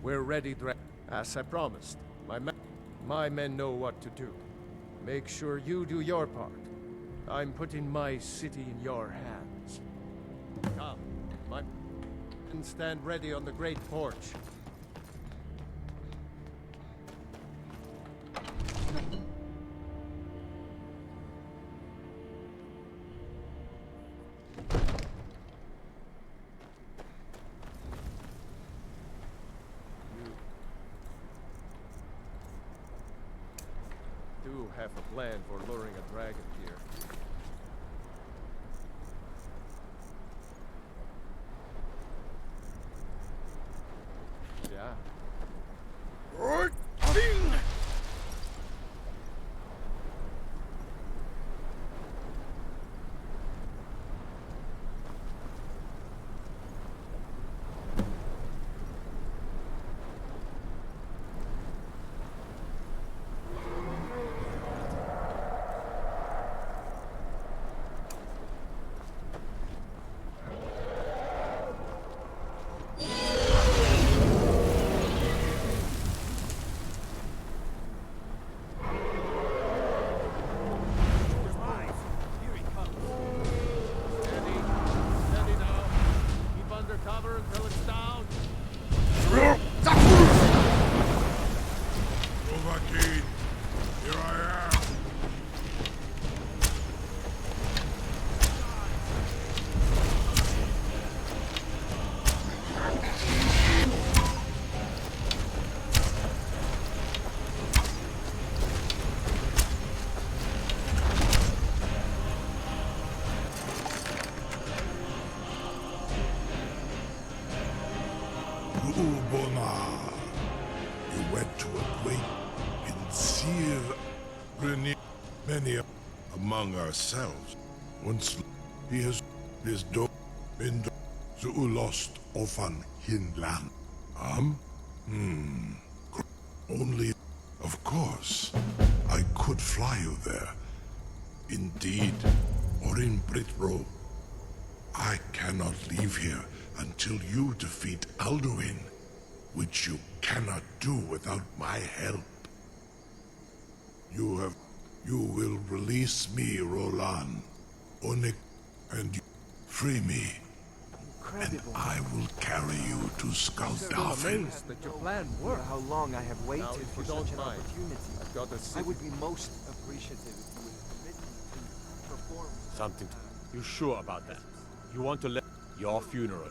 We're ready, as I promised. My men know what to do. Make sure you do your part. I'm putting my city in your hands. Come, my men stand ready on the great porch. You have a plan for luring a dragon here. Yeah. You went to a great sincere many among ourselves. Once he has his been lost often hinland. Only, of course, I could fly you there. Indeed, or in Britro. I cannot leave here until you defeat Alduin, which you cannot do without my help. You will release me, Roland, Onik, and you free me. Incredible. And I will carry you to Skaldafin. That your plan worked. How long I have waited for such an mind, opportunity. I've got a I would be most appreciative if you would permit me to perform Something. You sure about that? You want to let your funeral?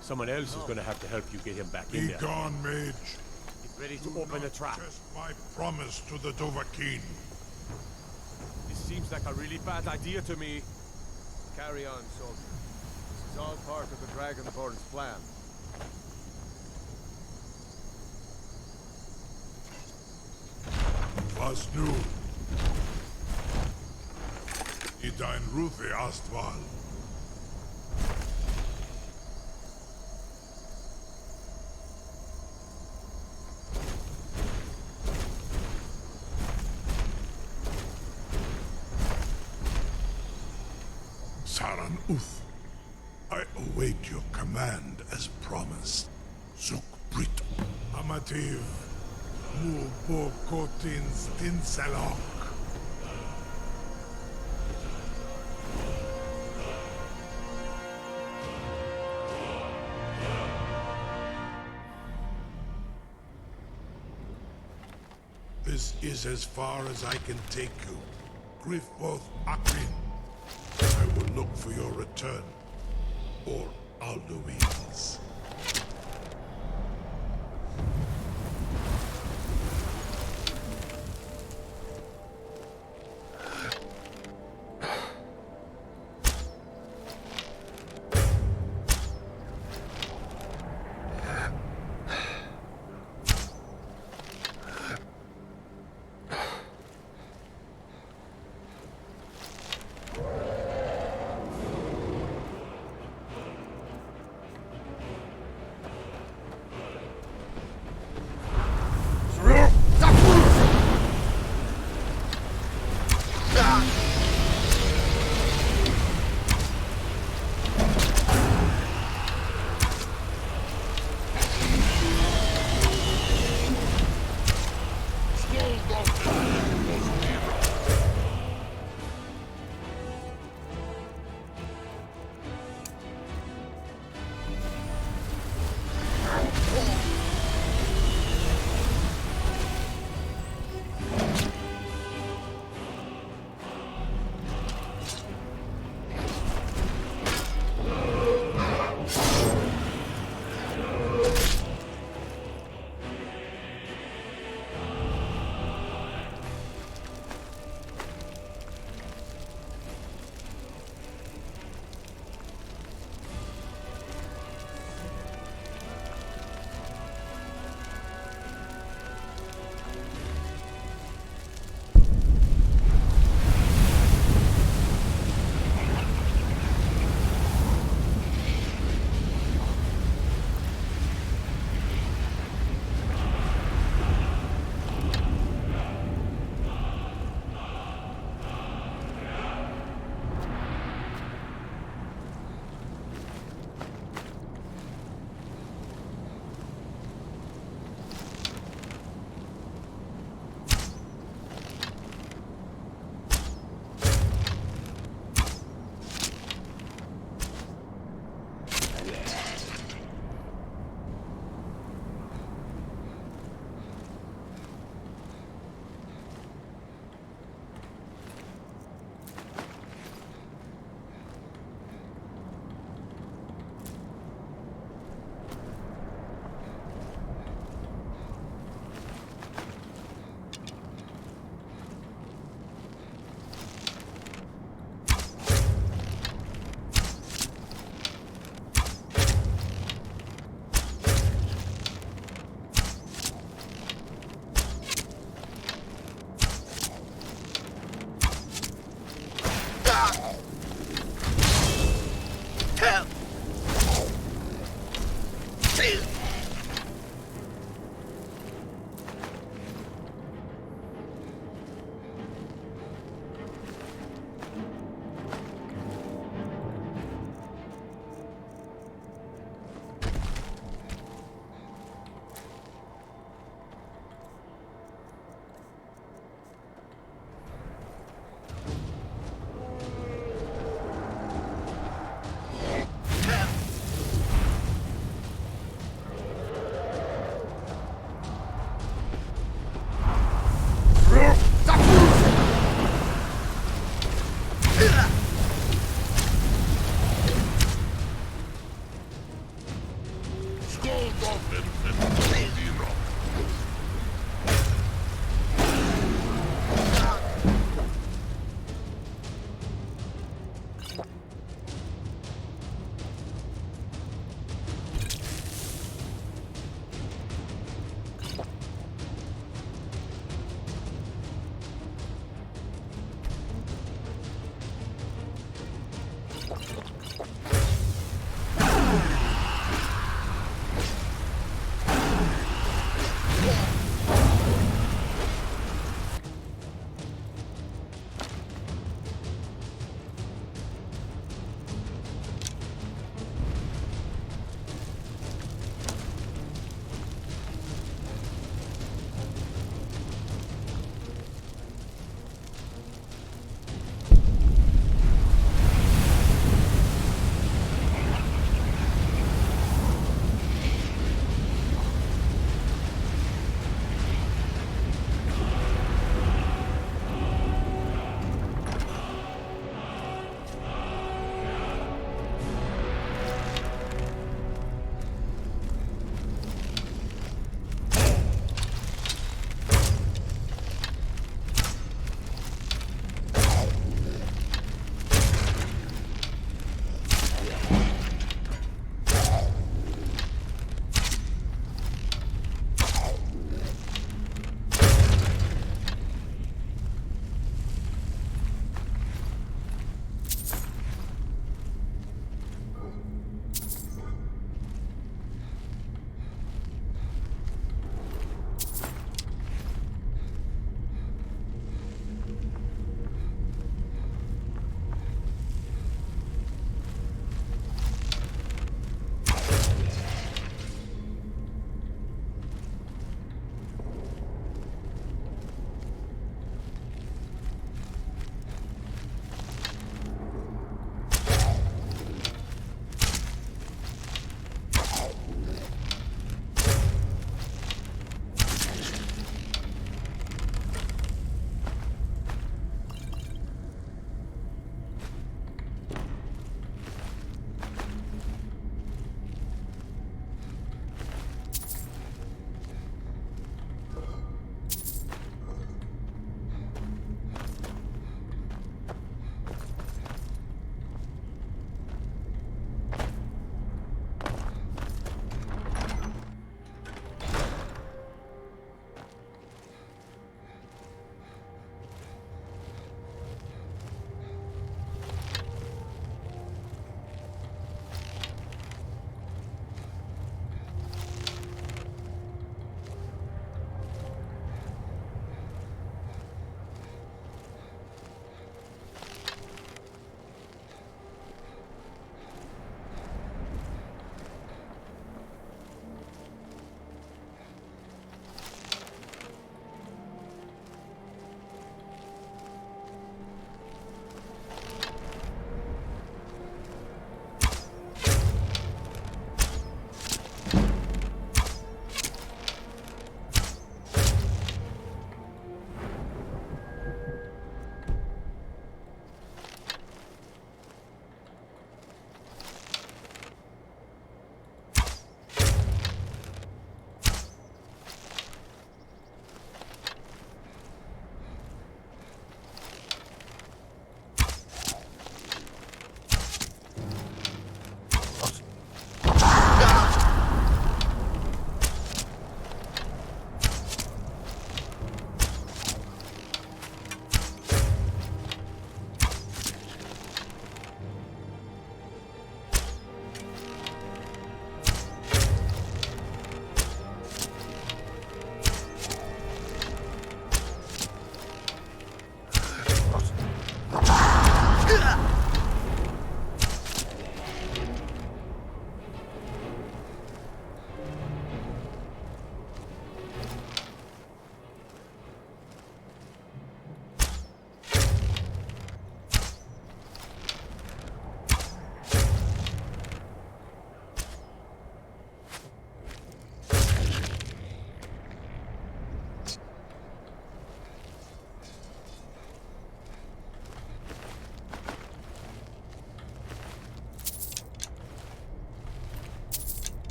Someone else is gonna have to help you get him back in Be there. gone, mage. Get ready to open the trap. Test my promise to the Dovahkiin. This seems like a really bad idea to me. Carry on, soldier. This is all part of the Dragonborn's plan. Was nu? I dein Rufe Astval. Saran Uth, I await your command as promised. Zuk Brit Amativ Mubo Kotins Tinselok. This is as far as I can take you. Griffboth Akin. I will look for your return. Or Alduin's.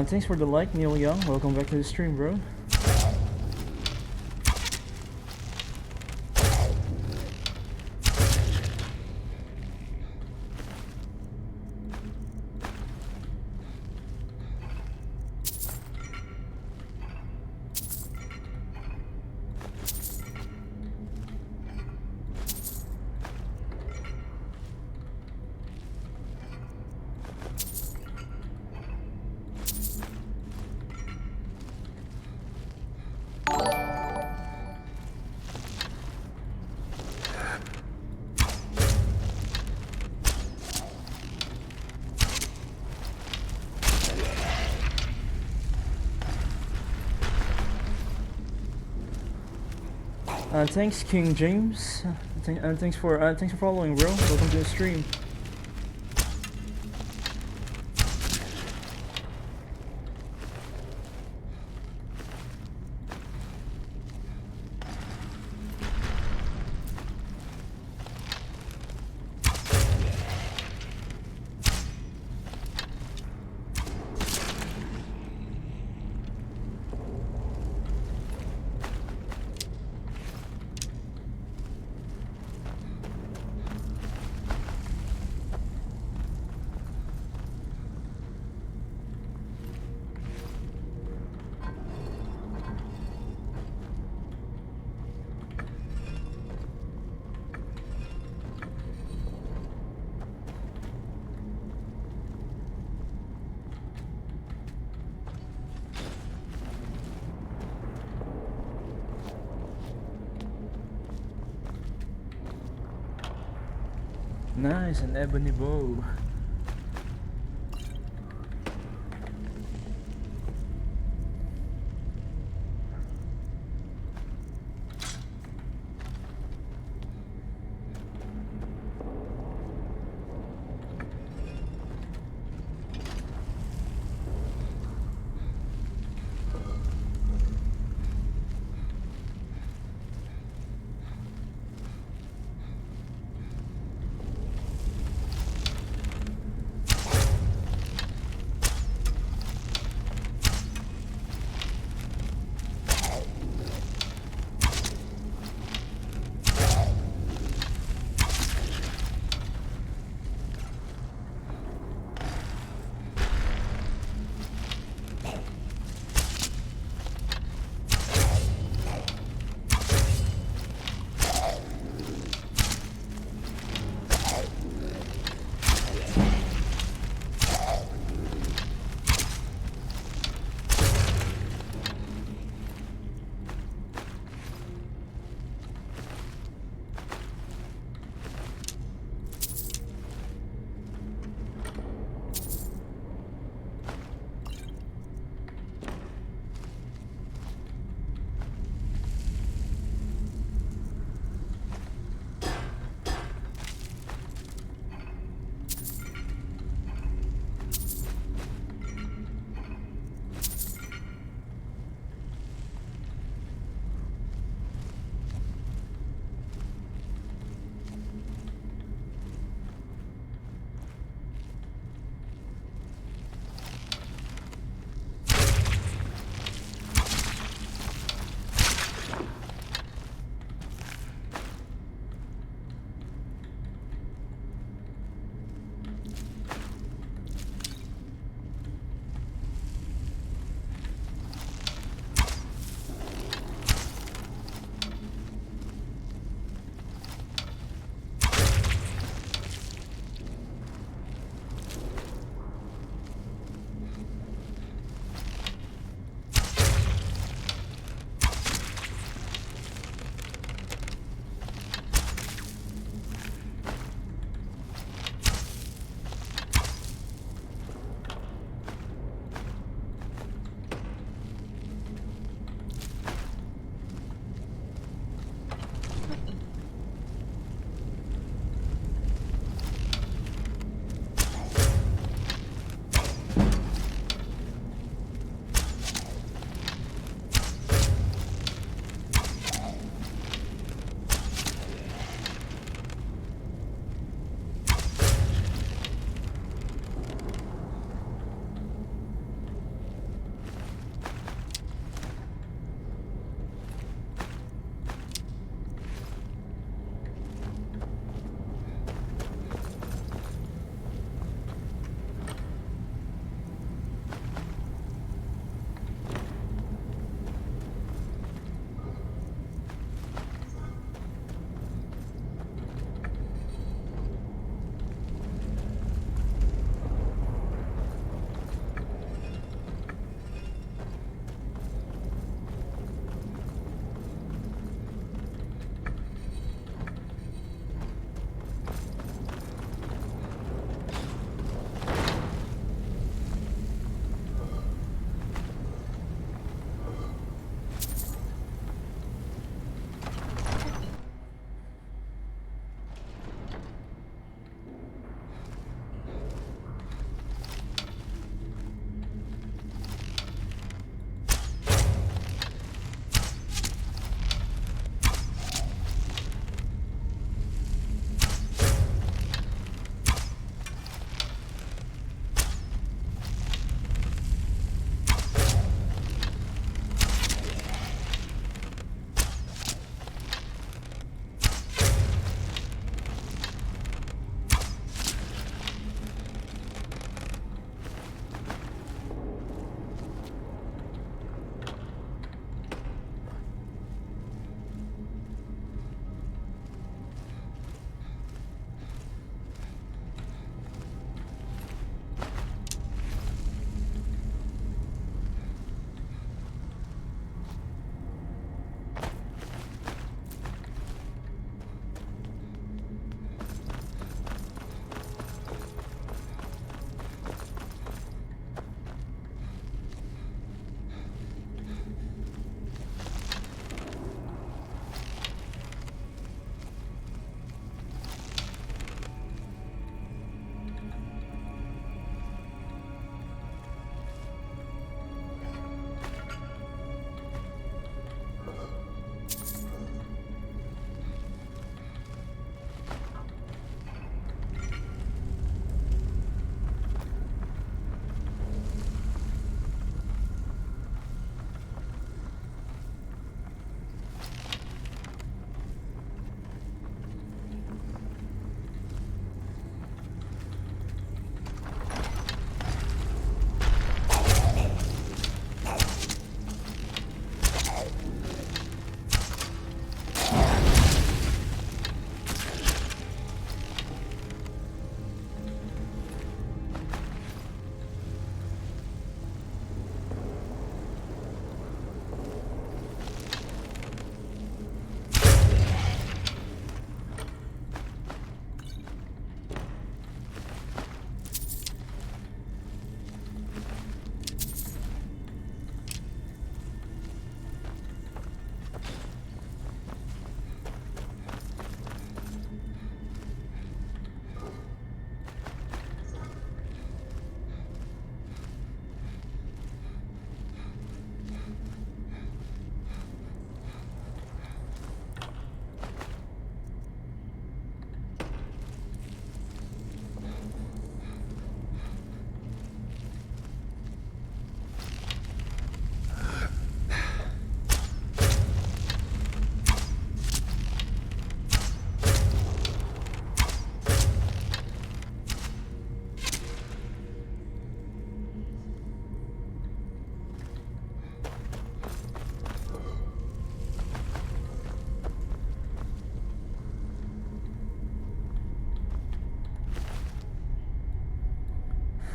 Thanks for the like, Neil Young. Welcome back to the stream, bro. Thanks, King James. Thanks for following, bro. Welcome to the stream. Nice, an ebony bow.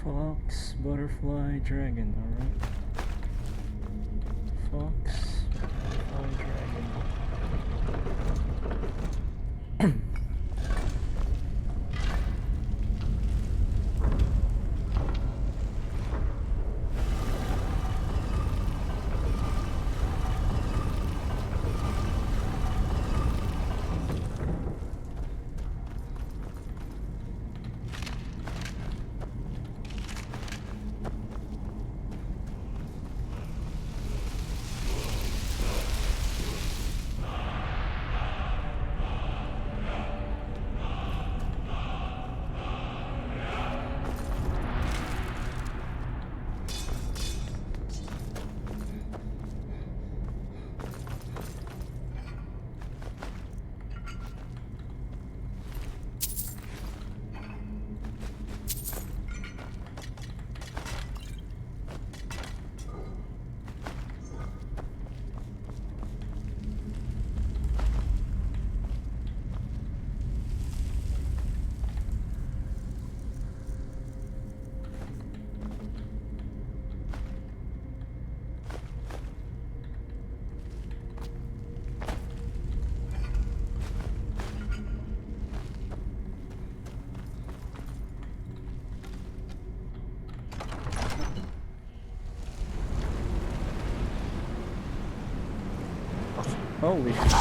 Fox, butterfly, dragon, alright. Fox, butterfly, dragon. Holy shit.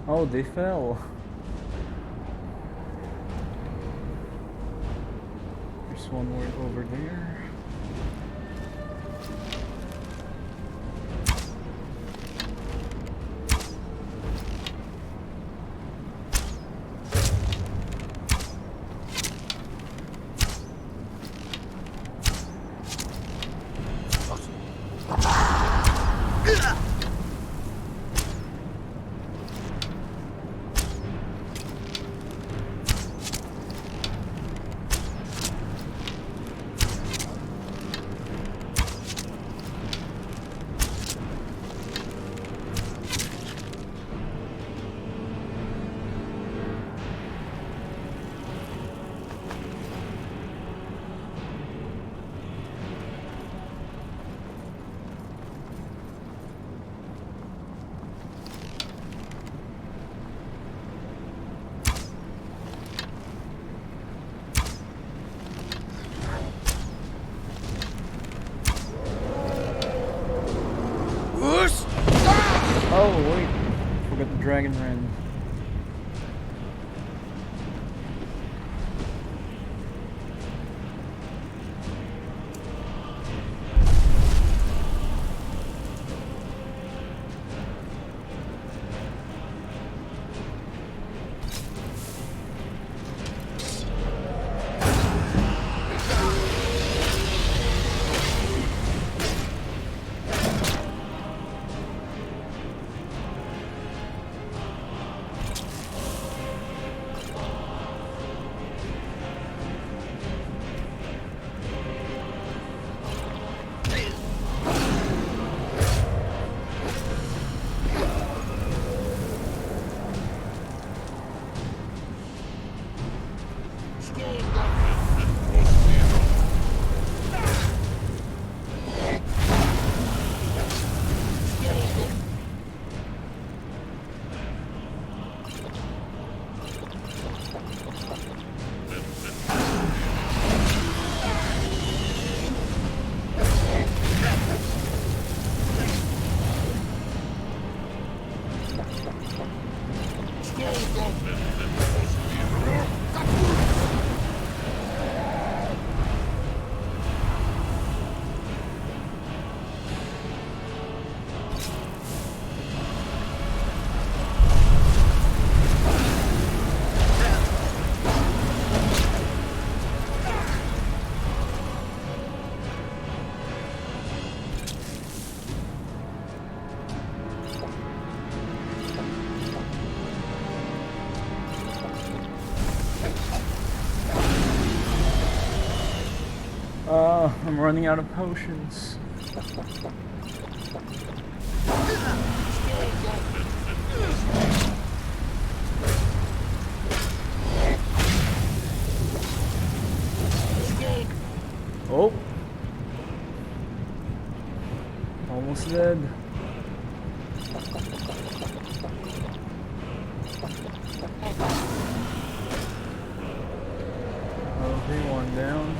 Oh, they fell. There's one more over there. Oh wait, forgot the dragon ran. I'm running out of potions. Oh. Almost dead. Okay, one down.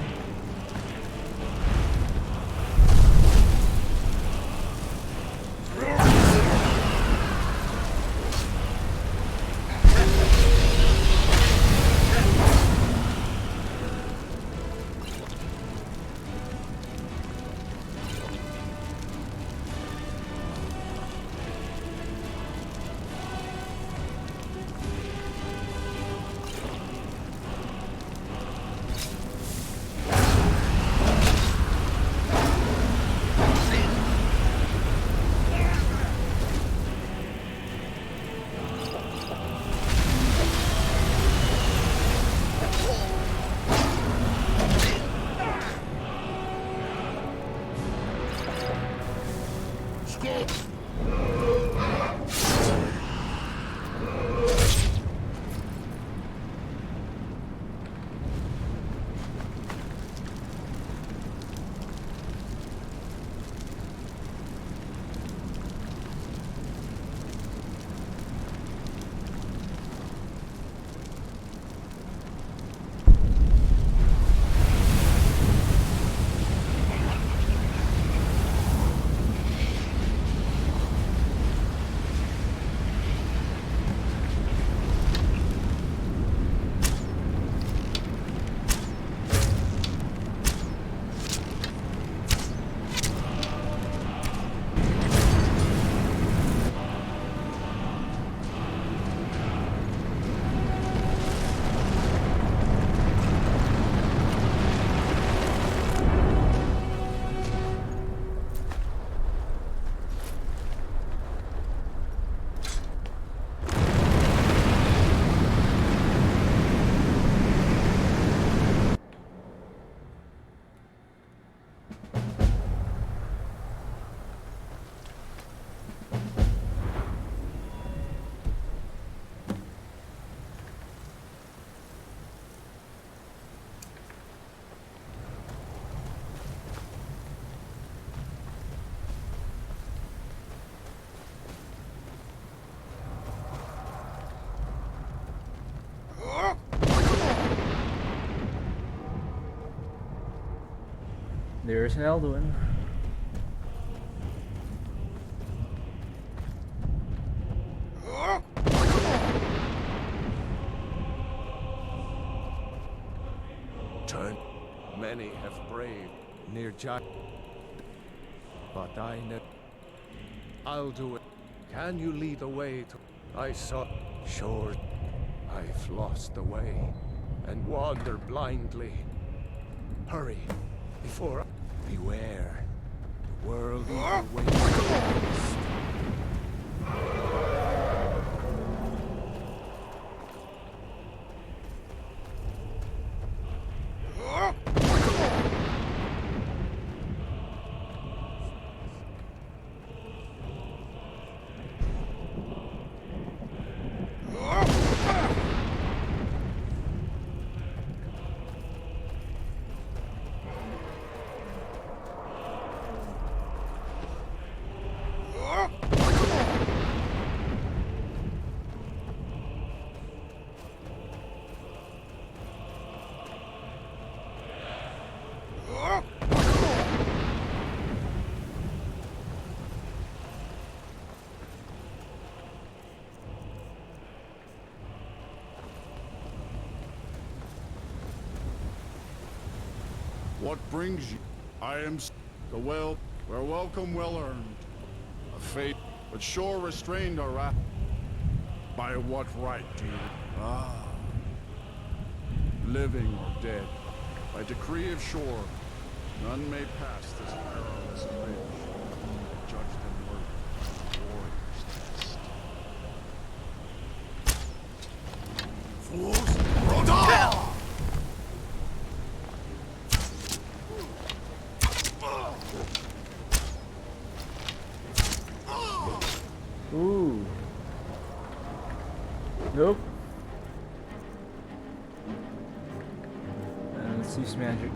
There's Alduin. Turn. Many have braved near Jack, but I never. I'll do it. Can you lead the way to? I saw. Sure, I've lost the way and wander blindly. Hurry, before. Beware. The world either waits or waits. What brings you? I am the well, we're welcome, well earned. A fate, but sure restrained our wrath. By what right do you? Ah, living or dead, by decree of shore, none may pass this perilous bridge. Judge them worthy, warriors test. Fools, Roda! Ooh. Nope. Let's use magic.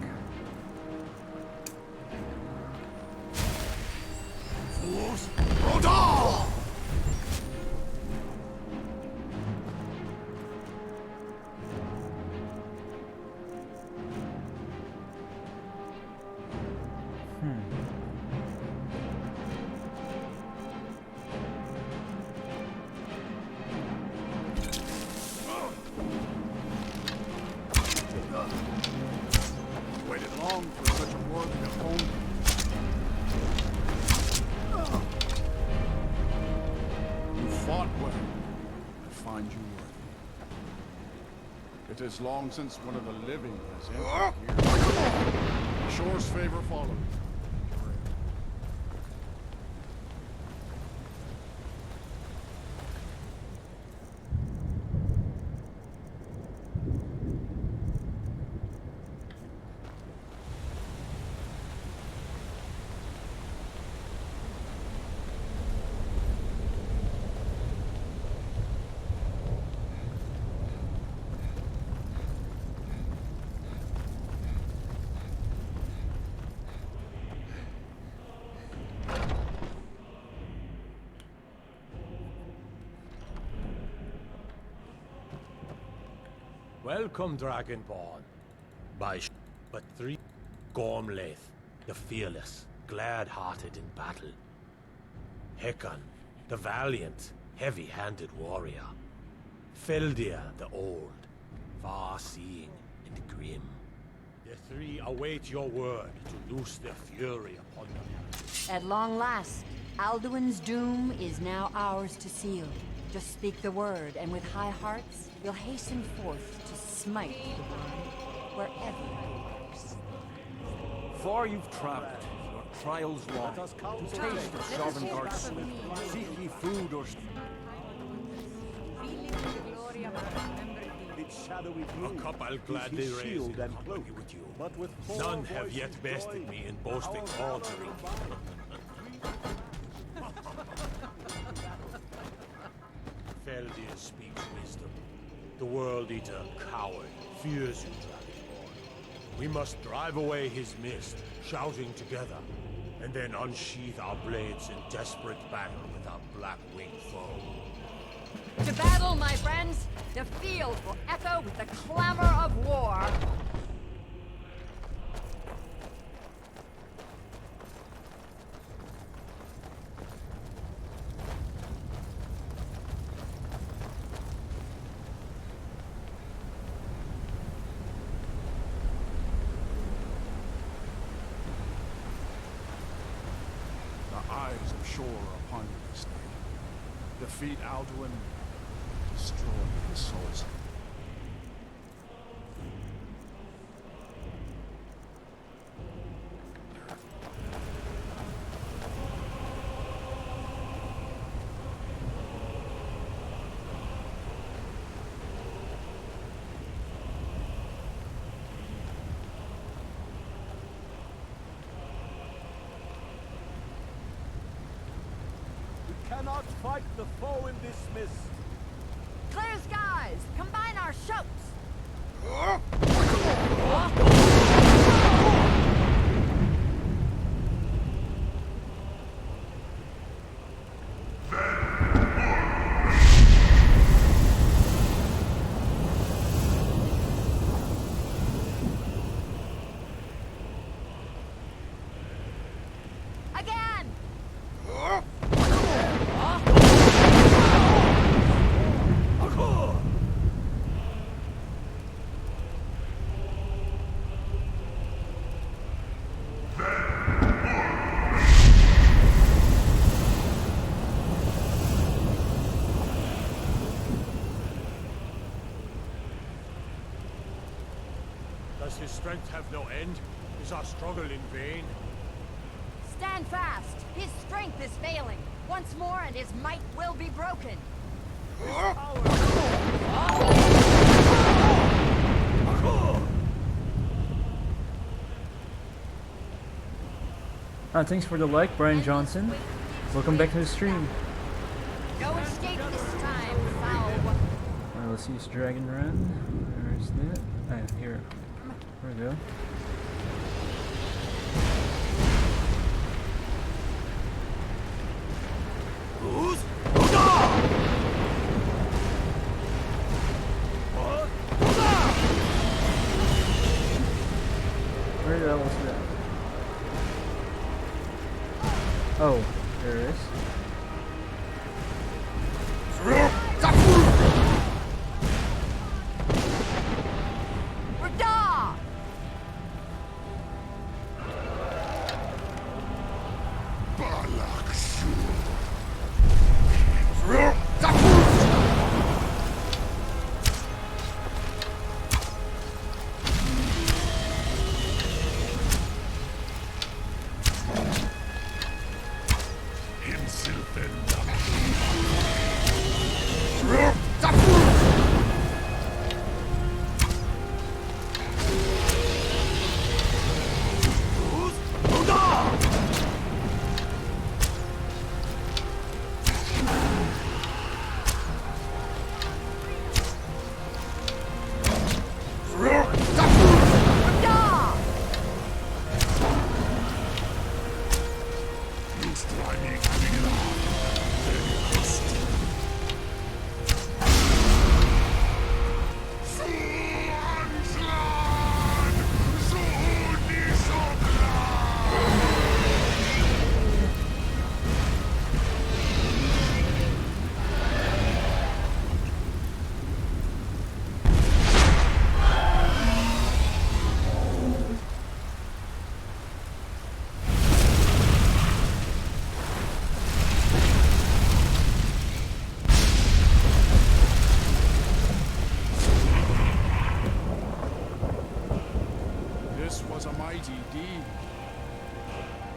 Waited long for such a worthy opponent. You fought well. I find you worthy. It is long since one of the living has entered here. Shore's favor follows. Welcome, Dragonborn. But three Gormlaith, the fearless, glad-hearted in battle. Hecon, the valiant, heavy-handed warrior. Feldir, the old, far-seeing and grim. The three await your word to loose their fury upon them. At long last, Alduin's doom is now ours to seal. Just speak the word, and with high hearts, we'll hasten forth to smite the world wherever it works. Far you've traveled, your trials long. To taste of Sovngarde's swift. Seek ye food or its shadowy A blue. cup I'll gladly his raise shield in and company cloak. with you. But with full None have voice yet and bested joy, me in boasting our or drink. Feldir speaks wisdom. The World Eater, coward, fears you, Dragonborn. We must drive away his mist, shouting together, and then unsheath our blades in desperate battle with our black-winged foe. To battle, my friends! The field will echo with the clamor of war! The eyes of Shore are upon you this day. Defeat Alduin, destroy his souls. We cannot fight the foe in this mist. Clear skies! Combine our shouts! Again! Does his strength have no end? Is our struggle in vain? Stand fast! His strength is failing! Once more and his might will be broken! Thanks for the like, Brian Johnson. Welcome back to the stream. No escape this time, foul one. Let's use Dragon Run. Where's that? Here. There we go. Where the hell was that? Oh, there it is.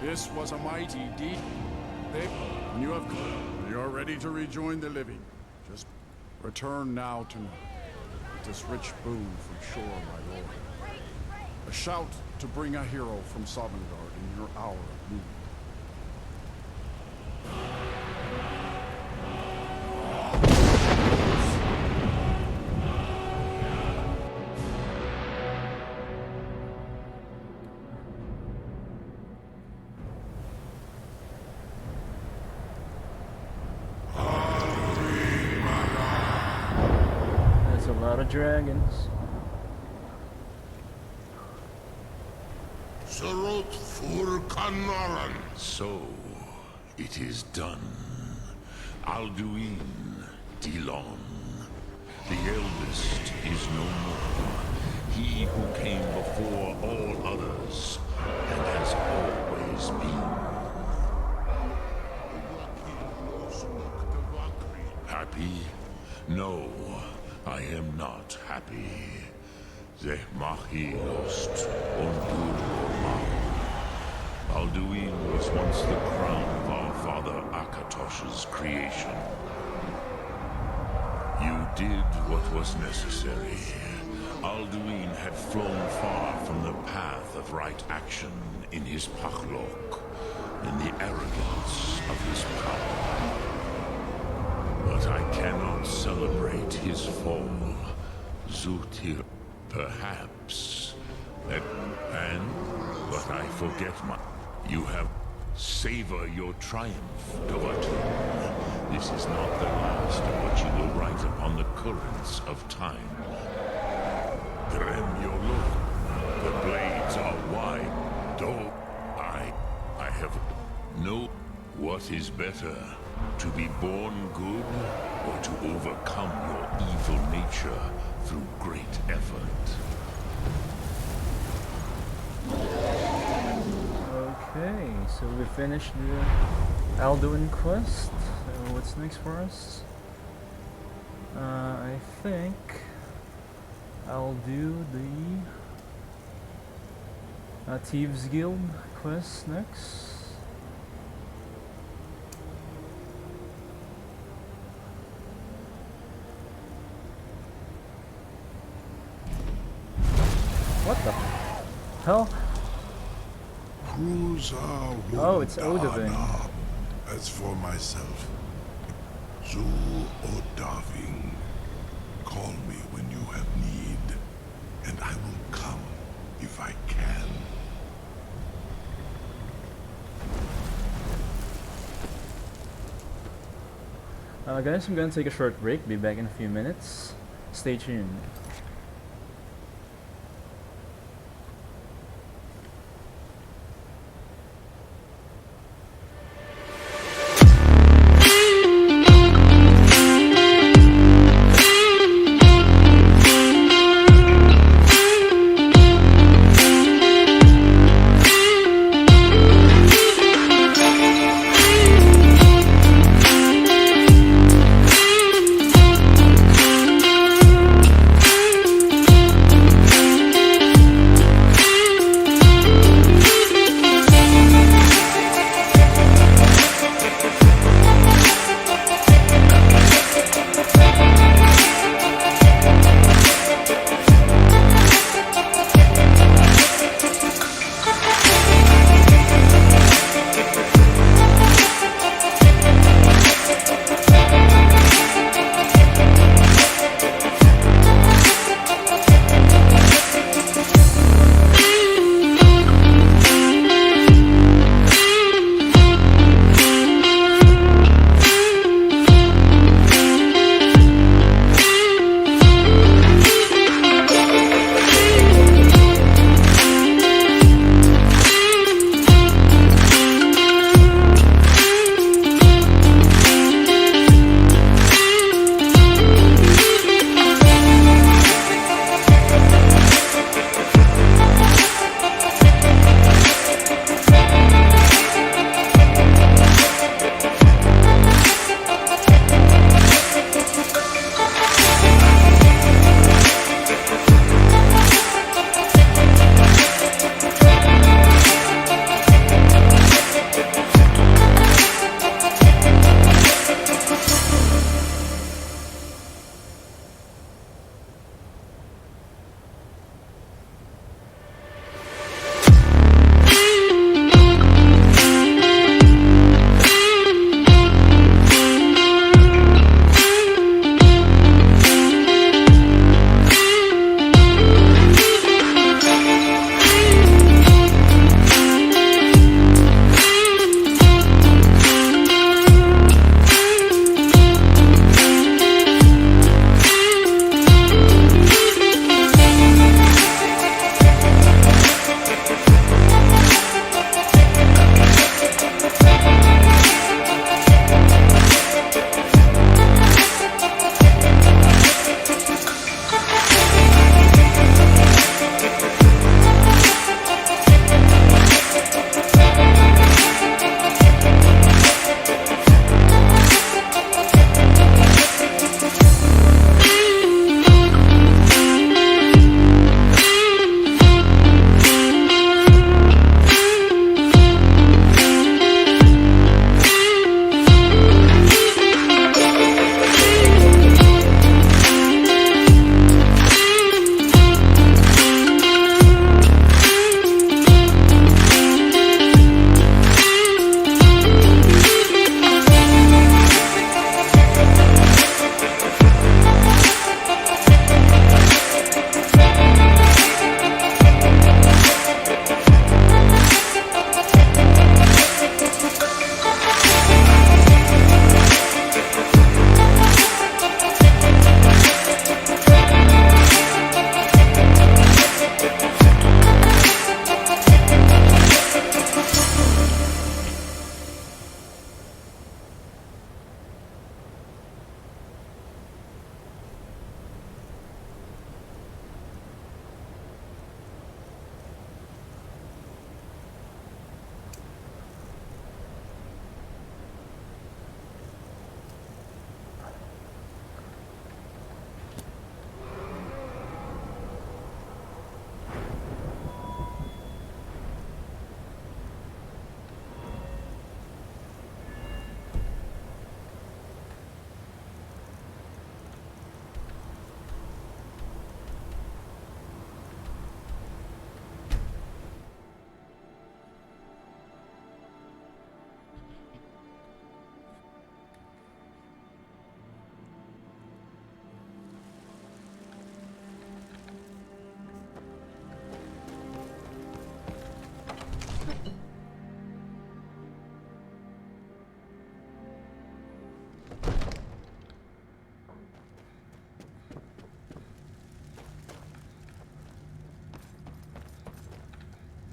This was a mighty deed. When you have come, you are ready to rejoin the living. Just return now to this rich boon from shore, my lord. A shout to bring a hero from Sovngarde in your hour of need. Dragons. So, it is done. Alduin, Dilon, the eldest is no more. He who came before all others, and has always been. Happy? No. I am not happy. Zehmahilost Ondurma. Alduin was once the crown of our father Akatosh's creation. You did what was necessary. Alduin had flown far from the path of right action in his pachlok, in the arrogance of his power. But I cannot celebrate his fall. Zutir, perhaps. But I forget my... You have... Savor your triumph, Dovatin. This is not the last of what you will write upon the currents of time. Gremyolok, the blades are wide, though I have no... What is better? To be born good, or to overcome your evil nature through great effort? Okay, so we finished the Alduin quest. So what's next for us? I think I'll do the Thieves Guild quest next. What the hell? Oh, it's Odoving. As for myself, Zu Odaving. Call me when you have need, and I will come if I can. Guys, I'm gonna take a short break. Be back in a few minutes. Stay tuned.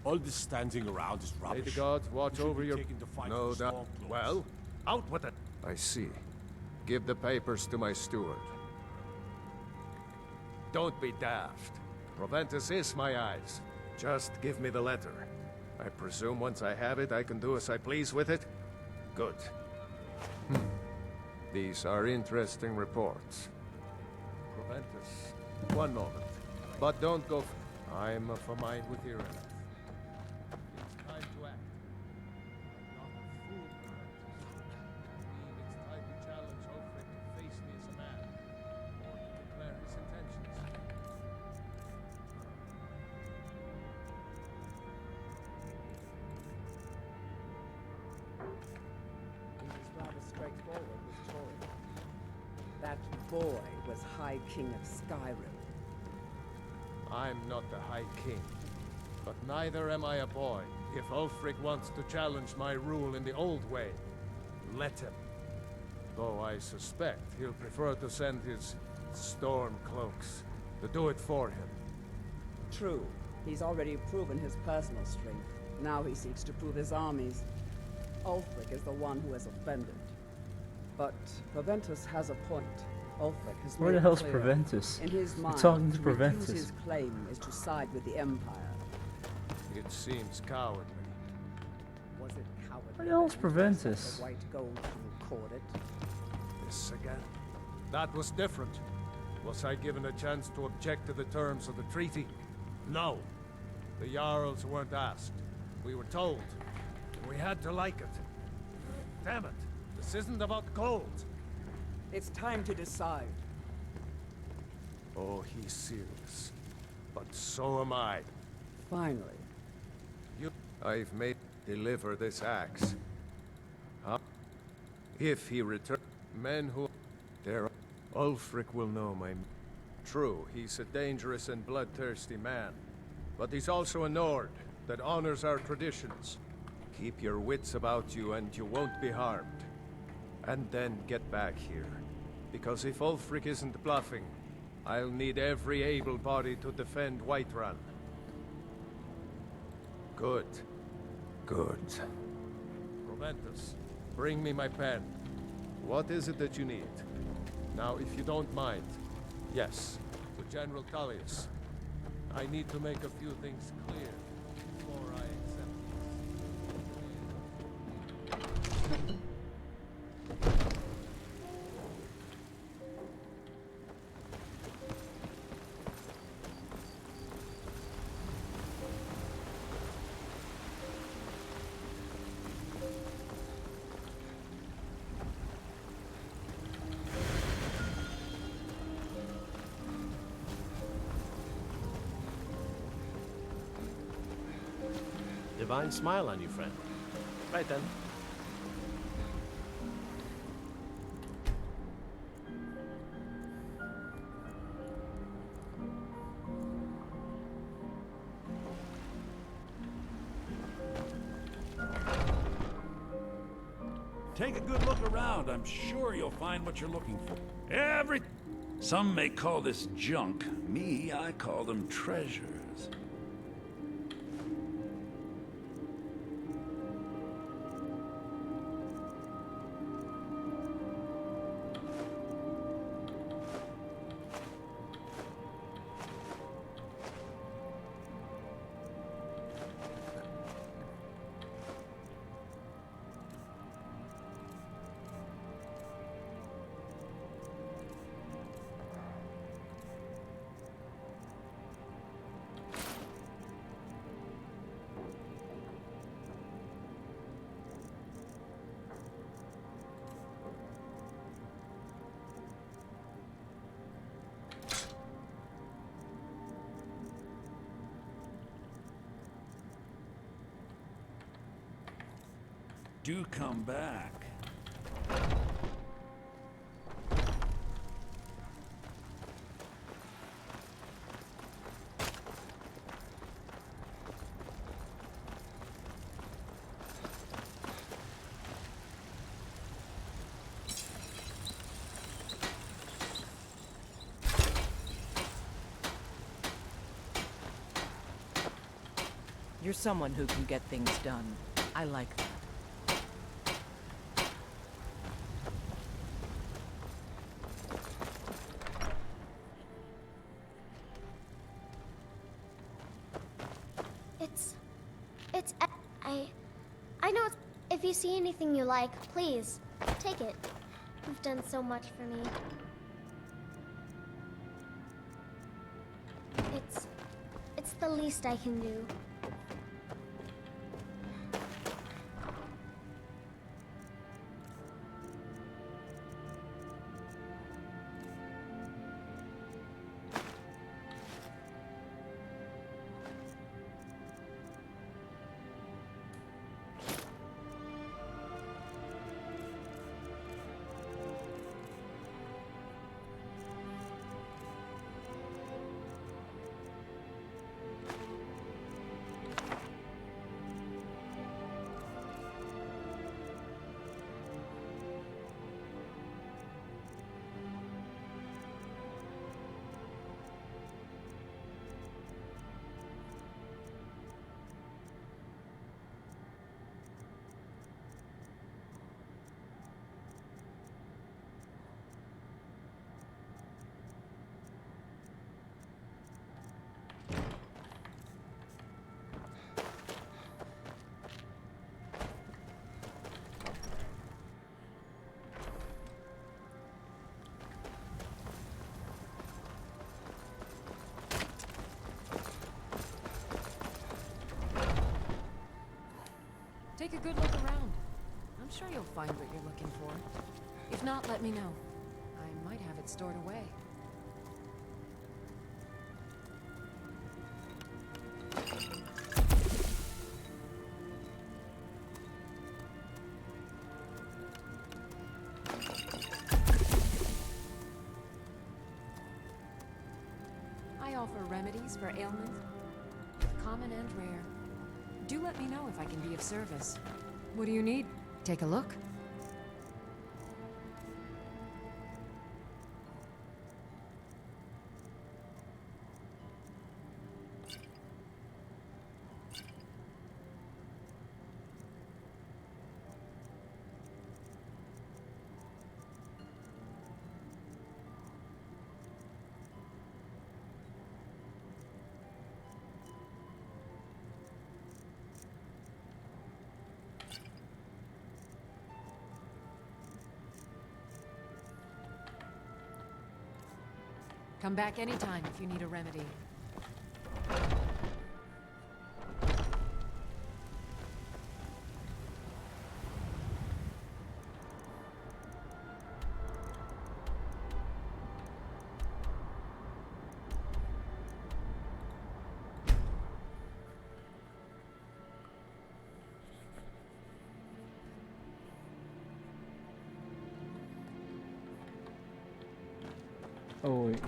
All this standing around is May rubbish. the gods watch You should over be your... taking the fight No to the doubt. Stormcloaks. Well, out with it. I see. Give the papers to my steward. Don't be daft. Proventus is my eyes. Just give me the letter. I presume once I have it, I can do as I please with it? Good. These are interesting reports. Proventus, one moment. But don't go... I'm of a mind with Ireland. It's time to act. I'm not a fool, Proventus. I believe it's time to challenge Ulfric to face me as a man, or to declare his intentions. He was rather straightforward with Torin. That boy was High King of Skyrim. I'm not the High King, but neither am I a boy. If Ulfric wants to challenge my rule in the old way, let him. Though I suspect he'll prefer to send his storm cloaks to do it for him. True, he's already proven his personal strength. Now he seeks to prove his armies. Ulfric is the one who has offended. But Proventus has a point. Ulfric has Where made the it hell's clear. Proventus? In his We're mind, talking to to refuse Proventus. his claim is to side with the Empire. It seems cowardly. Was it cowardly? Where the hell's then to Proventus? accept the white gold to record it? This again? That was different. Was I given a chance to object to the terms of the treaty? No. The Jarls weren't asked. We were told. And we had to like it. Damn it. This isn't about gold. It's time to decide. Oh, he's serious. But so am I. Finally. I've made deliver this axe. Huh? If he return, men who there, Ulfric will know my. True, he's a dangerous and bloodthirsty man, but he's also a Nord that honors our traditions. Keep your wits about you, and you won't be harmed. And then get back here, because if Ulfric isn't bluffing, I'll need every able body to defend Whiterun. Good. Good. Proventus, bring me my pen. What is it that you need? Now, if you don't mind. Yes, to General Tullius. I need to make a few things clear before I accept Divine smile on you, friend. Right then. Take a good look around. I'm sure you'll find what you're looking for. Some may call this junk. Me, I call them treasures. Do come back. You're someone who can get things done. I like that. I know it's... If you see anything you like, please, take it. You've done so much for me. It's the least I can do. Take a good look around. I'm sure you'll find what you're looking for. If not, let me know. I might have it stored away. I offer remedies for ailments, common and rare. Do let me know if I can be of service. What do you need? Take a look. Come back anytime if you need a remedy. Oh wait.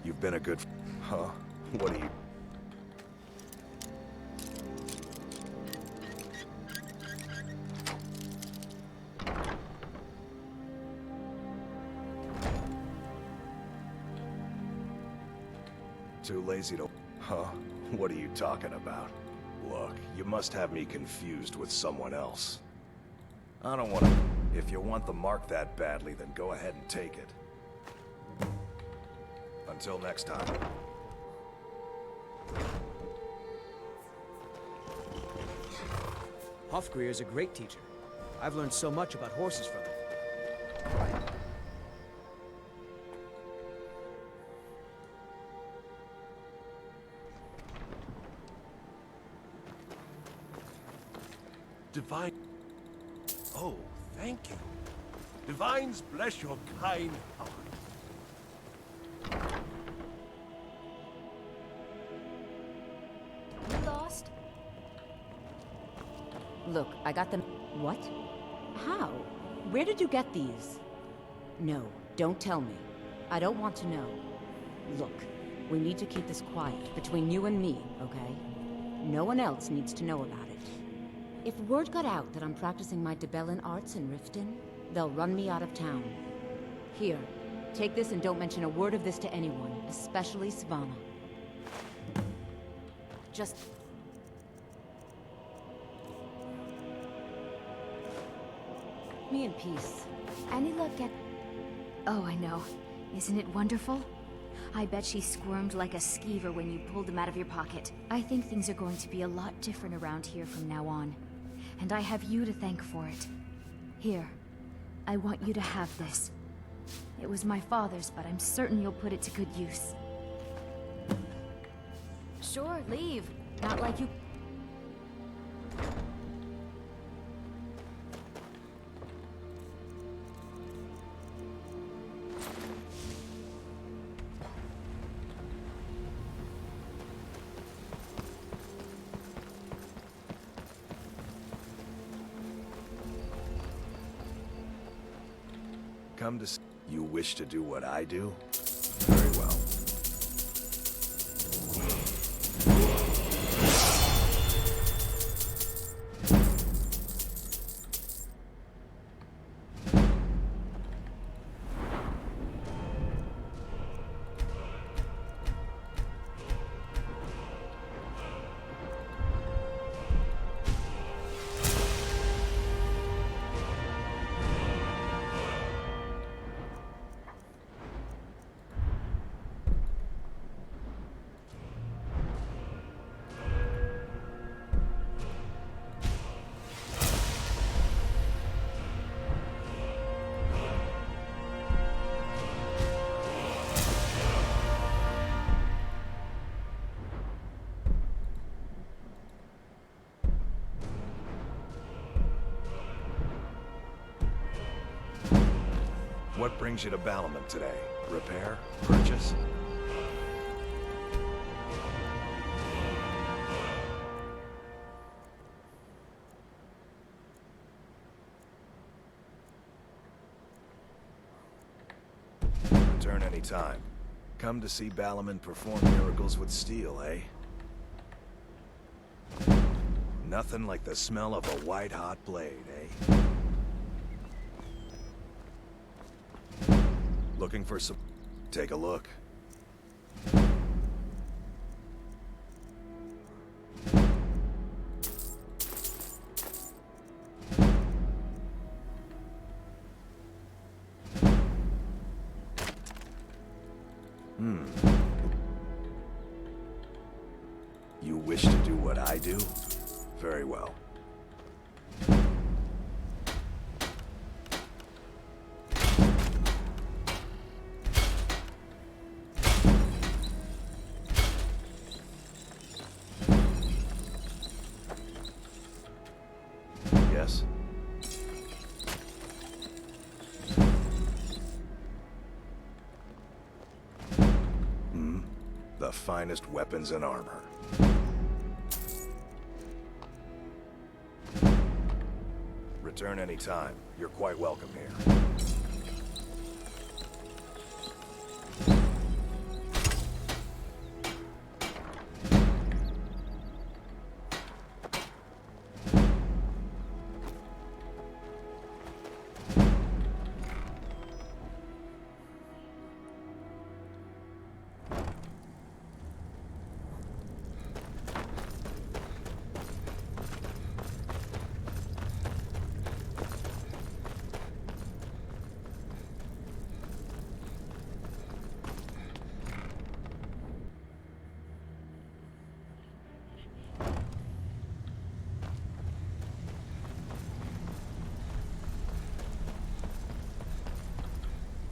You've been a good... Huh? What are you... Too lazy to... Huh? What are you talking about? Look, you must have me confused with someone else. I don't want to... If you want the mark that badly, then go ahead and take it. Until next time. Hofgreer's a great teacher. I've learned so much about horses from him. Divine... Oh, thank you. Divines bless your kind heart. You lost? Look, I got them. What? How? Where did you get these? No, don't tell me. I don't want to know. Look, We need to keep this quiet, between you and me, okay? No one else needs to know about it. If word got out that I'm practicing my Debellan arts in Riften, they'll run me out of town. Here, take this and don't mention a word of this to anyone, especially Svanna. Just... me in peace. Any luck at... Oh, I know. Isn't it wonderful? I bet she squirmed like a skeever when you pulled them out of your pocket. I think things are going to be a lot different around here from now on. And I have you to thank for it. Here, I want you to have this. It was my father's, but I'm certain you'll put it to good use. Sure, leave. Not like you... Come to... You wish to do what I do? Very well. What brings you to Ballamon today? Repair? Purchase? Return any time. Come to see Ballamon perform miracles with steel, eh? Nothing like the smell of a white-hot blade, eh? Looking for some... Take a look. You wish to do what I do? Very well. Yes? The finest weapons and armor. Return any time. You're quite welcome here.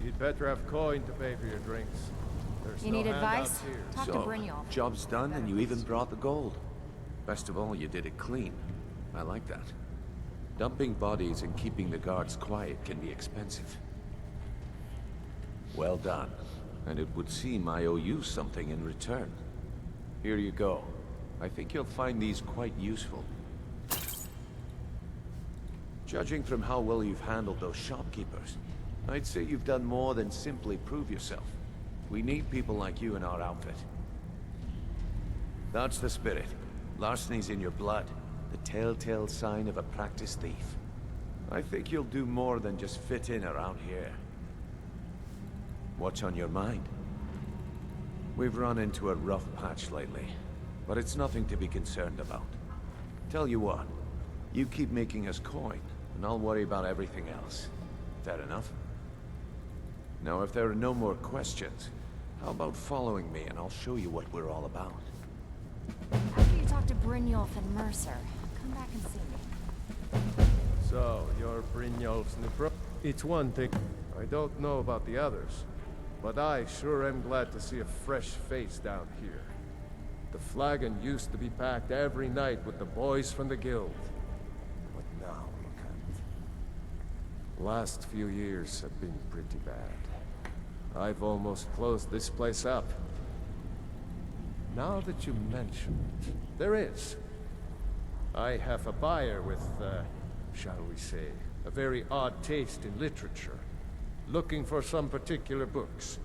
You'd better have coin to pay for your drinks. There's You no need handouts advice? here. Talk to Brynjolf. Job's done, and you even brought the gold. Best of all, you did it clean. I like that. Dumping bodies and keeping the guards quiet can be expensive. Well done. And it would seem I owe you something in return. Here you go. I think you'll find these quite useful. Judging from how well you've handled those shopkeepers, I'd say you've done more than simply prove yourself. We need people like you in our outfit. That's the spirit. Larceny's in your blood. The telltale sign of a practiced thief. I think you'll do more than just fit in around here. What's on your mind? We've run into a rough patch lately, but it's nothing to be concerned about. Tell you what, you keep making us coin, and I'll worry about everything else. Fair enough? Now, if there are no more questions, how about following me and I'll show you what we're all about? After you talk to Brynjolf and Mercer, come back and see me. So, you're Brynjolf's new pro... It's one thing. I don't know about the others, but I sure am glad to see a fresh face down here. The flagon used to be packed every night with the boys from the guild. But now, look at it. Last few years have been pretty bad. I've almost closed this place up. Now that you mention it, there is. I have a buyer with, shall we say, a very odd taste in literature, looking for some particular books.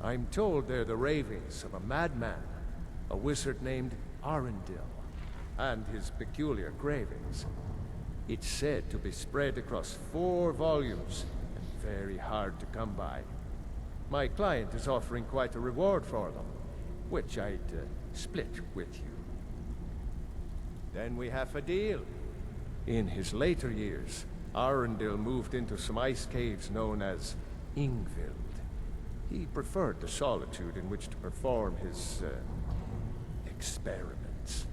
I'm told they're the ravings of a madman, a wizard named Arundel, and his peculiar cravings. It's said to be spread across 4 volumes, and very hard to come by. My client is offering quite a reward for them, which I'd split with you. Then we have a deal. In his later years, Arundel moved into some ice caves known as Ingvild. He preferred the solitude in which to perform his, experiments.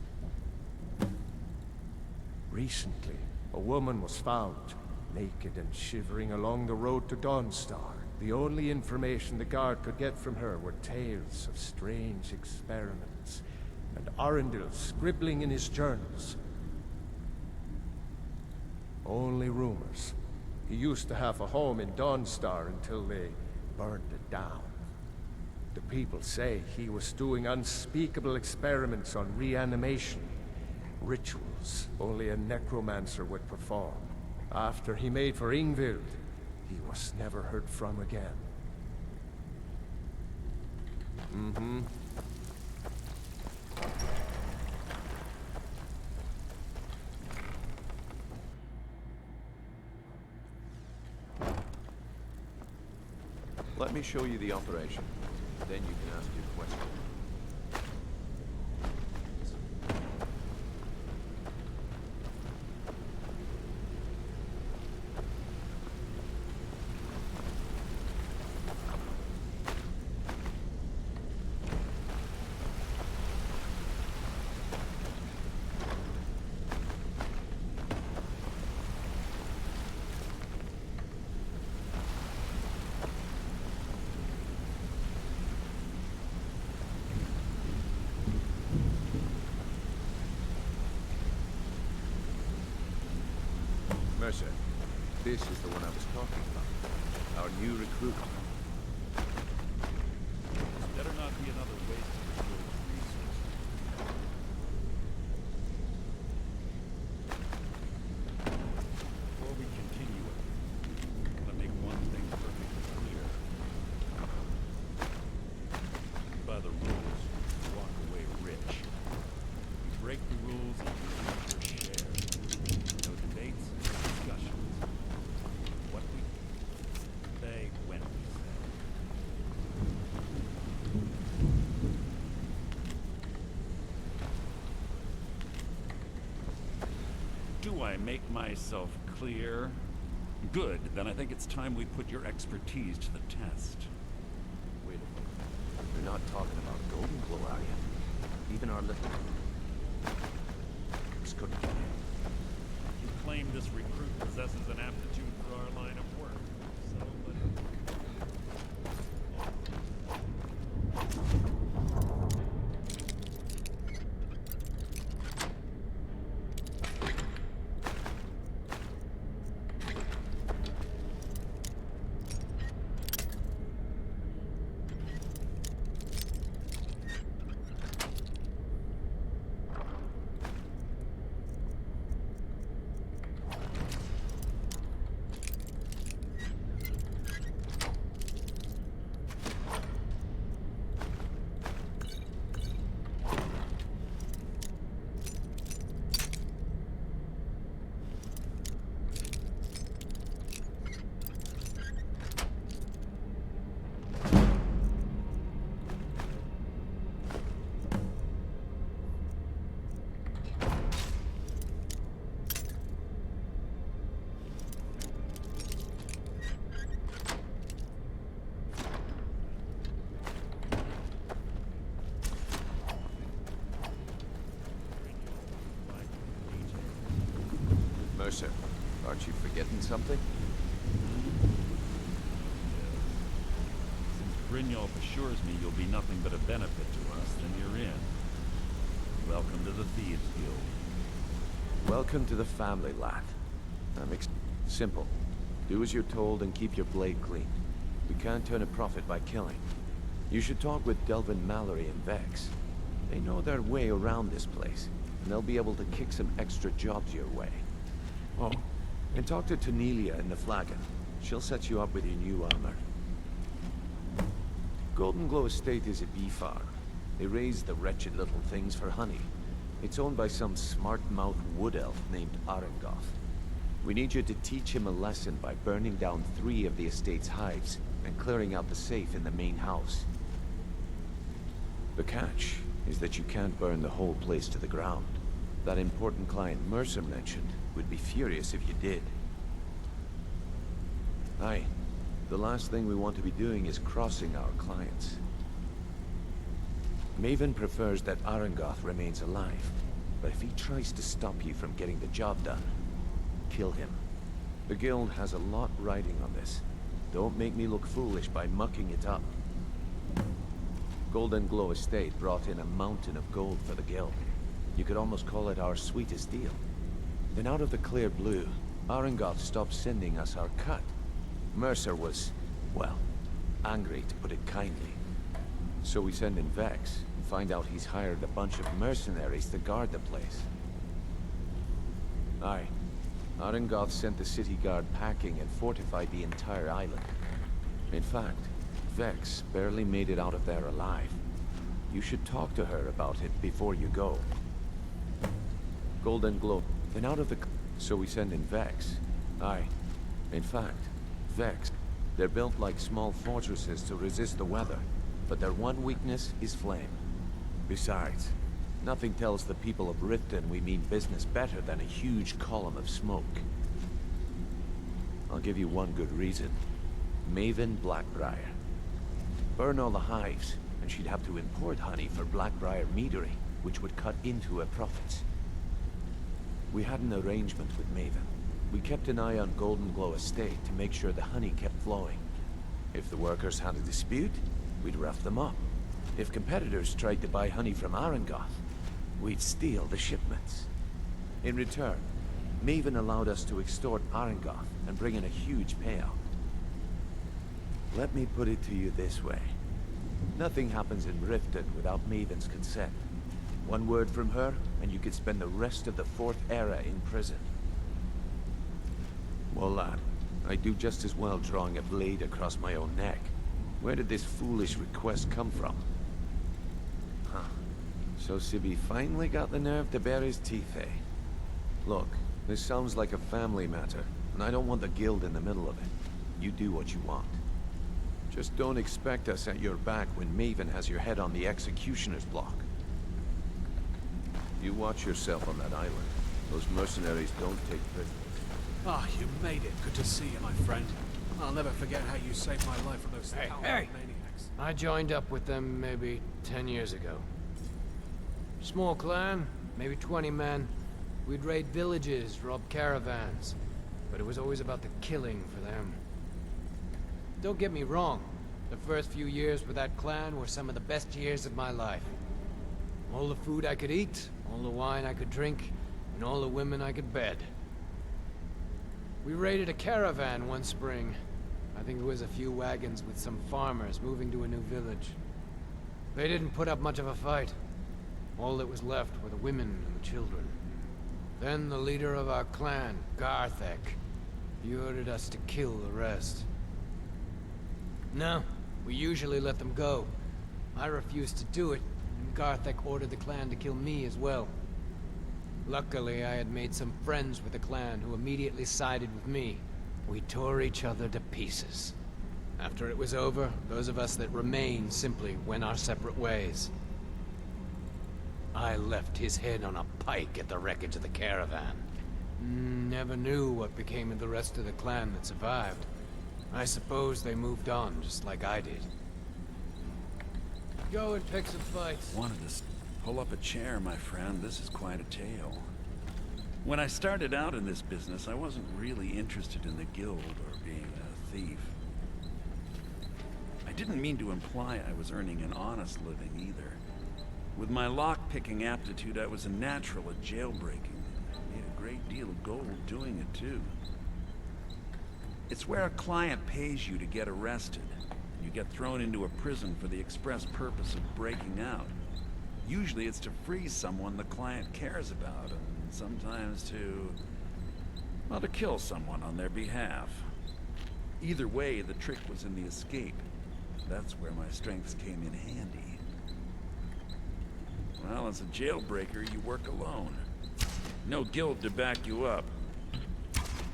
Recently, a woman was found, naked and shivering along the road to Dawnstar. The only information the guard could get from her were tales of strange experiments, and Arundel scribbling in his journals. Only rumors. He used to have a home in Dawnstar until they burned it down. The people say he was doing unspeakable experiments on reanimation, rituals only a necromancer would perform. After he made for Ingvild, he was never heard from again. Let me show you the operation. Then you can ask your question. Mercer, this is the one I was talking about. Our new recruit. This better not be another waste of resources. Before we continue, I'm gonna make one thing perfectly clear. By the rules, you walk away rich. You break the rules and you lose your share. No debates, discussions. What we say when we say. Do I make myself clear? Good, then I think it's time we put your expertise to the test. Wait a minute. You're not talking about Golden Glow, are you? Even our little... This couldn't be him. You claim this recruit possesses an aptitude for our line of work. So, but... Mercer, aren't you forgetting something? Since Brynjolf assures me you'll be nothing but a benefit to us, then you're in. Welcome to the Thieves Guild. Welcome to the family, lad. Simple. Do as you're told and keep your blade clean. We can't turn a profit by killing. You should talk with Delvin Mallory and Vex. They know their way around this place, and they'll be able to kick some extra jobs your way. Oh, and talk to Tanelia in the Flagon. She'll set you up with your new armor. Golden Glow Estate is a bee farm. They raise the wretched little things for honey. It's owned by some smart-mouthed wood elf named Arengoth. We need you to teach him a lesson by burning down 3 of the estate's hives and clearing out the safe in the main house. The catch is that you can't burn the whole place to the ground. That important client Mercer mentioned would be furious if you did. Aye, the last thing we want to be doing is crossing our clients. Maven prefers that Arengoth remains alive, but if he tries to stop you from getting the job done, kill him. The guild has a lot riding on this. Don't make me look foolish by mucking it up. Golden Glow Estate brought in a mountain of gold for the guild. You could almost call it our sweetest deal. Then out of the clear blue, Arengoth stopped sending us our cut. Mercer was, well, angry to put it kindly. So we send in Vex and find out he's hired a bunch of mercenaries to guard the place. Aye. Arengoth sent the city guard packing and fortified the entire island. In fact, Vex barely made it out of there alive. You should talk to her about it before you go. Golden Globe, then out of the... So we send in Vex. Aye. In fact, Vex. They're built like small fortresses to resist the weather, but their one weakness is flame. Besides, nothing tells the people of Riften we mean business better than a huge column of smoke. I'll give you one good reason. Maven Blackbriar. Burn all the hives, and she'd have to import honey for Blackbriar meadery, which would cut into her profits. We had an arrangement with Maven. We kept an eye on Golden Glow Estate to make sure the honey kept flowing. If the workers had a dispute, we'd rough them up. If competitors tried to buy honey from Arengoth, we'd steal the shipments. In return, Maven allowed us to extort Arengoth and bring in a huge payout. Let me put it to you this way. Nothing happens in Riften without Maven's consent. One word from her, and you could spend the rest of the 4th era in prison. Well, lad, I'd do just as well drawing a blade across my own neck. Where did this foolish request come from? Huh. So Sibby finally got the nerve to bare his teeth, eh? Look, this sounds like a family matter, and I don't want the guild in the middle of it. You do what you want. Just don't expect us at your back when Maven has your head on the executioner's block. You watch yourself on that island. Those mercenaries don't take prisoners. Ah, you made it. Good to see you, my friend. I'll never forget how you saved my life from those maniacs. I joined up with them maybe 10 years ago. Small clan, maybe 20 men. We'd raid villages, rob caravans. But it was always about the killing for them. Don't get me wrong. The first few years with that clan were some of the best years of my life. All the food I could eat, all the wine I could drink, and all the women I could bed. We raided a caravan one spring. I think it was a few wagons with some farmers moving to a new village. They didn't put up much of a fight. All that was left were the women and the children. Then the leader of our clan, Garthek, he ordered us to kill the rest. No, we usually let them go. I refused to do it, and Garthek ordered the clan to kill me as well. Luckily, I had made some friends with the clan who immediately sided with me. We tore each other to pieces. After it was over, those of us that remained simply went our separate ways. I left his head on a pike at the wreckage of the caravan. Never knew what became of the rest of the clan that survived. I suppose they moved on, just like I did. Go and pick some fights. Wanted to pull up a chair, my friend. This is quite a tale. When I started out in this business, I wasn't really interested in the guild or being a thief. I didn't mean to imply I was earning an honest living either. With my lock-picking aptitude, I was a natural at jailbreaking. I made a great deal of gold doing it too. It's where a client pays you to get arrested. You get thrown into a prison for the express purpose of breaking out. Usually it's to free someone the client cares about, and sometimes well, to kill someone on their behalf. Either way, the trick was in the escape. That's where my strengths came in handy. Well, as a jailbreaker, you work alone. No guild to back you up.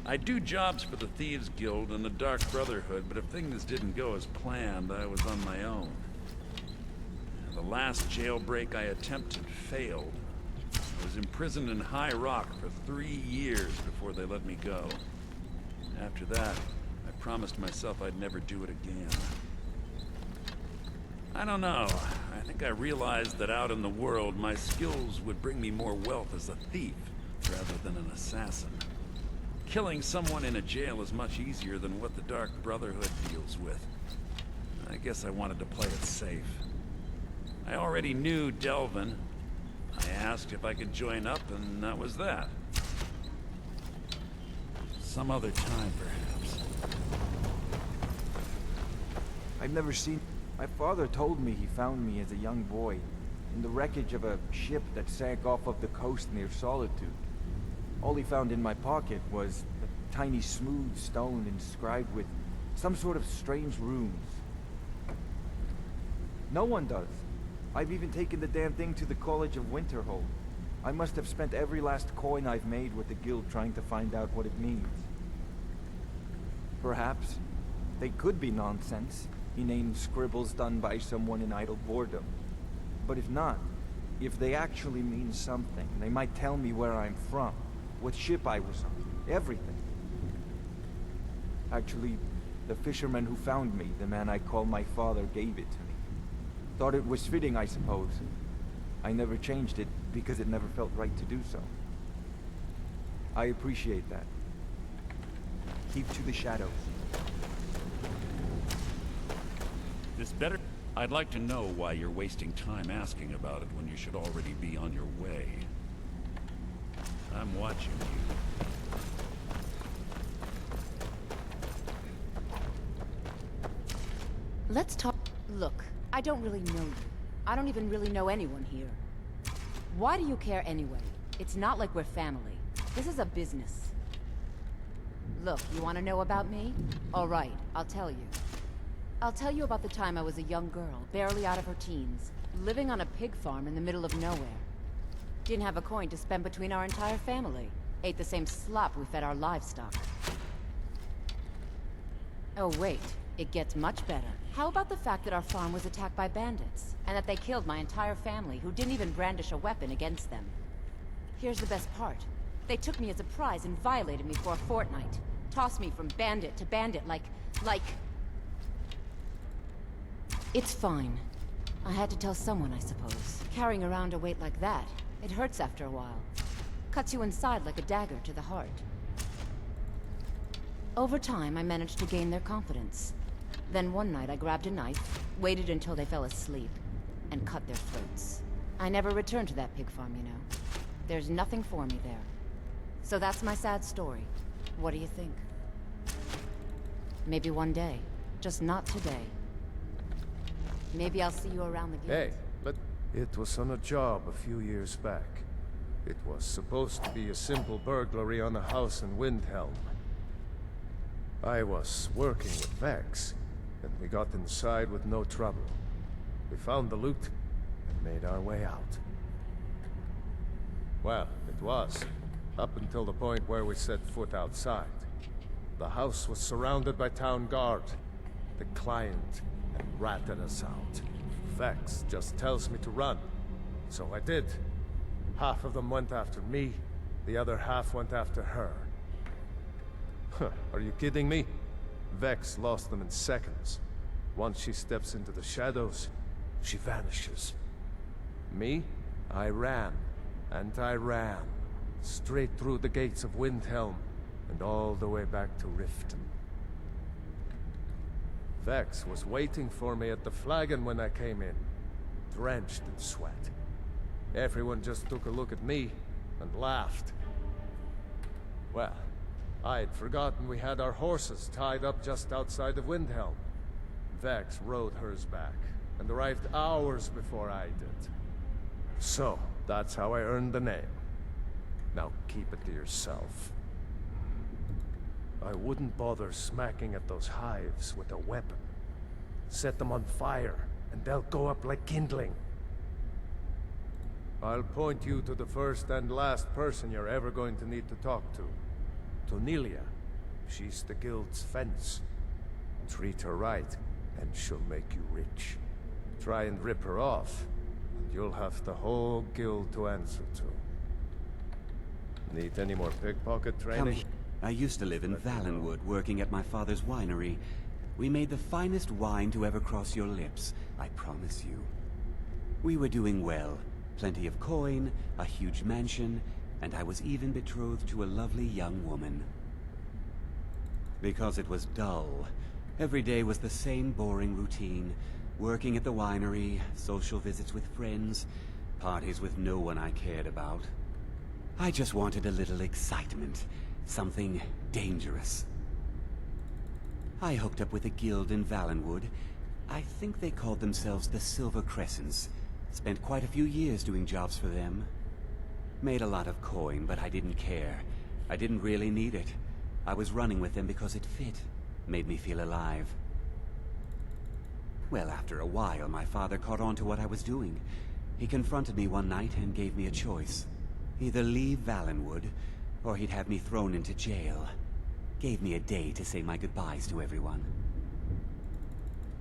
I do jobs for the Thieves Guild and the Dark Brotherhood, but if things didn't go as planned, I was on my own. The last jailbreak I attempted failed. I was imprisoned in High Rock for 3 years before they let me go. After that, I promised myself I'd never do it again. I don't know. I think I realized that out in the world, my skills would bring me more wealth as a thief, rather than an assassin. Killing someone in a jail is much easier than what the Dark Brotherhood deals with. I guess I wanted to play it safe. I already knew Delvin. I asked if I could join up, and that was that. Some other time, perhaps. I've never seen... My father told me he found me as a young boy in the wreckage of a ship that sank off of the coast near Solitude. All he found in my pocket was a tiny smooth stone inscribed with some sort of strange runes. No one does. I've even taken the damn thing to the College of Winterhold. I must have spent every last coin I've made with the guild trying to find out what it means. Perhaps they could be nonsense, inane scribbles done by someone in idle boredom. But if not, if they actually mean something, they might tell me where I'm from, what ship I was on, everything. Actually, the fisherman who found me, the man I call my father, gave it to me. Thought it was fitting, I suppose. I never changed it because it never felt right to do so. I appreciate that. Keep to the shadows. This better... I'd like to know why you're wasting time asking about it when you should already be on your way. I'm watching you. Let's talk. Look, I don't really know you. I don't even really know anyone here. Why do you care anyway? It's not like we're family. This is a business. Look, you want to know about me? All right, I'll tell you. I'll tell you about the time I was a young girl, barely out of her teens, living on a pig farm in the middle of nowhere. Didn't have a coin to spend between our entire family. Ate the same slop we fed our livestock. Oh wait, it gets much better. How about the fact that our farm was attacked by bandits, and that they killed my entire family, who didn't even brandish a weapon against them? Here's the best part. They took me as a prize and violated me for a fortnight. Tossed me from bandit to bandit like... It's fine. I had to tell someone, I suppose. Carrying around a weight like that, it hurts after a while. Cuts you inside like a dagger to the heart. Over time, I managed to gain their confidence. Then one night I grabbed a knife, waited until they fell asleep, and cut their throats. I never returned to that pig farm, you know. There's nothing for me there. So that's my sad story. What do you think? Maybe one day. Just not today. Maybe I'll see you around the gate. Hey, but it was on a job a few years back. It was supposed to be a simple burglary on a house in Windhelm. I was working with Vex, and we got inside with no trouble. We found the loot and made our way out. Well, it was, up until the point where we set foot outside. The house was surrounded by town guard. The client had ratted us out. Vex just tells me to run, so I did. Half of them went after me, the other half went after her. Huh, are you kidding me? Vex lost them in seconds. Once she steps into the shadows, she vanishes. Me? I ran, and I ran. straight through the gates of Windhelm, and all the way back to Riften. Vex was waiting for me at the flagon when I came in, drenched in sweat. Everyone just took a look at me and laughed. Well, I'd forgotten we had our horses tied up just outside of Windhelm. Vex rode hers back, and arrived hours before I did. So, that's how I earned the name. Now keep it to yourself. I wouldn't bother smacking at those hives with a weapon. Set them on fire, and they'll go up like kindling. I'll point you to the first and last person you're ever going to need to talk to. Tonilia. She's the guild's fence. Treat her right, and she'll make you rich. Try and rip her off, and you'll have the whole guild to answer to. Need any more pickpocket training? I used to live in Valenwood, working at my father's winery. We made the finest wine to ever cross your lips, I promise you. We were doing well. Plenty of coin, a huge mansion, and I was even betrothed to a lovely young woman. Because it was dull. Every day was the same boring routine. Working at the winery, social visits with friends, parties with no one I cared about. I just wanted a little excitement. Something dangerous. I hooked up with a guild in Valenwood. I think they called themselves the Silver Crescents. Spent quite a few years doing jobs for them. Made a lot of coin, but I didn't care. I didn't really need it. I was running with them because it fit. Made me feel alive. Well, after a while, my father caught on to what I was doing. He confronted me one night and gave me a choice. Either leave Valenwood, or he'd have me thrown into jail. Gave me a day to say my goodbyes to everyone.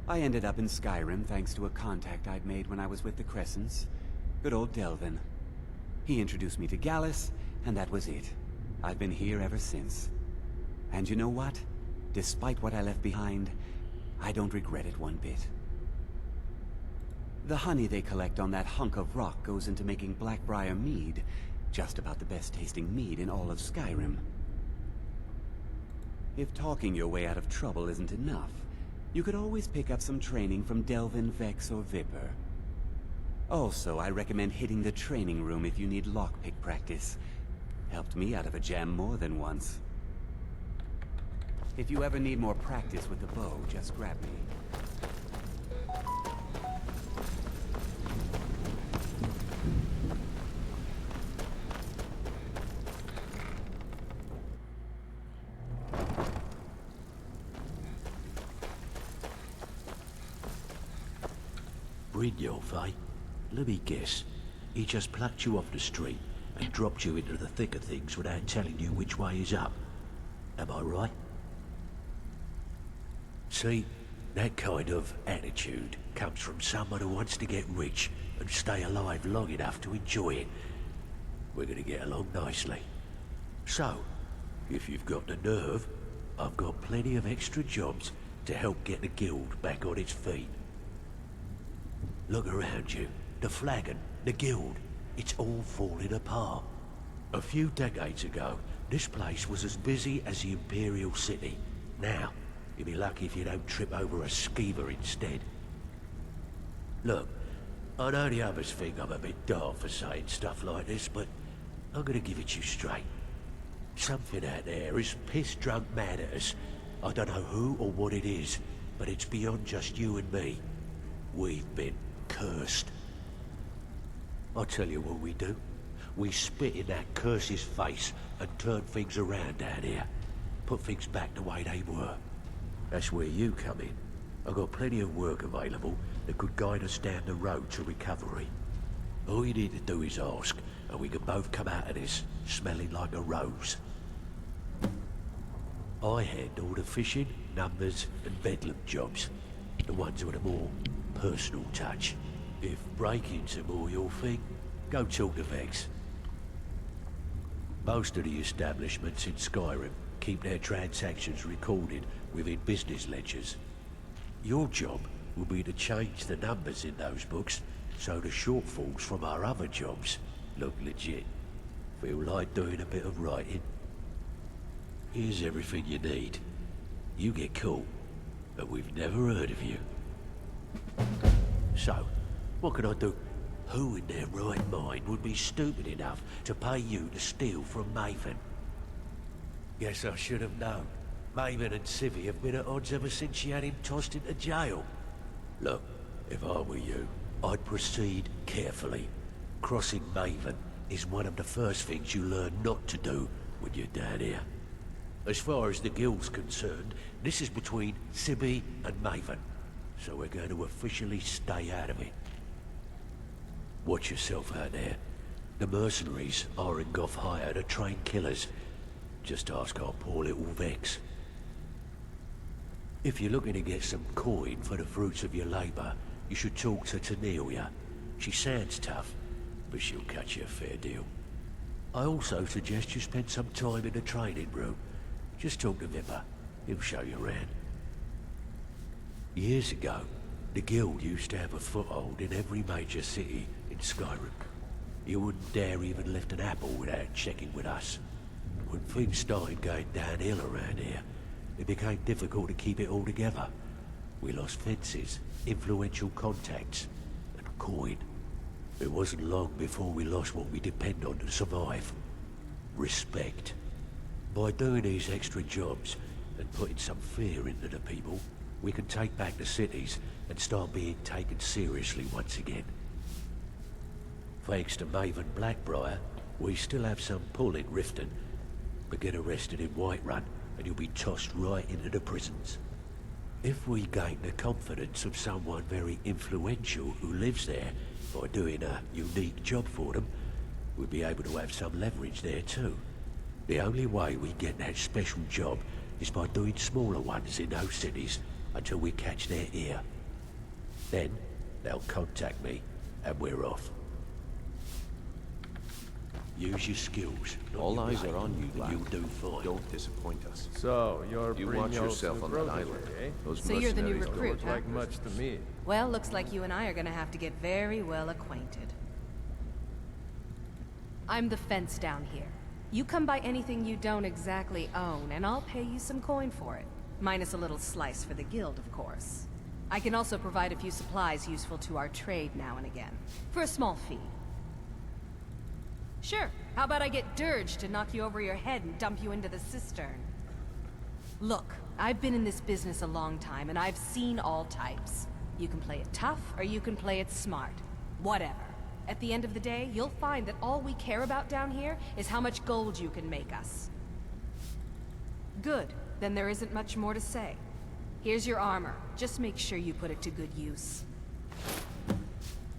I ended up in Skyrim thanks to a contact I'd made when I was with the Crescents. Good old Delvin. He introduced me to Gallus, and that was it. I've been here ever since. And you know what? Despite what I left behind, I don't regret it one bit. The honey they collect on that hunk of rock goes into making Blackbriar mead, just about the best tasting mead in all of Skyrim. If talking your way out of trouble isn't enough, you could always pick up some training from Delvin, Vex, or Viper. Also, I recommend hitting the training room if you need lockpick practice. Helped me out of a jam more than once. If you ever need more practice with the bow, just grab me. Brynjolf, eh? Let me guess. He just plucked you off the street and dropped you into the thick of things without telling you which way is up. Am I right? See, that kind of attitude comes from someone who wants to get rich and stay alive long enough to enjoy it. We're gonna get along nicely. So, if you've got the nerve, I've got plenty of extra jobs to help get the guild back on its feet. Look around you. The flagon, the guild, it's all falling apart. A few decades ago, this place was as busy as the Imperial City. Now, you'll be lucky if you don't trip over a skeever instead. Look, I know the others think I'm a bit daft for saying stuff like this, but I'm gonna give it you straight. Something out there is piss-drunk mad at us. I don't know who or what it is, but it's beyond just you and me. We've been cursed. I'll tell you what we do. We spit in that curse's face and turn things around down here. Put things back the way they were. That's where you come in. I've got plenty of work available that could guide us down the road to recovery. All you need to do is ask, and we can both come out of this smelling like a rose. I handle the fishing, numbers, and bedlam jobs. The ones with a more personal touch. If break-ins are more your thing, go talk to Vex. Most of the establishments in Skyrim keep their transactions recorded within business ledgers. Your job will be to change the numbers in those books so the shortfalls from our other jobs look legit. Feel like doing a bit of writing? Here's everything you need. You get caught, but we've never heard of you. So, what can I do? Who in their right mind would be stupid enough to pay you to steal from Maven? Guess I should have known. Maven and Civvy have been at odds ever since she had him tossed into jail. Look, if I were you, I'd proceed carefully. Crossing Maven is one of the first things you learn not to do when you're down here. As far as the guild's concerned, this is between Civvy and Maven, so we're going to officially stay out of it. Watch yourself out there. The mercenaries are in Goth hire to train killers. Just ask our poor little Vex. If you're looking to get some coin for the fruits of your labor, you should talk to Tanelia. She sounds tough, but she'll cut you a fair deal. I also suggest you spend some time in the training room. Just talk to Vipper. He'll show you around. Years ago, the guild used to have a foothold in every major city in Skyrim. You wouldn't dare even lift an apple without checking with us. When things started going downhill around here, it became difficult to keep it all together. We lost fences, influential contacts, and coin. It wasn't long before we lost what we depend on to survive. Respect. By doing these extra jobs and putting some fear into the people, we can take back the cities and start being taken seriously once again. Thanks to Maven Blackbriar, we still have some pull in Riften, but get arrested in Whiterun and you'll be tossed right into the prisons. If we gain the confidence of someone very influential who lives there by doing a unique job for them, we'll be able to have some leverage there too. The only way we get that special job is by doing smaller ones in those cities until we catch their ear. Then, they'll contact me, and we're off. Use your skills. All eyes are on you, lad. You'll do fine. Don't disappoint us. So, you're You bringing watch out yourself the on that brokers, island. eh? Those So you're the new mercenaries don't recruit, Look huh? like much to me. Well, looks like you and I are gonna have to get very well acquainted. I'm the fence down here. You come by anything you don't exactly own, and I'll pay you some coin for it. Minus a little slice for the guild, of course. I can also provide a few supplies useful to our trade now and again, for a small fee. Sure, how about I get Dirge to knock you over your head and dump you into the cistern? Look, I've been in this business a long time, and I've seen all types. You can play it tough, or you can play it smart. Whatever. At the end of the day, you'll find that all we care about down here is how much gold you can make us. Good. Then there isn't much more to say. Here's your armor. Just make sure you put it to good use.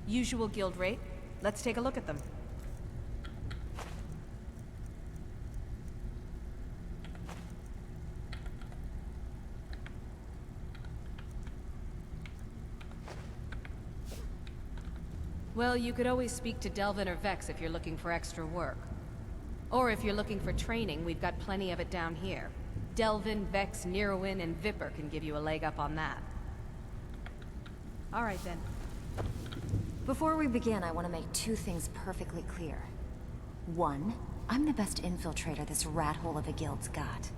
Usual guild rate. Let's take a look at them. Well, you could always speak to Delvin or Vex if you're looking for extra work. Or if you're looking for training, we've got plenty of it down here. Delvin, Vex, Neruin, and Vipper can give you a leg up on that. All right, then. Before we begin, I want to make two things perfectly clear. One, I'm the best infiltrator this rat hole of a guild's got.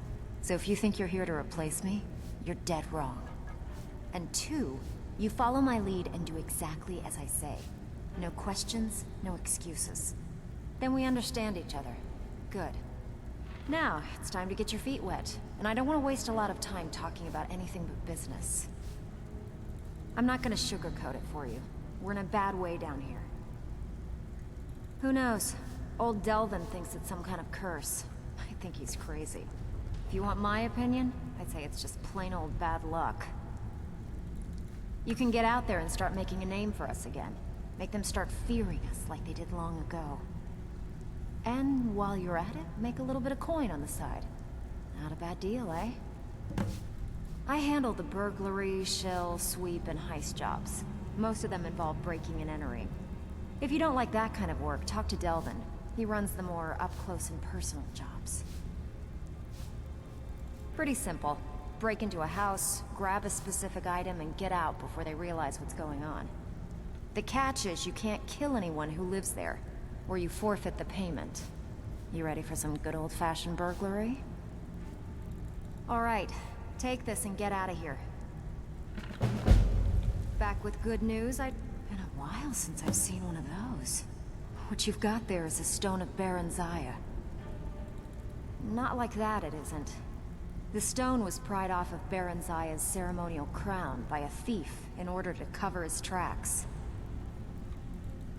So if you think you're here to replace me, you're dead wrong. And two, you follow my lead and do exactly as I say. No questions, no excuses. Then we understand each other. Good. Now, it's time to get your feet wet, and I don't want to waste a lot of time talking about anything but business. I'm not gonna sugarcoat it for you. We're in a bad way down here. Who knows? Old Delvin thinks it's some kind of curse. I think he's crazy. If you want my opinion, I'd say it's just plain old bad luck. You can get out there and start making a name for us again. Make them start fearing us like they did long ago. And while you're at it, make a little bit of coin on the side. Not a bad deal, eh? I handle the burglary, shell, sweep, and heist jobs. Most of them involve breaking and entering. If you don't like that kind of work, talk to Delvin. He runs the more up-close and personal jobs. Pretty simple. Break into a house, grab a specific item, and get out before they realize what's going on. The catch is you can't kill anyone who lives there, or you forfeit the payment. You ready for some good old-fashioned burglary? Alright, take this and get out of here. Back with good news. It's been a while since I've seen one of those. What you've got there is a stone of Baranziah. Not like that, it isn't. The stone was pried off of Baranziah's ceremonial crown by a thief in order to cover his tracks.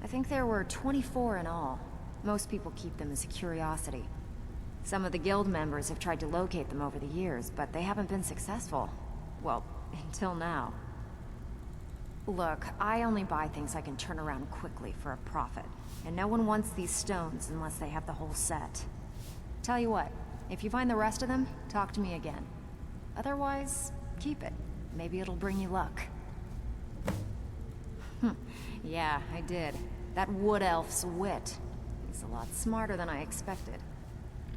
I think there were 24 in all. Most people keep them as a curiosity. Some of the guild members have tried to locate them over the years, but they haven't been successful. Well, until now. Look, I only buy things I can turn around quickly for a profit. And no one wants these stones unless they have the whole set. Tell you what, if you find the rest of them, talk to me again. Otherwise, keep it. Maybe it'll bring you luck. Yeah, I did. That wood elf's wit. He's a lot smarter than I expected.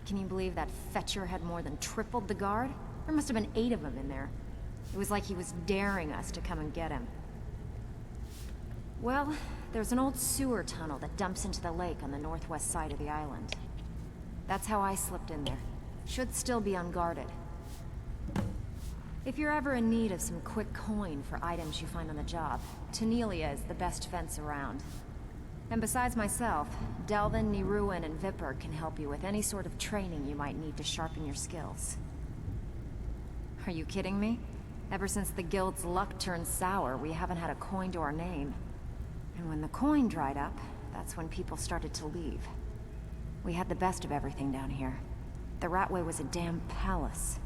Can you believe that fetcher had more than tripled the guard? There must have been 8 of them in there. It was like he was daring us to come and get him. Well, there's an old sewer tunnel that dumps into the lake on the northwest side of the island. That's how I slipped in there. Should still be unguarded. If you're ever in need of some quick coin for items you find on the job, Tanelia is the best fence around. And besides myself, Delvin, Niruin, and Vipper can help you with any sort of training you might need to sharpen your skills. Are you kidding me? Ever since the guild's luck turned sour, we haven't had a coin to our name. And when the coin dried up, that's when people started to leave. We had the best of everything down here. The Ratway was a damn palace.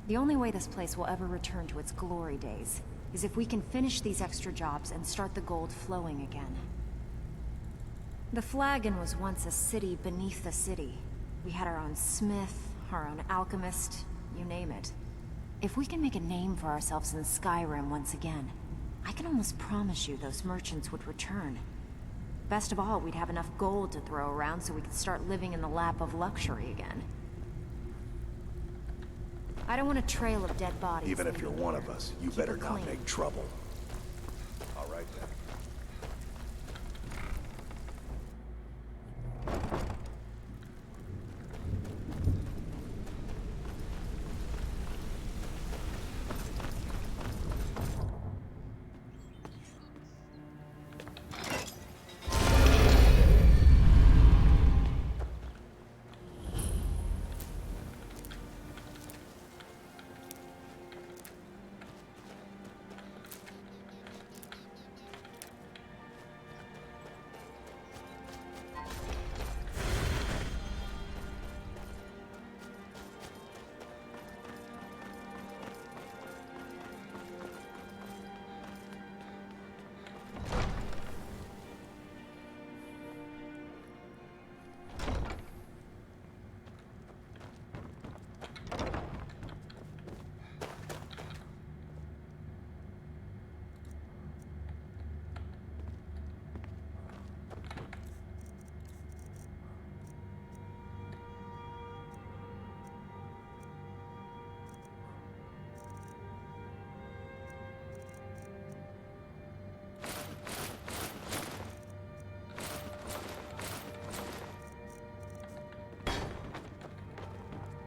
The only way this place will ever return to its glory days is if we can finish these extra jobs and start the gold flowing again. The Flagon was once a city beneath the city. We had our own smith, our own alchemist, you name it. If we can make a name for ourselves in Skyrim once again, I can almost promise you those merchants would return. Best of all, we'd have enough gold to throw around so we could start living in the lap of luxury again. I don't want a trail of dead bodies. Even if you're one of us, you better not make trouble. All right then.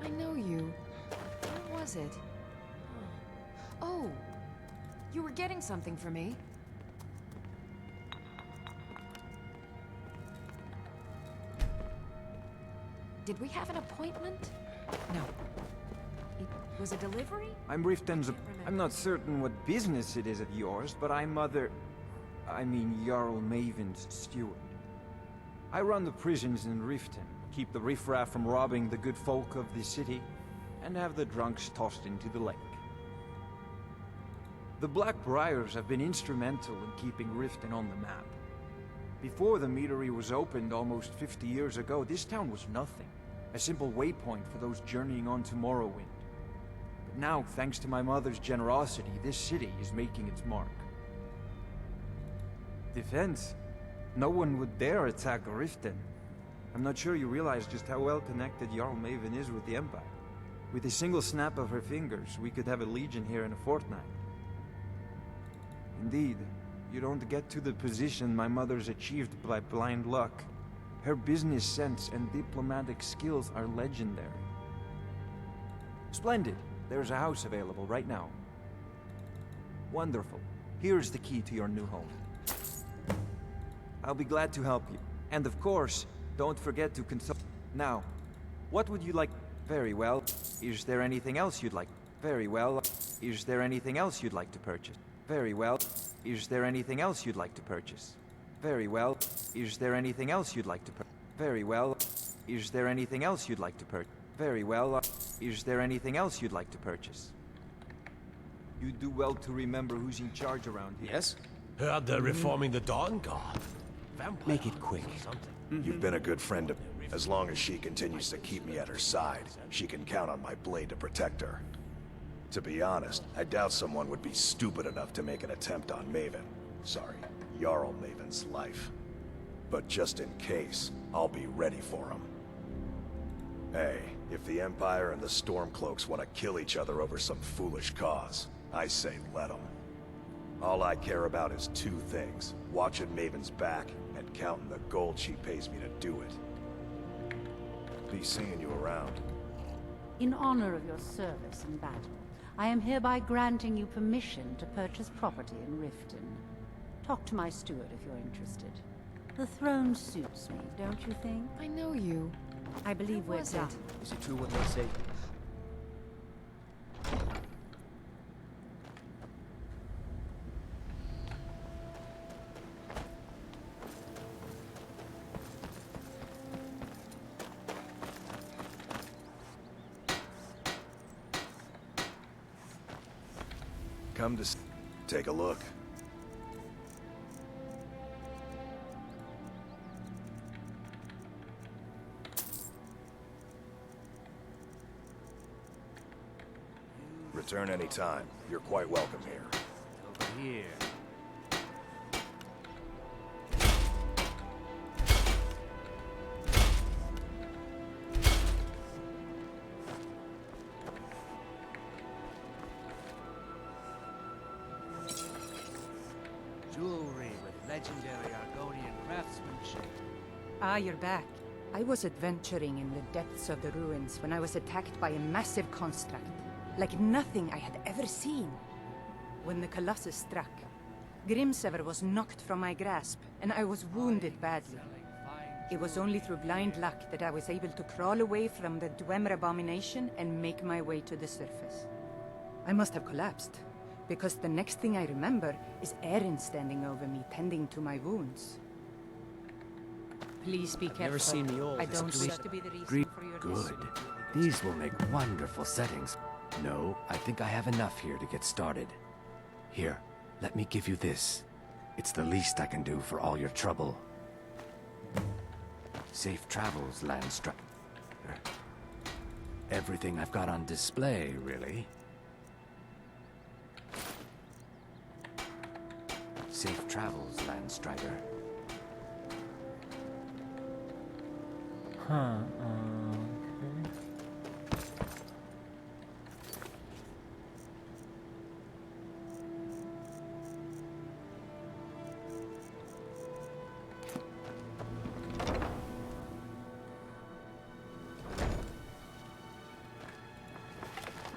I know you. Where was it? Oh, you were getting something for me. Did we have an appointment? No. It was a delivery? I'm Riften's... I'm not certain what business it is of yours, but I'm Jarl Maven's steward. I run the prisons in Riften, keep the riffraff from robbing the good folk of the city, and have the drunks tossed into the lake. The Black Briars have been instrumental in keeping Riften on the map. Before the meadery was opened almost 50 years ago, this town was nothing. A simple waypoint for those journeying on to Morrowind. But now, thanks to my mother's generosity, this city is making its mark. Defense? No one would dare attack Riften. I'm not sure you realize just how well connected Jarl Maven is with the Empire. With a single snap of her fingers, we could have a legion here in a fortnight. Indeed, you don't get to the position my mother's achieved by blind luck. Her business sense and diplomatic skills are legendary. Splendid. There's a house available right now. Wonderful. Here's the key to your new home. I'll be glad to help you. And of course, don't forget to consult. Now, what would you like? Very well. Is there anything else you'd like? Very well. Is there anything else you'd like to purchase? Very well. Is there anything else you'd like to purchase? Very well. Is there anything else you'd like to purchase? Very well. Is there anything else you'd like to purchase? Very well. Is there anything else you'd like to purchase? You do well to remember who's in charge around here. Yes? Heard they're reforming the Dawn Guard. Vampire Make it quick. or something. You've been a good friend to me. As long as she continues to keep me at her side, she can count on my blade to protect her. To be honest, I doubt someone would be stupid enough to make an attempt on Maven. Sorry, Jarl Maven's life. But just in case, I'll be ready for him. Hey, if the Empire and the Stormcloaks want to kill each other over some foolish cause, I say let them. All I care about is two things: watching Maven's back and counting the gold she pays me to do it. Be seeing you around. In honor of your service in battle, I am hereby granting you permission to purchase property in Riften. Talk to my steward if you're interested. The throne suits me, don't you think? I know you. I believe we're done. Is it true what they say? Come to take a look. Return anytime. You're quite welcome here. Over here. Jewelry with legendary Argonian craftsmanship. Ah, you're back. I was adventuring in the depths of the ruins when I was attacked by a massive construct, like nothing I had ever seen. When the Colossus struck, Grimsever was knocked from my grasp, and I was wounded badly. It was only through blind luck that I was able to crawl away from the Dwemer abomination and make my way to the surface. I must have collapsed, because the next thing I remember is Erin standing over me, tending to my wounds. Please be careful. Never seen the old. I don't wish to be the reason for your Good. These will make wonderful settings. No, I think I have enough here to get started. Here, let me give you this. It's the least I can do for all your trouble. Safe travels, Landstrider. Everything I've got on display, really. Safe travels, Landstrider. Huh, okay.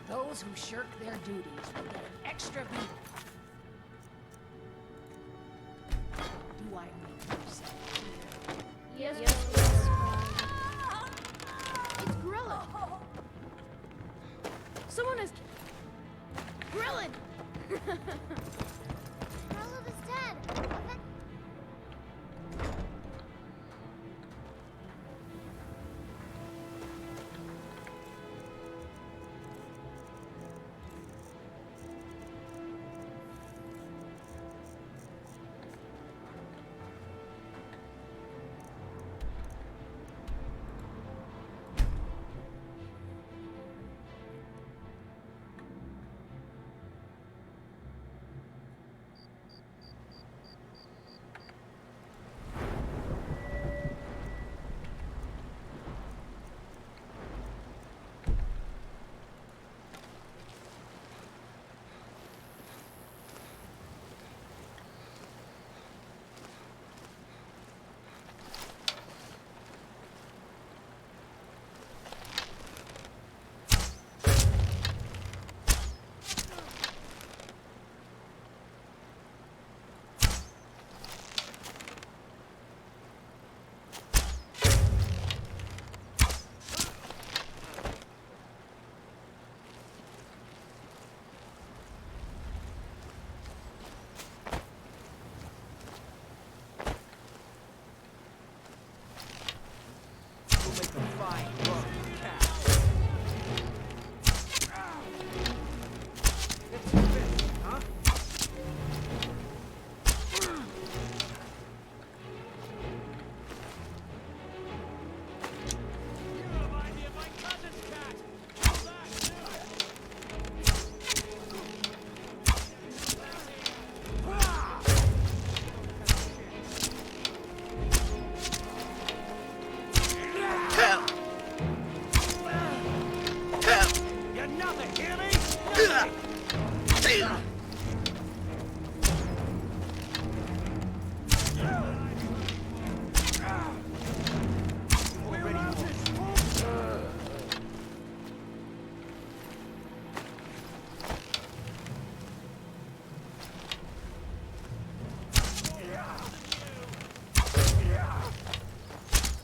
Those who shirk their duties will get an extra beat. Do I make you say? Yes, It's Grillin! Someone is... Grillin! Grillin is dead.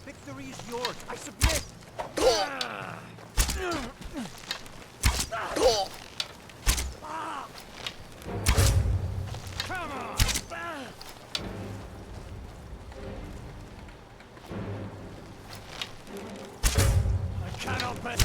Victory is yours. I submit. Come on. I cannot bet.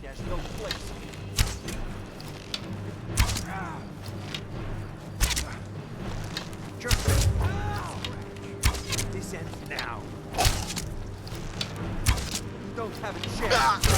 There's no place. Just this ends now. Don't have a chance.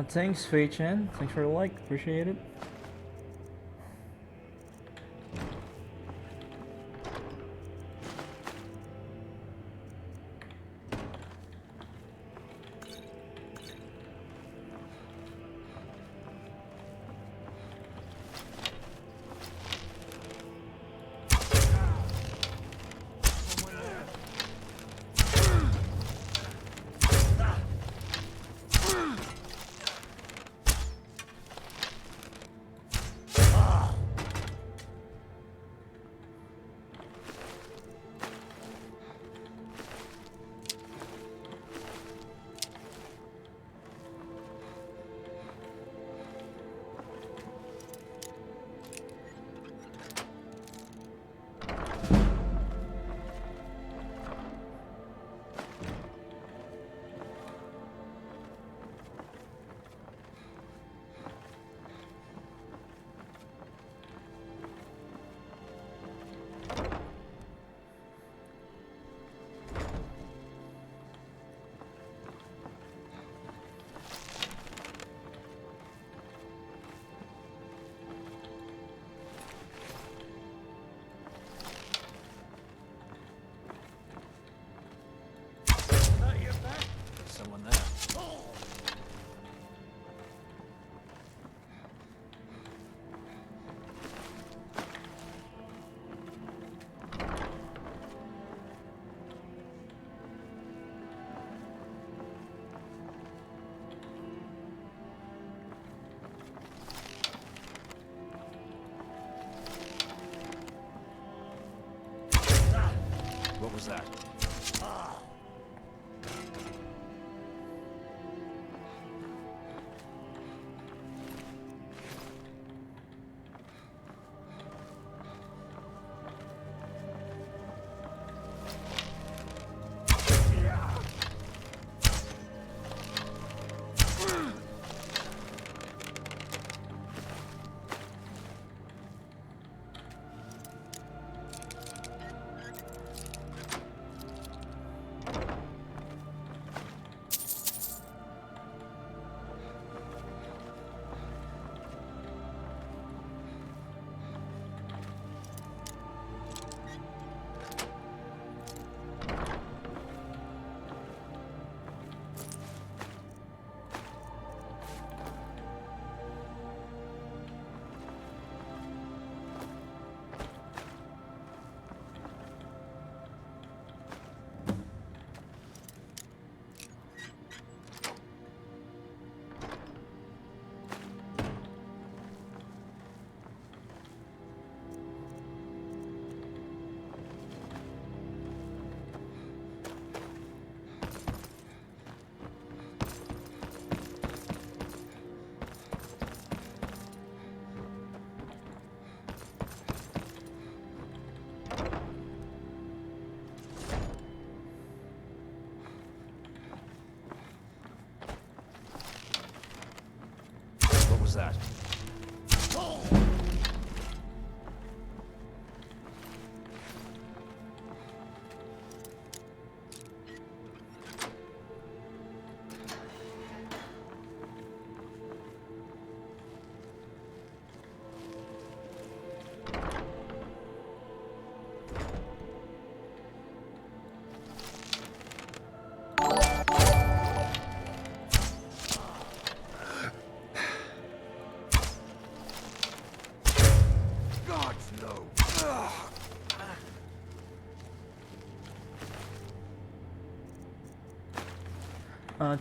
Thanks, Fei-chan. Thanks for the like. Appreciate it. that? What was that?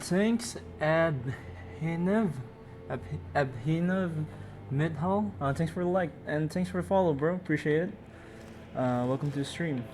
Thanks, Abhinav Midhal. Thanks for the like and thanks for the follow, bro. Appreciate it. Welcome to the stream.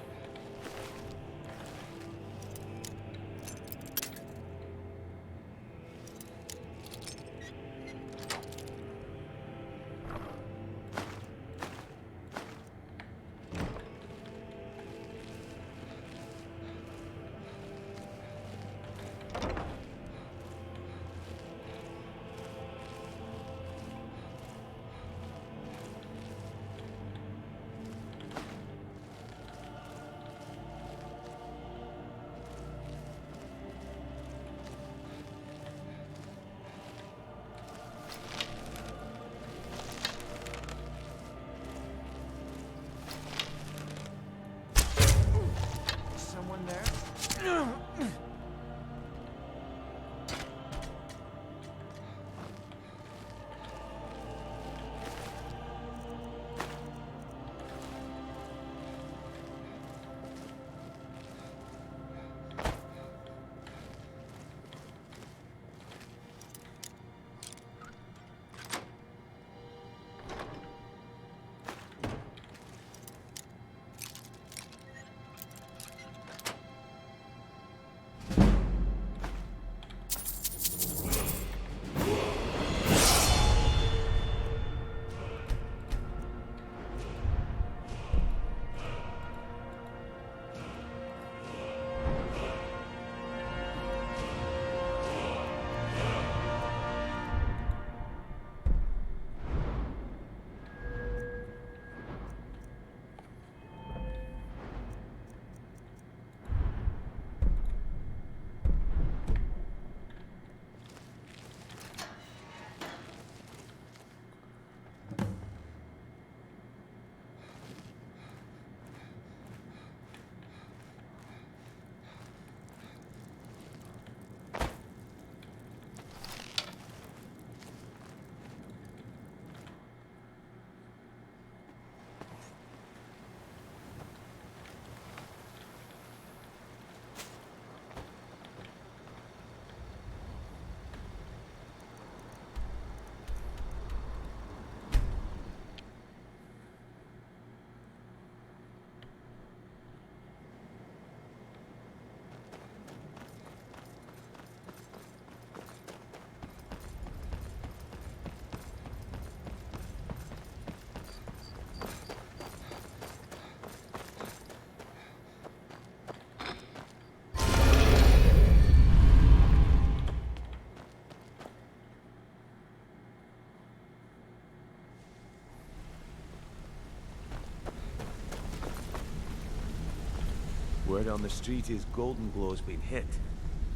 word on the street is Golden Glow's been hit.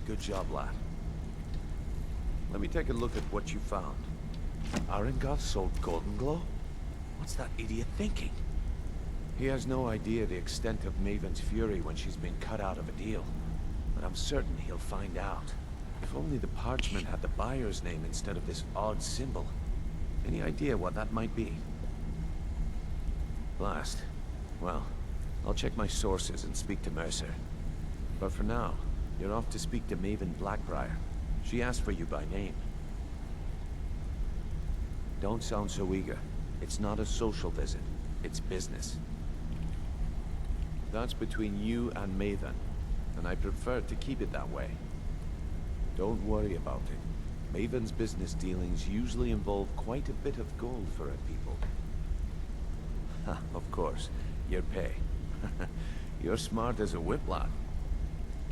Good job, lad. Let me take a look at what you found. Arengoth sold Golden Glow? What's that idiot thinking? He has no idea the extent of Maven's fury when she's been cut out of a deal. But I'm certain he'll find out. If only the parchment had the buyer's name instead of this odd symbol. Any idea what that might be? Blast. Well, I'll check my sources and speak to Mercer. But for now, you're off to speak to Maven Blackbriar. She asked for you by name. Don't sound so eager. It's not a social visit. It's business. That's between you and Maven, and I prefer to keep it that way. Don't worry about it. Maven's business dealings usually involve quite a bit of gold for her people. Of course, your pay. You're smart as a whip, lad.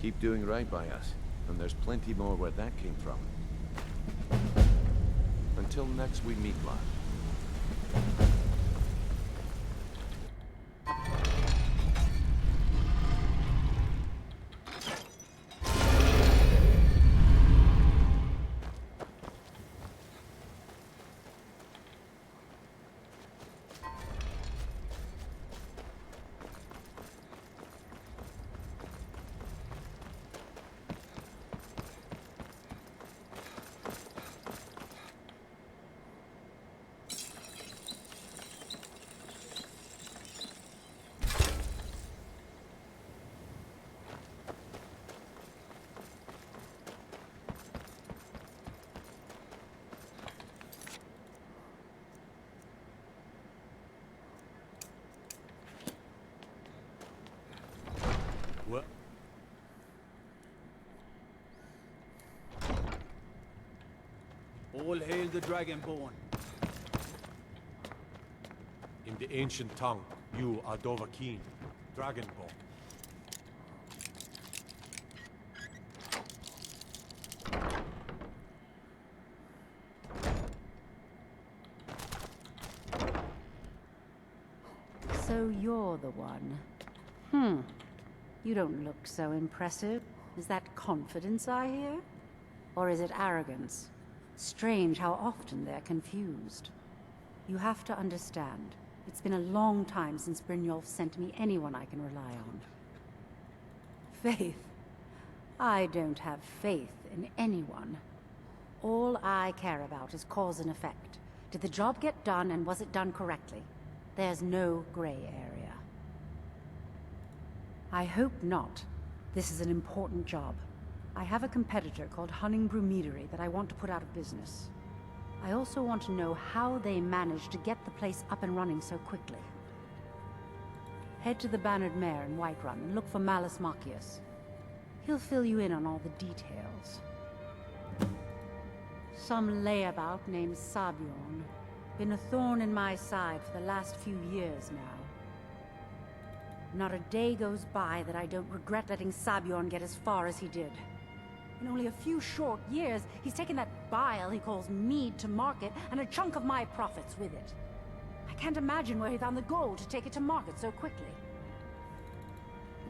Keep doing right by us, and there's plenty more where that came from. Until next we meet, lad. What? All hail the Dragonborn. In the ancient tongue, you are Dovahkiin, Dragonborn. So you're the one. You don't look so impressive. Is that confidence I hear? Or is it arrogance? Strange how often they're confused. You have to understand. It's been a long time since Brynjolf sent me anyone I can rely on. Faith? I don't have faith in anyone. All I care about is cause and effect. Did the job get done, and was it done correctly? There's no gray area. I hope not. This is an important job. I have a competitor called Hunningbrew Meadery that I want to put out of business. I also want to know how they managed to get the place up and running so quickly. Head to the Bannered Mare in Whiterun and look for Malus Machius. He'll fill you in on all the details. Some layabout named Sabiorn. Been a thorn in my side for the last few years now. Not a day goes by that I don't regret letting Sabiorn get as far as he did. In only a few short years, he's taken that bile he calls mead to market, and a chunk of my profits with it. I can't imagine where he found the gold to take it to market so quickly.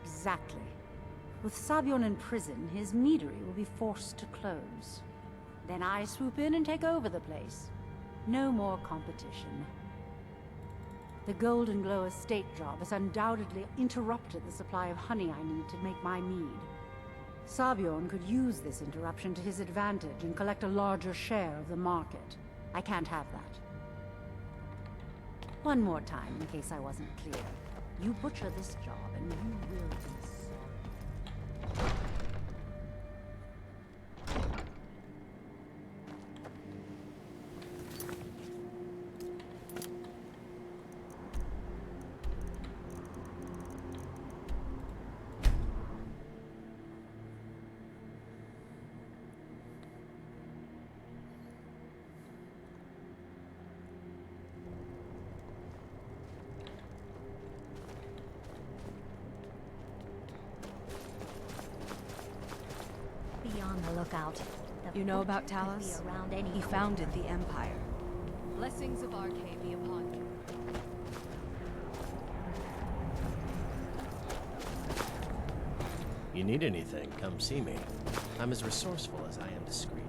Exactly. With Sabiorn in prison, his meadery will be forced to close. Then I swoop in and take over the place. No more competition. The Golden Glow estate job has undoubtedly interrupted the supply of honey I need to make my mead. Sabiorn could use this interruption to his advantage and collect a larger share of the market. I can't have that. One more time, in case I wasn't clear. You butcher this job, and you will be sorry. On the lookout. You know about Talos? He founded the Empire. Blessings of Arcade be upon you. You need anything, come see me. I'm as resourceful as I am discreet.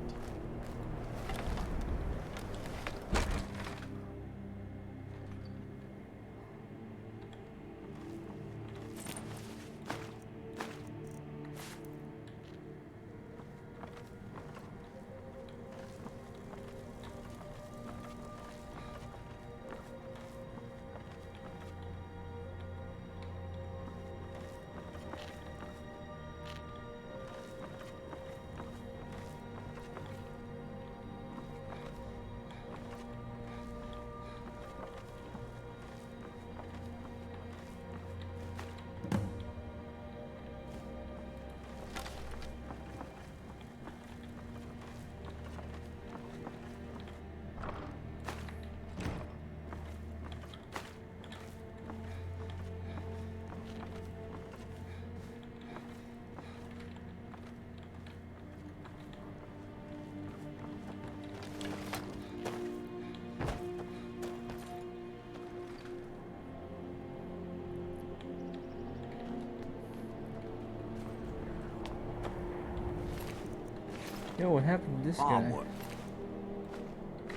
Yo, what happened to this guy? Farm work.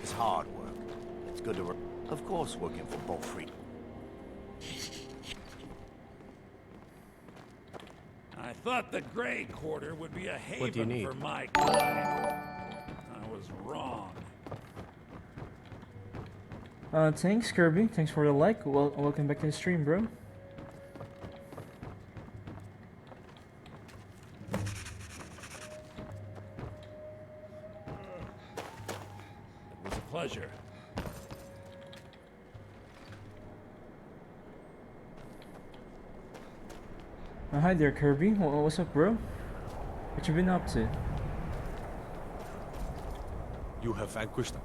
It's hard work. It's good to of course working for both free. I thought the Grey Quarter would be a What do you haven need? for my kind. I was wrong. Thanks, Kirby. Thanks for the like. Well, welcome back to the stream, bro. It was a pleasure. Hi there, Kirby. What's up, bro? What you been up to? You have vanquished them.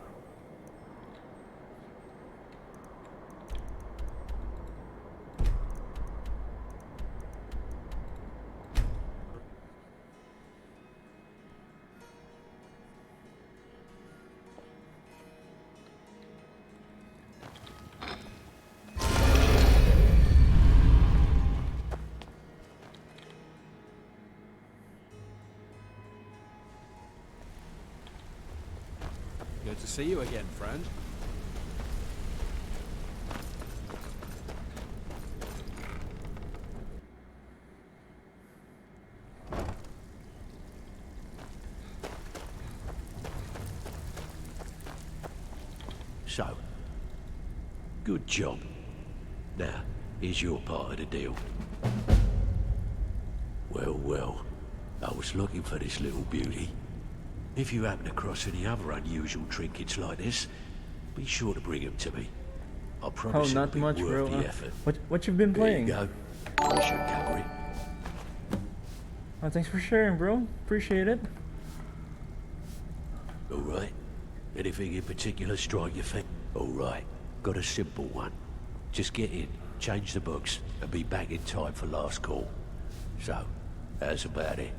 Good to see you again, friend. So, good job. Now, here's your part of the deal. Well, well, I was looking for this little beauty. If you happen across any other unusual trinkets like this, be sure to bring them to me. I promise not it'll be much, worth bro. the effort. What you've been playing? There you go. We should cover it. Oh, thanks for sharing, bro. Appreciate it. All right. Anything in particular strike your fancy? All right. Got a simple one. Just get in, change the books, and be back in time for last call. So, how's about it?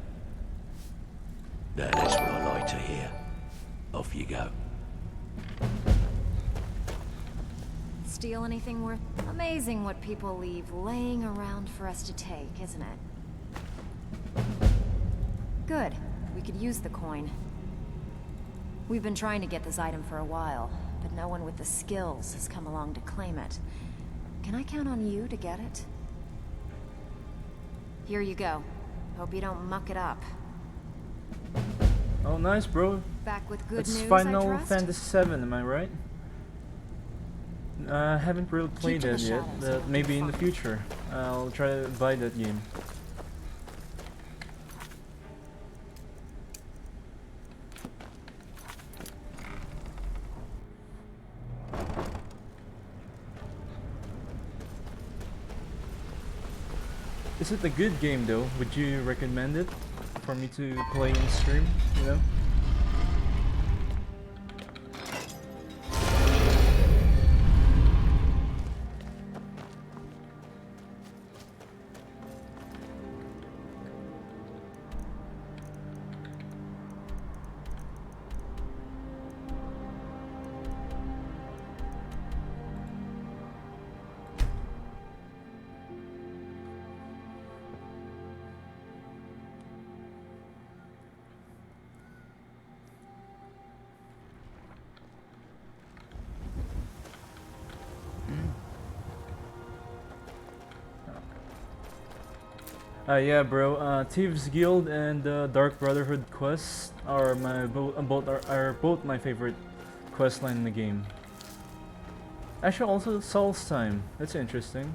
Now that's what I like to hear. Off you go. Steal anything worth... Amazing what people leave laying around for us to take, isn't it? Good. We could use the coin. We've been trying to get this item for a while, but no one with the skills has come along to claim it. Can I count on you to get it? Here you go. Hope you don't muck it up. Oh, nice, bro. Back with good That's news, Final I trust? Fantasy VII, am I right? I haven't really played to the that yet, shadows, but it'll be maybe in the fun. future I'll try to buy that game. Is it a good game though? Would you recommend it for me to play in stream, you know? Yeah, bro. Thieves Guild and Dark Brotherhood quest are both my favorite quest line in the game. Actually, also Soul's Time. That's interesting.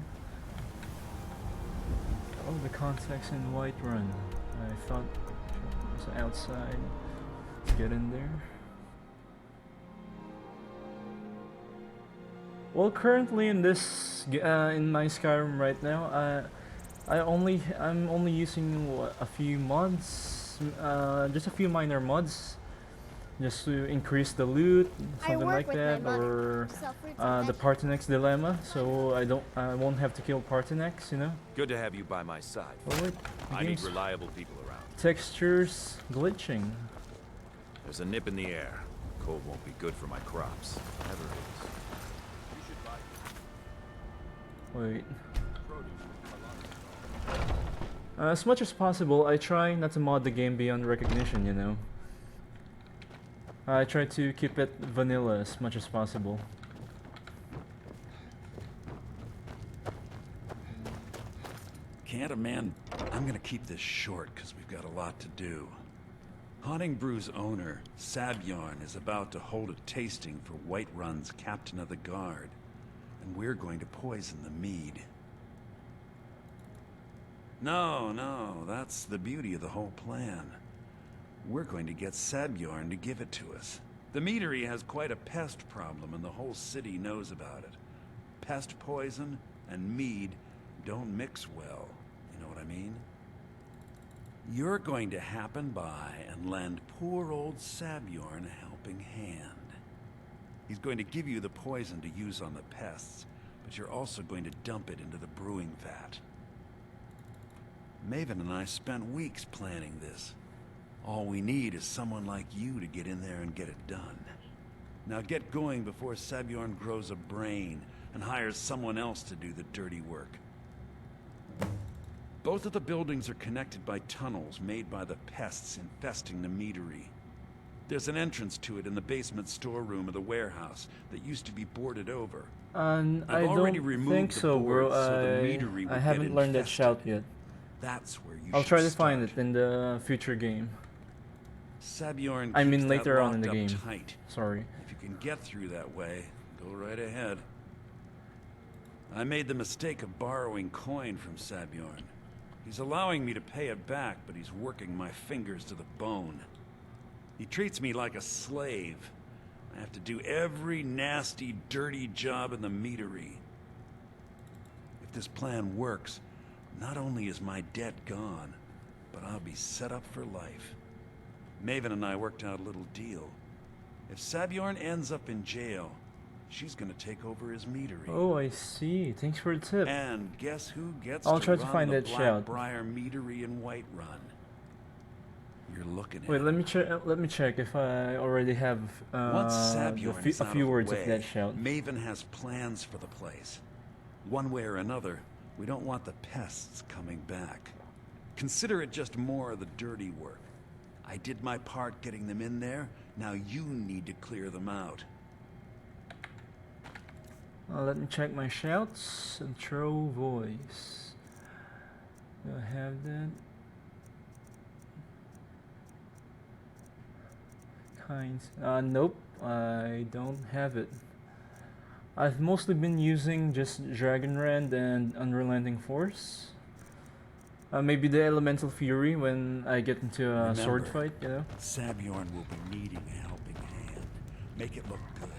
Oh, the contacts in Whiterun. I thought it was outside. Let's get in there. Well, currently in this in my Skyrim right now, I'm only using a few mods, just a few minor mods, just to increase the loot, something like that, or the Parthenex dilemma, so I won't have to kill Parthenex, you know. Good to have you by my side. Oh wait, I need reliable people around. Textures glitching. There's a nip in the air. Cold won't be good for my crops. Never is. Wait. As much as possible, I try not to mod the game beyond recognition, you know. I try to keep it vanilla as much as possible. Can't a man... I'm gonna keep this short, because we've got a lot to do. Haunting Brew's owner, Sabjorn, is about to hold a tasting for Whiterun's Captain of the Guard. And we're going to poison the mead. No, that's the beauty of the whole plan. We're going to get Sabjorn to give it to us. The meadery has quite a pest problem, and the whole city knows about it. Pest poison and mead don't mix well, you know what I mean? You're going to happen by and lend poor old Sabjorn a helping hand. He's going to give you the poison to use on the pests, but you're also going to dump it into the brewing vat. Maven and I spent weeks planning this. All we need is someone like you to get in there and get it done. Now get going before Sabjorn grows a brain and hires someone else to do the dirty work. Both of the buildings are connected by tunnels made by the pests infesting the meadery. There's an entrance to it in the basement storeroom of the warehouse that used to be boarded over. I don't think so, bro. I haven't learned that shout yet. That's where you I'll try to find it in the future game. Sabjorn I mean keeps later that on in the locked game. up tight. Sorry. If you can get through that way, go right ahead. I made the mistake of borrowing coin from Sabjorn. He's allowing me to pay it back, but he's working my fingers to the bone. He treats me like a slave. I have to do every nasty, dirty job in the meadery. If this plan works, not only is my debt gone, but I'll be set up for life. Maven and I worked out a little deal. If Sabjorn ends up in jail, she's gonna take over his meadery. Oh, I see. Thanks for the tip. And guess who gets I'll to try to run find the that shout. Blackbriar meadery in Whiterun? You're looking at Wait, let me check if I already have Once Sabjorn is a out few of the words way, of that shout. Maven has plans for the place. One way or another, we don't want the pests coming back. Consider it just more of the dirty work. I did my part getting them in there, now you need to clear them out. Let me check my shouts. Intro voice. Do I have that? Kinds. Nope. I don't have it. I've mostly been using just Dragonrend and Unrelenting Force. Maybe the Elemental Fury when I get into a sword fight, you know? Sabjorn will be needing a helping hand. Make it look good.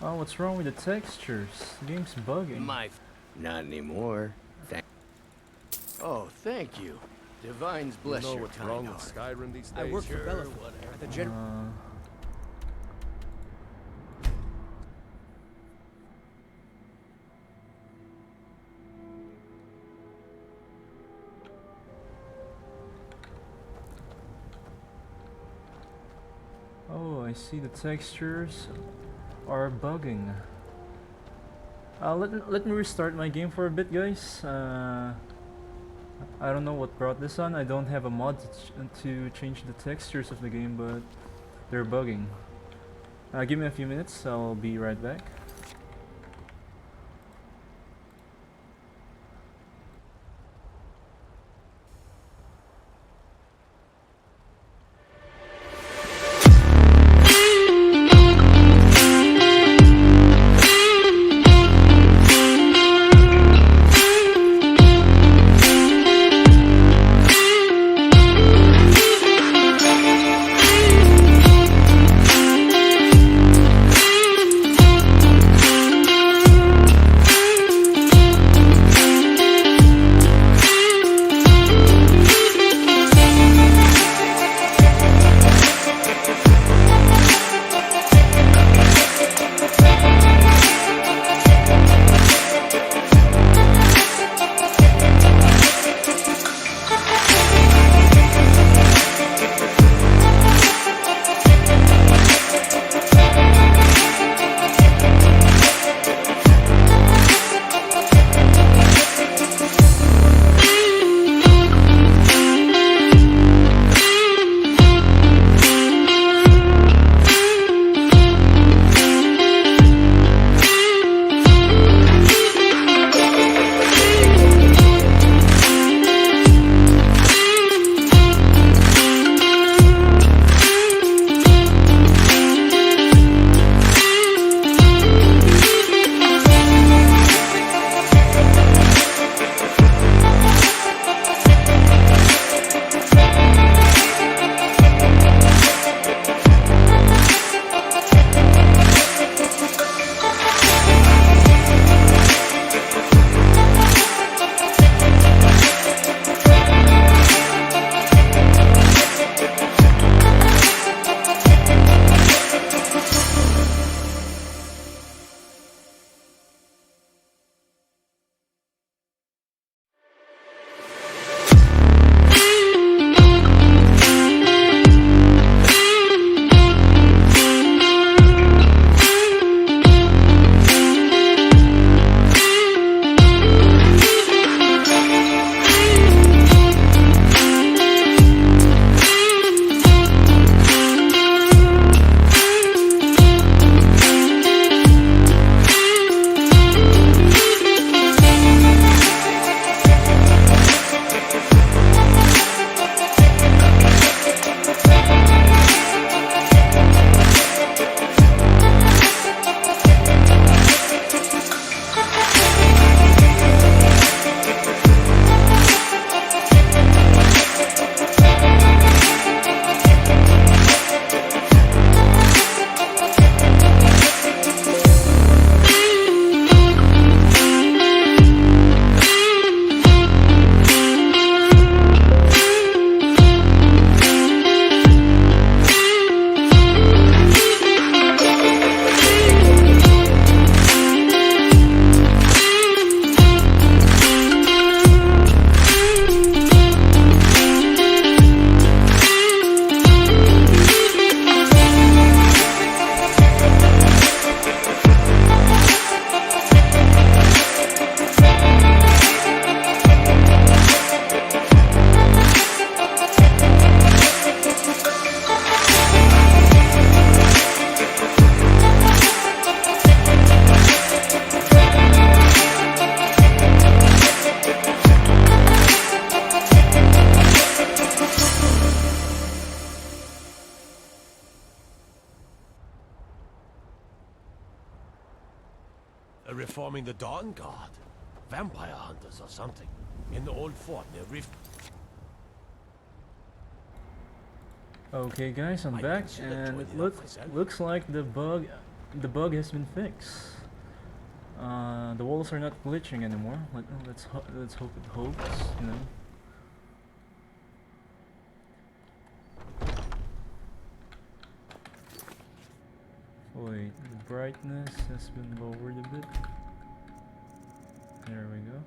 Oh, what's wrong with the textures? The game's bugging. Not anymore. Thank you. Divines bless You know your what's kind wrong with heart. Skyrim these days? I work for Bellefield at the general. Oh, I see the textures are bugging. Let me restart my game for a bit, guys. I don't know what brought this on. I don't have a mod to change the textures of the game, but they're bugging. Give me a few minutes, I'll be right back. Reforming the Dawn Guard. Vampire hunters or something. In the old fort near Reef. Okay guys, I'm back and it looks like the bug has been fixed. The walls are not glitching anymore. Let's hope it holds, you know. Wait, the brightness has been lowered a bit. There we go.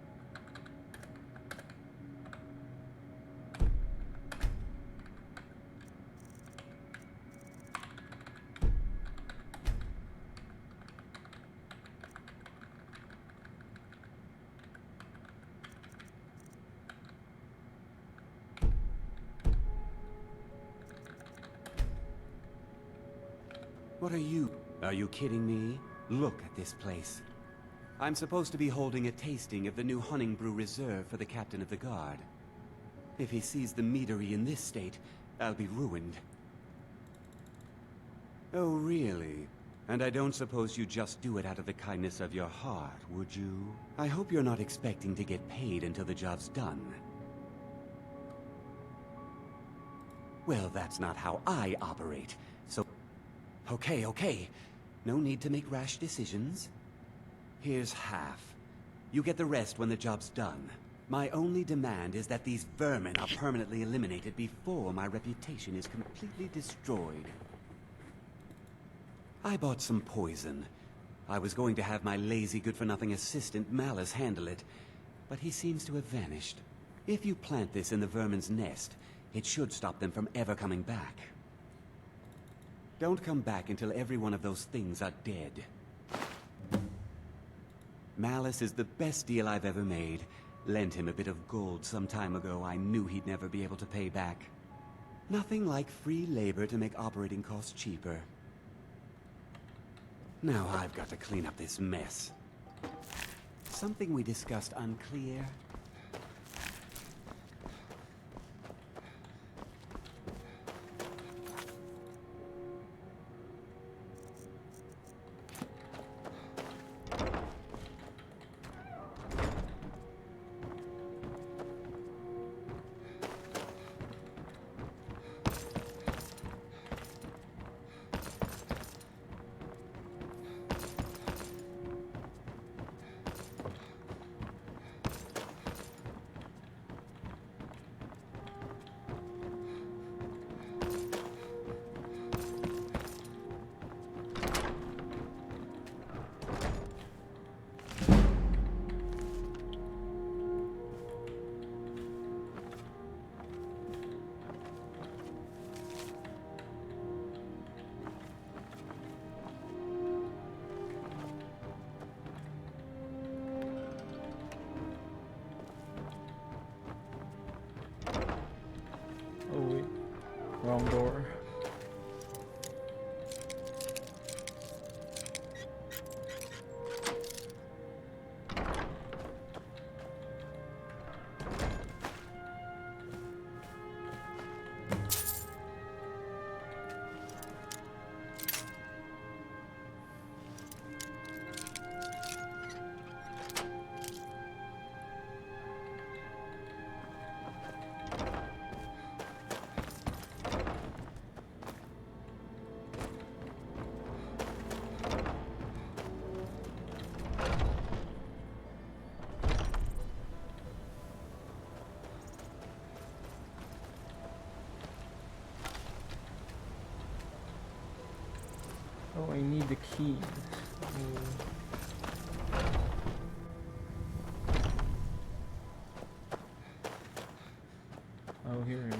What are you? Are you kidding me? Look at this place. I'm supposed to be holding a tasting of the new Hunting Brew Reserve for the Captain of the Guard. If he sees the meadery in this state, I'll be ruined. Oh, really? And I don't suppose you just do it out of the kindness of your heart, would you? I hope you're not expecting to get paid until the job's done. Well, that's not how I operate, so... Okay. No need to make rash decisions. Here's half. You get the rest when the job's done. My only demand is that these vermin are permanently eliminated before my reputation is completely destroyed. I bought some poison. I was going to have my lazy, good-for-nothing assistant Malice handle it, but he seems to have vanished. If you plant this in the vermin's nest, it should stop them from ever coming back. Don't come back until every one of those things are dead. Malice is the best deal I've ever made. Lent him a bit of gold some time ago I knew he'd never be able to pay back. Nothing like free labor to make operating costs cheaper. Now I've got to clean up this mess. Something we discussed unclear? Oh wait, wrong door. Oh, I need the key. Oh, here it is.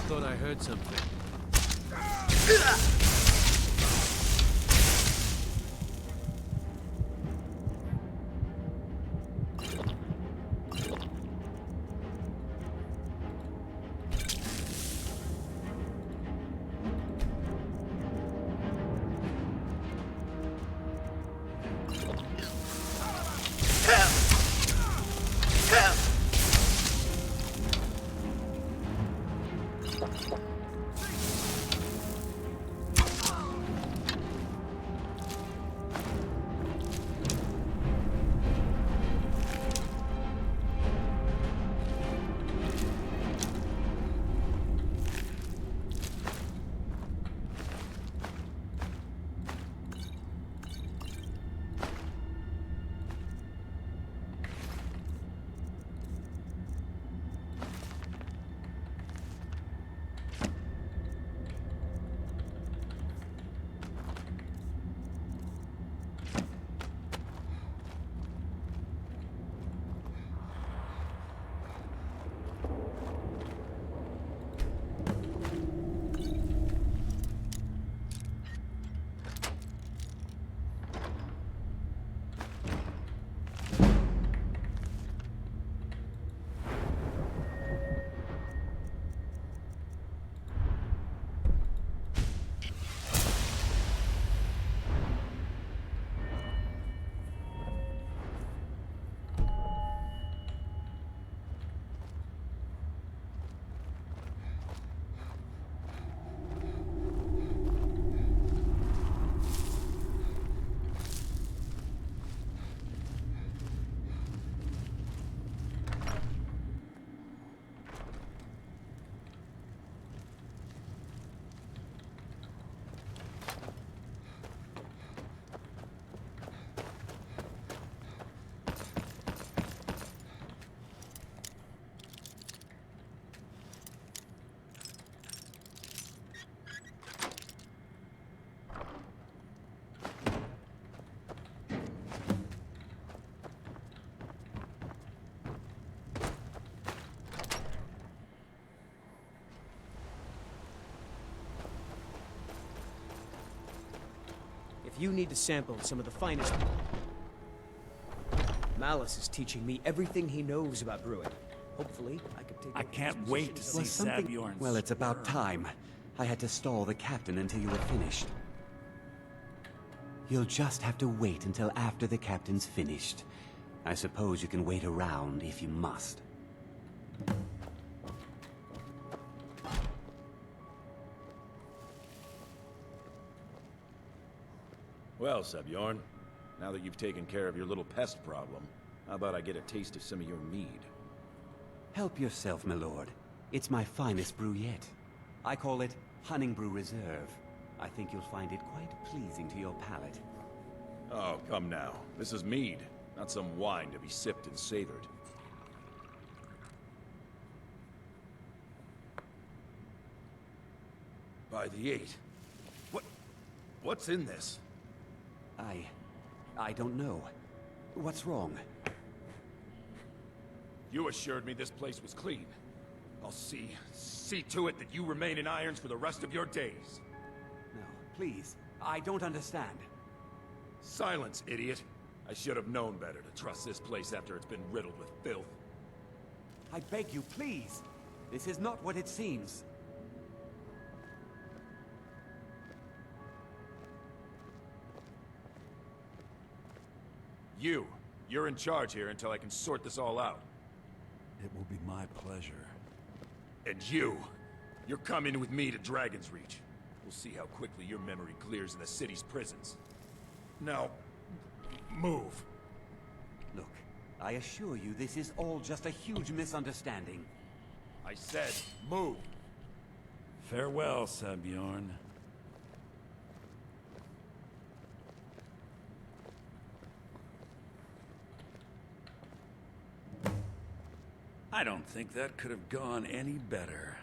thought I heard something. If you need to sample some of the finest... Malice is teaching me everything he knows about brewing. Hopefully, I could take... I can't wait to see Sabjorn's... Well, it's about time. I had to stall the captain until you were finished. You'll just have to wait until after the captain's finished. I suppose you can wait around if you must. Well, Sabjorn, now that you've taken care of your little pest problem, how about I get a taste of some of your mead? Help yourself, my lord. It's my finest brew yet. I call it Honningbrew Reserve. I think you'll find it quite pleasing to your palate. Oh, come now. This is mead, not some wine to be sipped and savored. By the 8. What's in this? I don't know. What's wrong? You assured me this place was clean. I'll see to it that you remain in irons for the rest of your days. No, please. I don't understand. Silence, idiot. I should have known better to trust this place after it's been riddled with filth. I beg you, please. This is not what it seems. You're in charge here until I can sort this all out. It will be my pleasure. And you're coming with me to Dragon's Reach. We'll see how quickly your memory clears in the city's prisons. Now, move. Look, I assure you this is all just a huge misunderstanding. I said, move. Farewell, Sabjorn. I don't think that could have gone any better.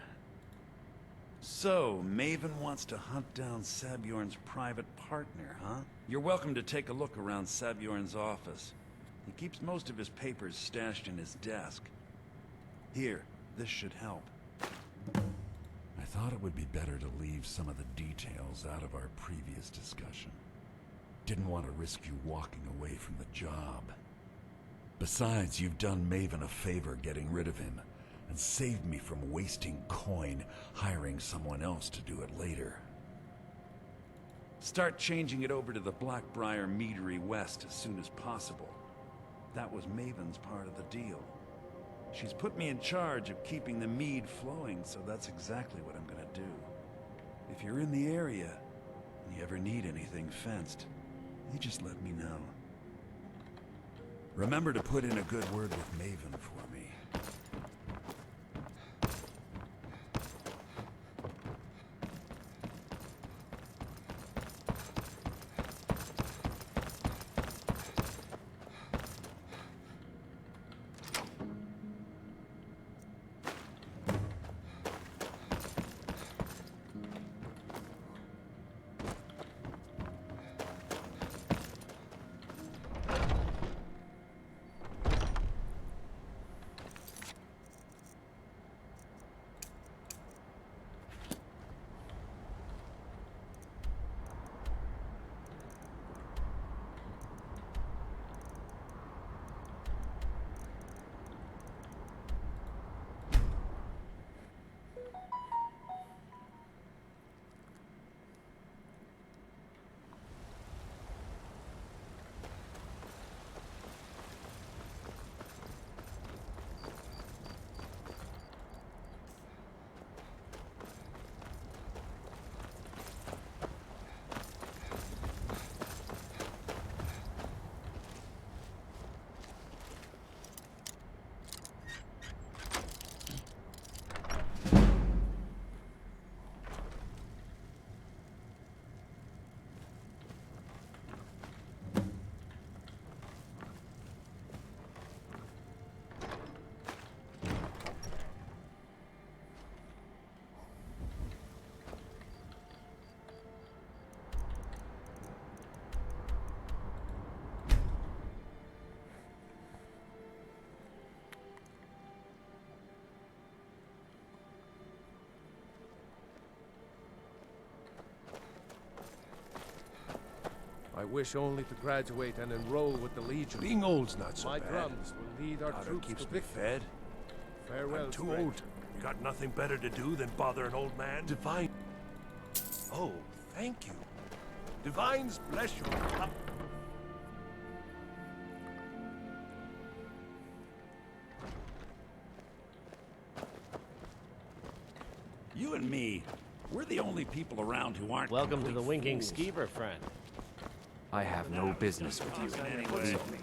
So, Maven wants to hunt down Sabjorn's private partner, huh? You're welcome to take a look around Sabjorn's office. He keeps most of his papers stashed in his desk. Here, this should help. I thought it would be better to leave some of the details out of our previous discussion. Didn't want to risk you walking away from the job. Besides, you've done Maven a favor getting rid of him, and saved me from wasting coin hiring someone else to do it later. Start changing it over to the Blackbriar Meadery West as soon as possible. That was Maven's part of the deal. She's put me in charge of keeping the mead flowing, so that's exactly what I'm gonna do. If you're in the area, and you ever need anything fenced, you just let me know. Remember to put in a good word with Maven for me. I wish only to graduate and enroll with the Legion. Being old's not so My bad. drums will lead our Daughter troops keeps to me victory. fed. Farewell, I'm too stranger. old. You got nothing better to do than bother an old man? Divine. Oh, thank you. Divines bless you. You and me, we're the only people around who aren't Welcome to complete the Winking fools. Skeever, friend. I have no business with you. Anyway. Leave me.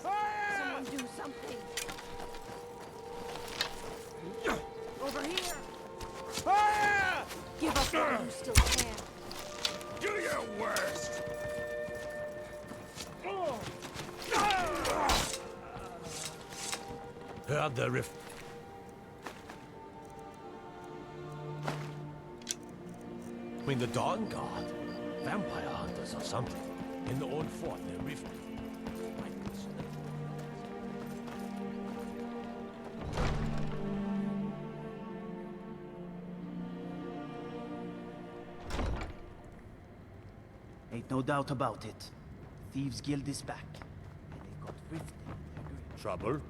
Someone do something. Over here. Fire! Give up while you still can. Do your worst! Heard the rift. I mean, the Dawn God. Vampire hunters or something. in the old fort near Rift. Ain't no doubt about it. Thieves Guild is back. And they got Rift. Trouble?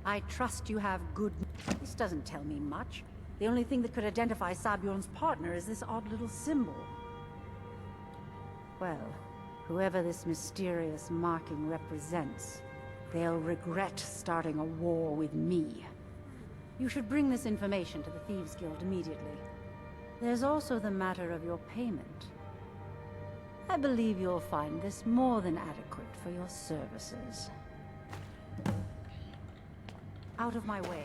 I trust you have good... This doesn't tell me much. The only thing that could identify Sabjorn's partner is this odd little symbol. Well, whoever this mysterious marking represents, they'll regret starting a war with me. You should bring this information to the Thieves Guild immediately. There's also the matter of your payment. I believe you'll find this more than adequate for your services. Out of my way.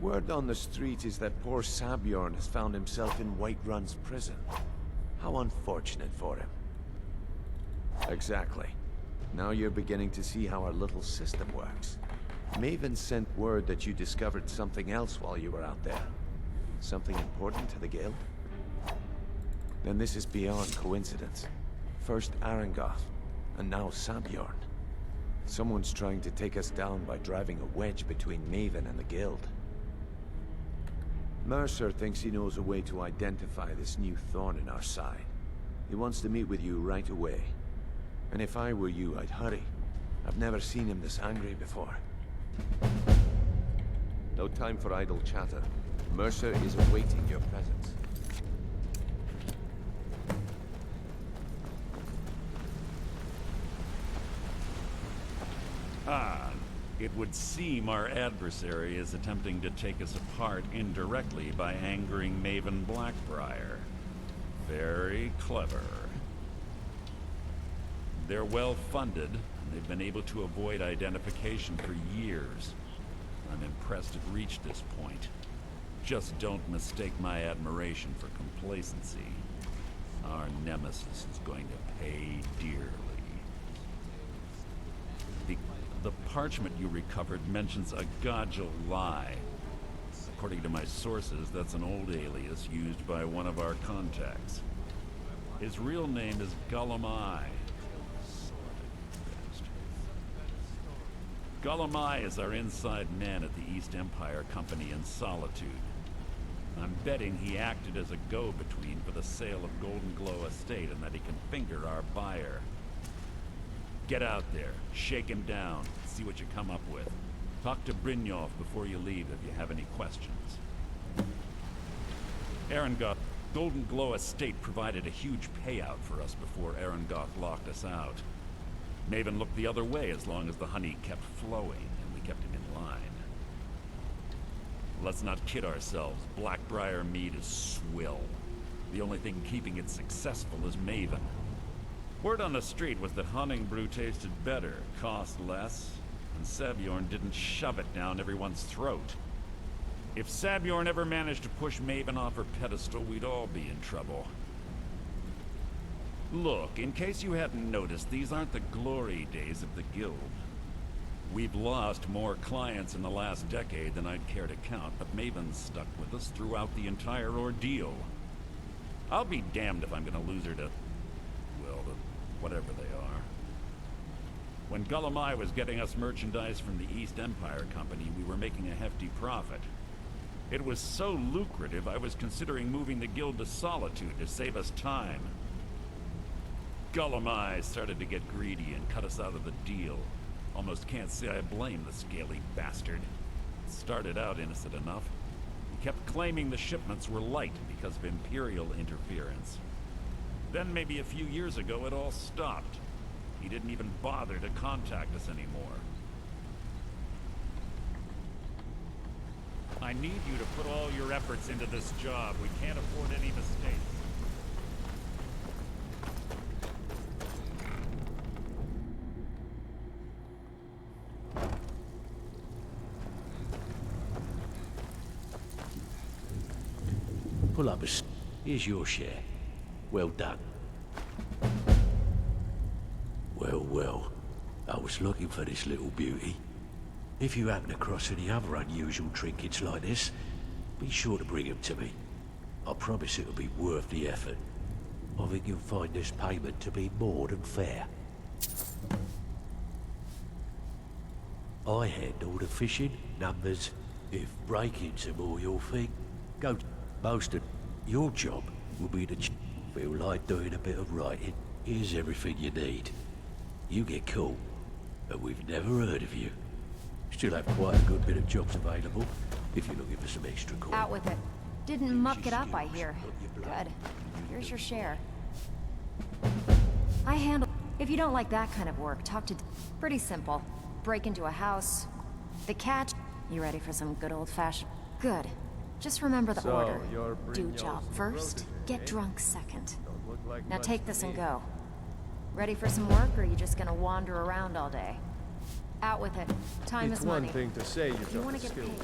Word on the street is that poor Sabjorn has found himself in Whiterun's prison. How unfortunate for him. Exactly. Now you're beginning to see how our little system works. Maven sent word that you discovered something else while you were out there. Something important to the guild? Then this is beyond coincidence. First Arangoth, and now Sabjorn. Someone's trying to take us down by driving a wedge between Maven and the guild. Mercer thinks he knows a way to identify this new thorn in our side. He wants to meet with you right away. And if I were you, I'd hurry. I've never seen him this angry before. No time for idle chatter. Mercer is awaiting your presence. Ah, it would seem our adversary is attempting to take us apart indirectly by angering Maven Blackbriar. Very clever. They're well-funded, and they've been able to avoid identification for years. I'm impressed it reached this point. Just don't mistake my admiration for complacency. Our nemesis is going to pay dearly. The parchment you recovered mentions a Godjal lie. According to my sources, that's an old alias used by one of our contacts. His real name is Gullumai. Gullumai is our inside man at the East Empire Company in Solitude. I'm betting he acted as a go-between for the sale of Golden Glow Estate and that he can finger our buyer. Get out there, shake him down, see what you come up with. Talk to Brynjolf before you leave if you have any questions. Arangoth, Golden Glow Estate provided a huge payout for us before Arangoth locked us out. Maven looked the other way as long as the honey kept flowing and we kept him in line. Let's not kid ourselves, Blackbriar mead is swill. The only thing keeping it successful is Maven. Word on the street was that hunting brew tasted better, cost less, and Sabjorn didn't shove it down everyone's throat. If Sabjorn ever managed to push Maven off her pedestal, we'd all be in trouble. Look, in case you hadn't noticed, these aren't the glory days of the guild. We've lost more clients in the last decade than I'd care to count, but Maven's stuck with us throughout the entire ordeal. I'll be damned if I'm gonna lose her to, well, to whatever they are. When Gullumai was getting us merchandise from the East Empire Company, we were making a hefty profit. It was so lucrative, I was considering moving the guild to Solitude to save us time. Gullum Eyes started to get greedy and cut us out of the deal. Almost can't say I blame the scaly bastard. Started out innocent enough. He kept claiming the shipments were light because of Imperial interference. Then maybe a few years ago it all stopped. He didn't even bother to contact us anymore. I need you to put all your efforts into this job. We can't afford any mistakes. Pull up here's your share. Well done. Well, well. I was looking for this little beauty. If you happen across any other unusual trinkets like this, be sure to bring them to me. I promise it'll be worth the effort. I think you'll find this payment to be more than fair. I handle the fishing, numbers. If break-ins are more your thing, go to most of your job will be to feel like doing a bit of writing. Here's everything you need. You get caught, and we've never heard of you. Still have quite a good bit of jobs available if you're looking for some extra coin. Out with it. Didn't muck it up, I hear. Good. Here's your share. I handle... If you don't like that kind of work, talk to... Pretty simple. Break into a house. The catch... You ready for some good old-fashioned... Good. Just remember the order. Do job first, get drunk second. Now take this and go. Ready for some work, or are you just gonna wander around all day? Out with it. Time is money. It's one thing to say you've If you got want the to get skill. paid,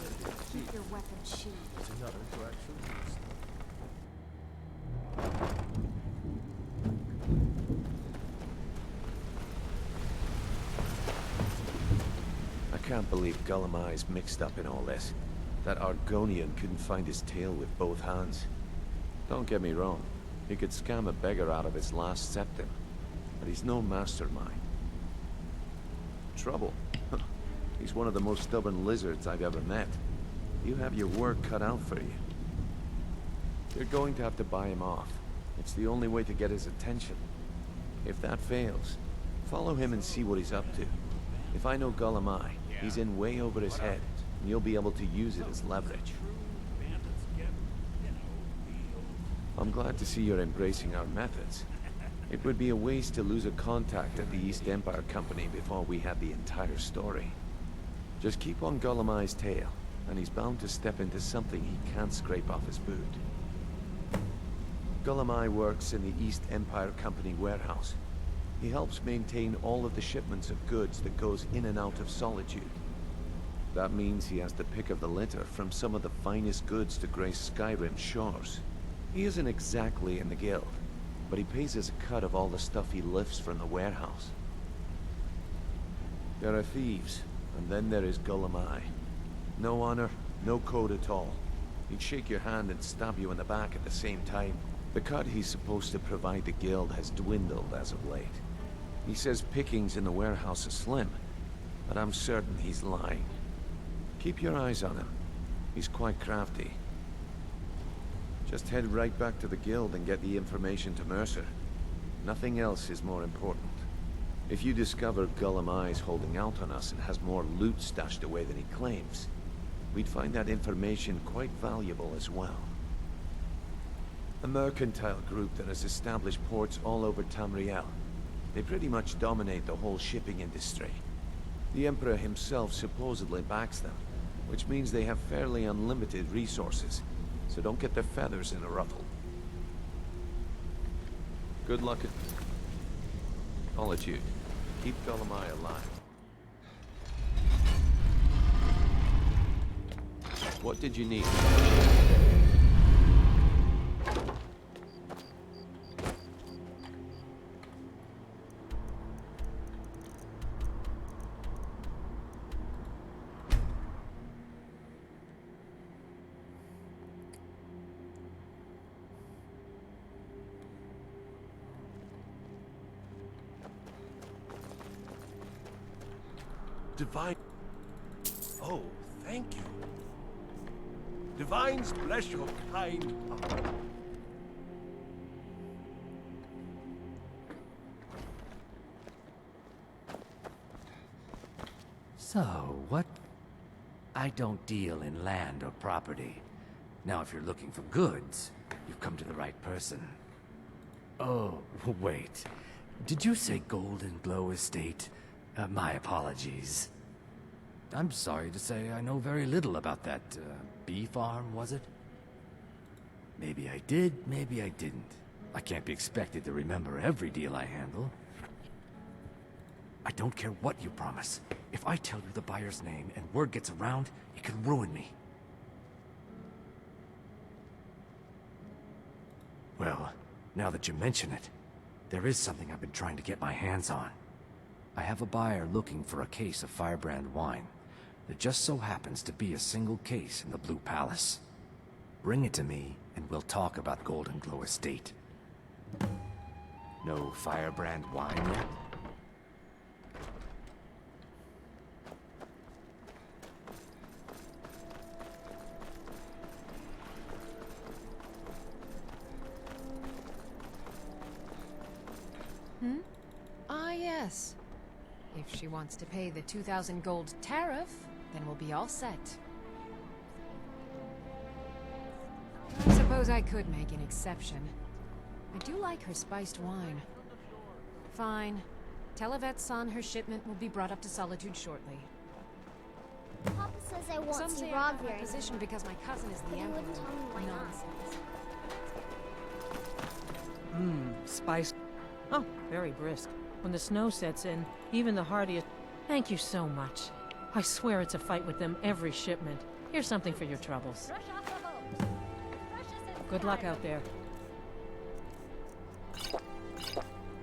keep your weapon sheathed. It's another to actually use them. I can't believe Gullum Eye's mixed up in all this. That Argonian couldn't find his tail with both hands. Don't get me wrong, he could scam a beggar out of his last septim, but he's no mastermind. Trouble? He's one of the most stubborn lizards I've ever met. You have your work cut out for you. You're going to have to buy him off. It's the only way to get his attention. If that fails, follow him and see what he's up to. If I know Gullum Eye, he's in way over his head, and you'll be able to use it as leverage. I'm glad to see you're embracing our methods. It would be a waste to lose a contact at the East Empire Company before we had the entire story. Just keep on Gullum Eye's tail, and he's bound to step into something he can't scrape off his boot. Gullum Eye works in the East Empire Company warehouse. He helps maintain all of the shipments of goods that goes in and out of Solitude. That means he has the pick of the litter from some of the finest goods to grace Skyrim shores. He isn't exactly in the guild, but he pays us a cut of all the stuff he lifts from the warehouse. There are thieves, and then there is Gullum Eye. No honor, no code at all. He'd shake your hand and stab you in the back at the same time. The cut he's supposed to provide the guild has dwindled as of late. He says pickings in the warehouse are slim, but I'm certain he's lying. Keep your eyes on him. He's quite crafty. Just head right back to the guild and get the information to Mercer. Nothing else is more important. If you discover Gullum Eye's holding out on us and has more loot stashed away than he claims, we'd find that information quite valuable as well. A mercantile group that has established ports all over Tamriel. They pretty much dominate the whole shipping industry. The Emperor himself supposedly backs them, which means they have fairly unlimited resources, so don't get their feathers in a ruffle. Good luck at Solitude. Keep Gullum Eye alive. What did you need? Divine. Oh, thank you. Divines bless your kind heart. So, what? I don't deal in land or property. Now, if you're looking for goods, you've come to the right person. Oh, wait. Did you say Golden Glow Estate? My apologies. I'm sorry to say I know very little about that, bee farm, was it? Maybe I did, maybe I didn't. I can't be expected to remember every deal I handle. I don't care what you promise. If I tell you the buyer's name and word gets around, it could ruin me. Well, now that you mention it, there is something I've been trying to get my hands on. I have a buyer looking for a case of Firebrand wine. There just so happens to be a single case in the Blue Palace. Bring it to me, and we'll talk about Golden Glow Estate. No Firebrand wine yet? Ah, yes. If she wants to pay the 2,000 gold tariff, then we'll be all set. I suppose I could make an exception. I do like her spiced wine. Fine. Tell Yvette's son her shipment will be brought up to Solitude shortly. Papa says I won't Some see say Rob I'm in very a position because my cousin is the You emperor. wouldn't tell me why not. Nonsense. Spice. Oh, very brisk. When the snow sets in, even the hardiest... Thank you so much. I swear it's a fight with them every shipment. Here's something for your troubles. Good luck out there.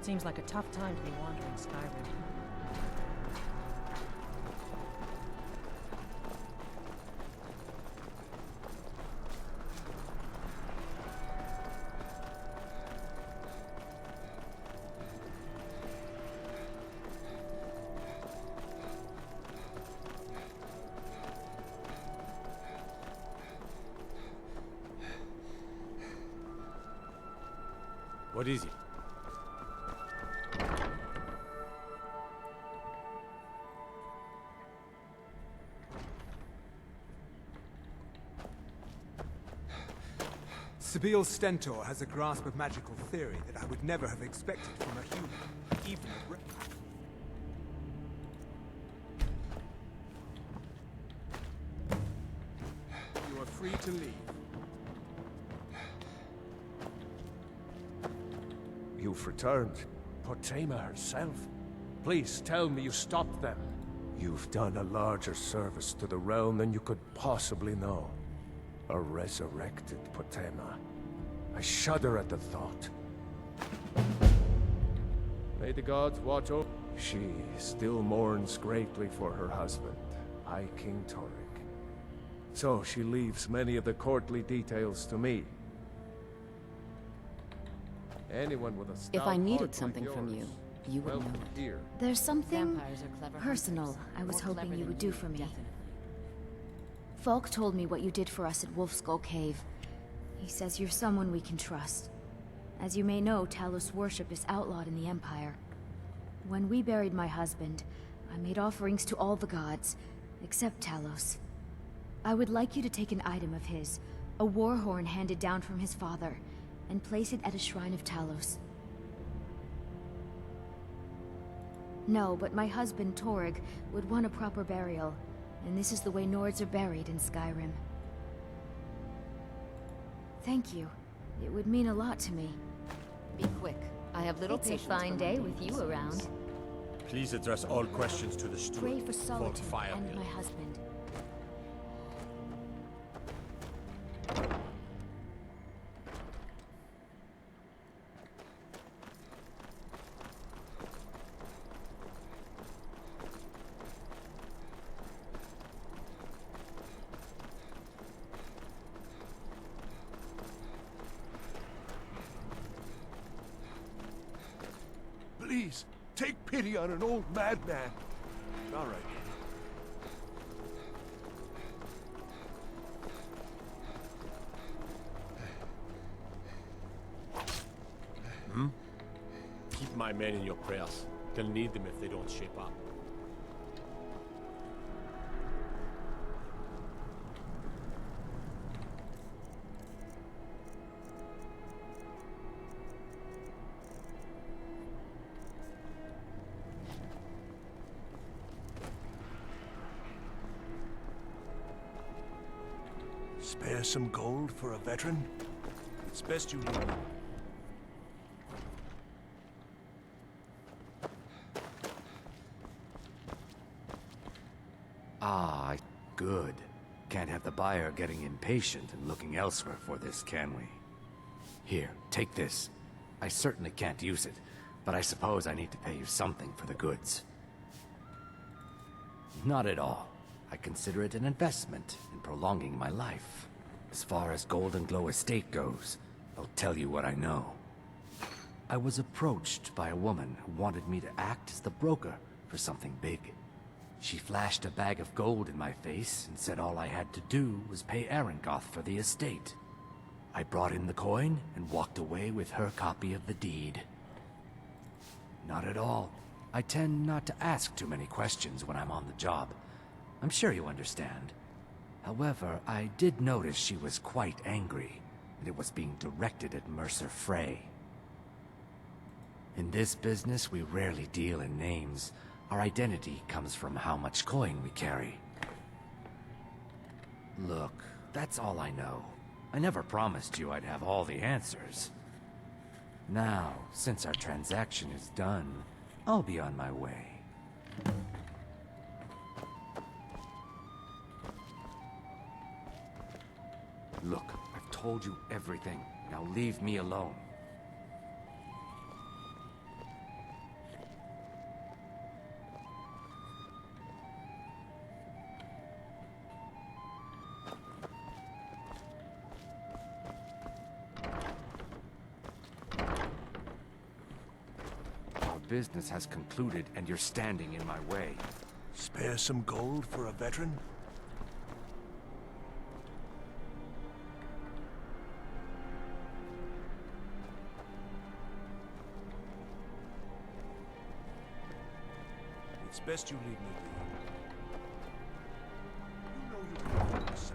Seems like a tough time to be wandering Skyrim. What is it? Sabeel Stentor has a grasp of magical theory that I would never have expected from a human, even a You are free to leave. You've returned. Potema herself. Please tell me you stopped them. You've done a larger service to the realm than you could possibly know. A resurrected Potema. I shudder at the thought. May the gods watch over. She still mourns greatly for her husband, High King Torek. So she leaves many of the courtly details to me. Anyone with a stout If I needed heart something like from yours, you would know welcome it. here. There's something Vampires are clever personal hunters. I was More hoping clever you than would do you, for me. definitely. Falk told me what you did for us at Wolfskull Cave. He says you're someone we can trust. As you may know, Talos worship is outlawed in the Empire. When we buried my husband, I made offerings to all the gods, except Talos. I would like you to take an item of his, a war horn handed down from his father, and place it at a shrine of Talos. No, but my husband, Torg, would want a proper burial, and this is the way Nords are buried in Skyrim. Thank you. It would mean a lot to me. Be quick. I have little It's a patience fine for day mundane with you pursuits. around. Please address all questions to the Pray steward for Solitude Fire and Bill. my husband. Please, take pity on an old madman. All right. my men in your prayers. They'll need them if they don't shape up. Spare some gold for a veteran? It's best you leave. Ah, good. Can't have the buyer getting impatient and looking elsewhere for this, can we? Here, take this. I certainly can't use it, but I suppose I need to pay you something for the goods. Not at all. I consider it an investment in prolonging my life. As far as Golden Glow Estate goes, I'll tell you what I know. I was approached by a woman who wanted me to act as the broker for something big. She flashed a bag of gold in my face and said all I had to do was pay Arangoth for the estate. I brought in the coin and walked away with her copy of the deed. Not at all. I tend not to ask too many questions when I'm on the job. I'm sure you understand. However, I did notice she was quite angry, and it was being directed at Mercer Frey. In this business, we rarely deal in names. Our identity comes from how much coin we carry. Look, that's all I know. I never promised you I'd have all the answers. Now, since our transaction is done, I'll be on my way. Look, I've told you everything. Now leave me alone. Our business has concluded, and you're standing in my way. Spare some gold for a veteran? It's best you leave me be. You know you can find yourself.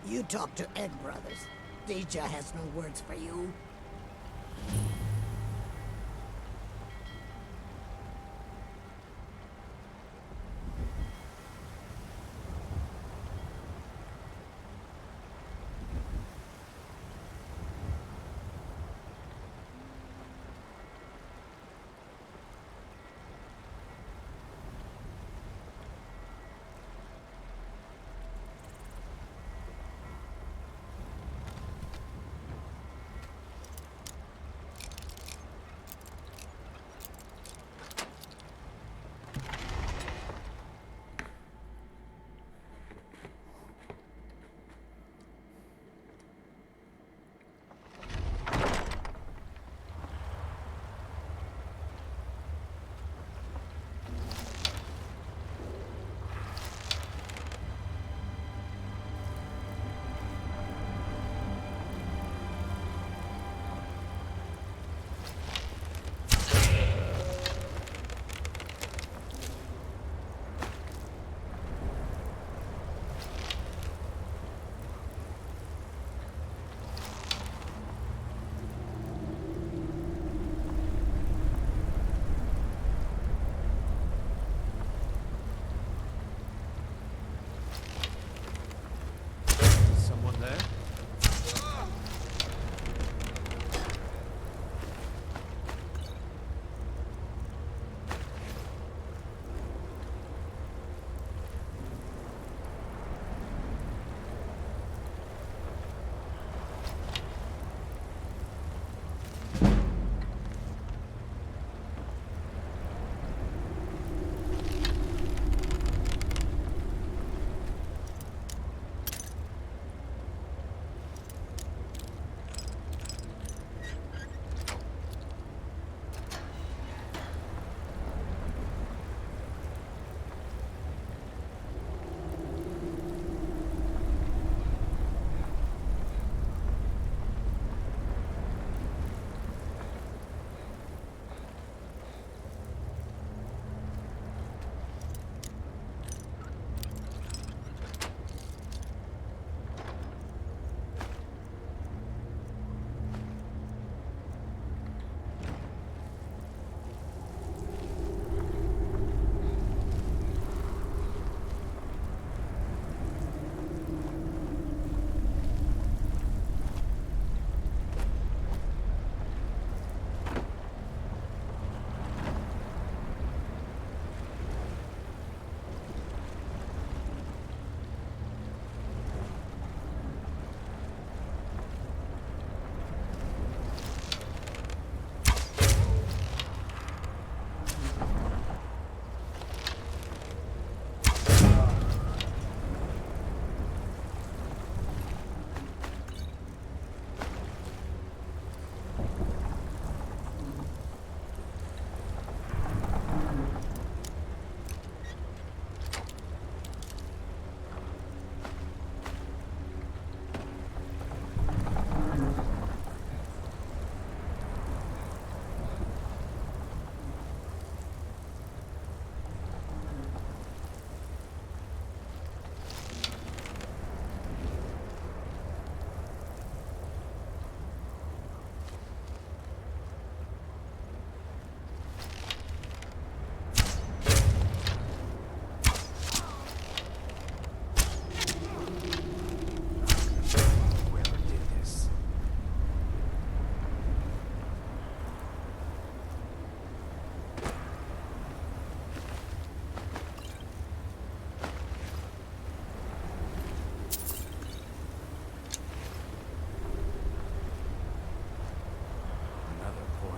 You talk to Egg Brothers. Deja has no words for you.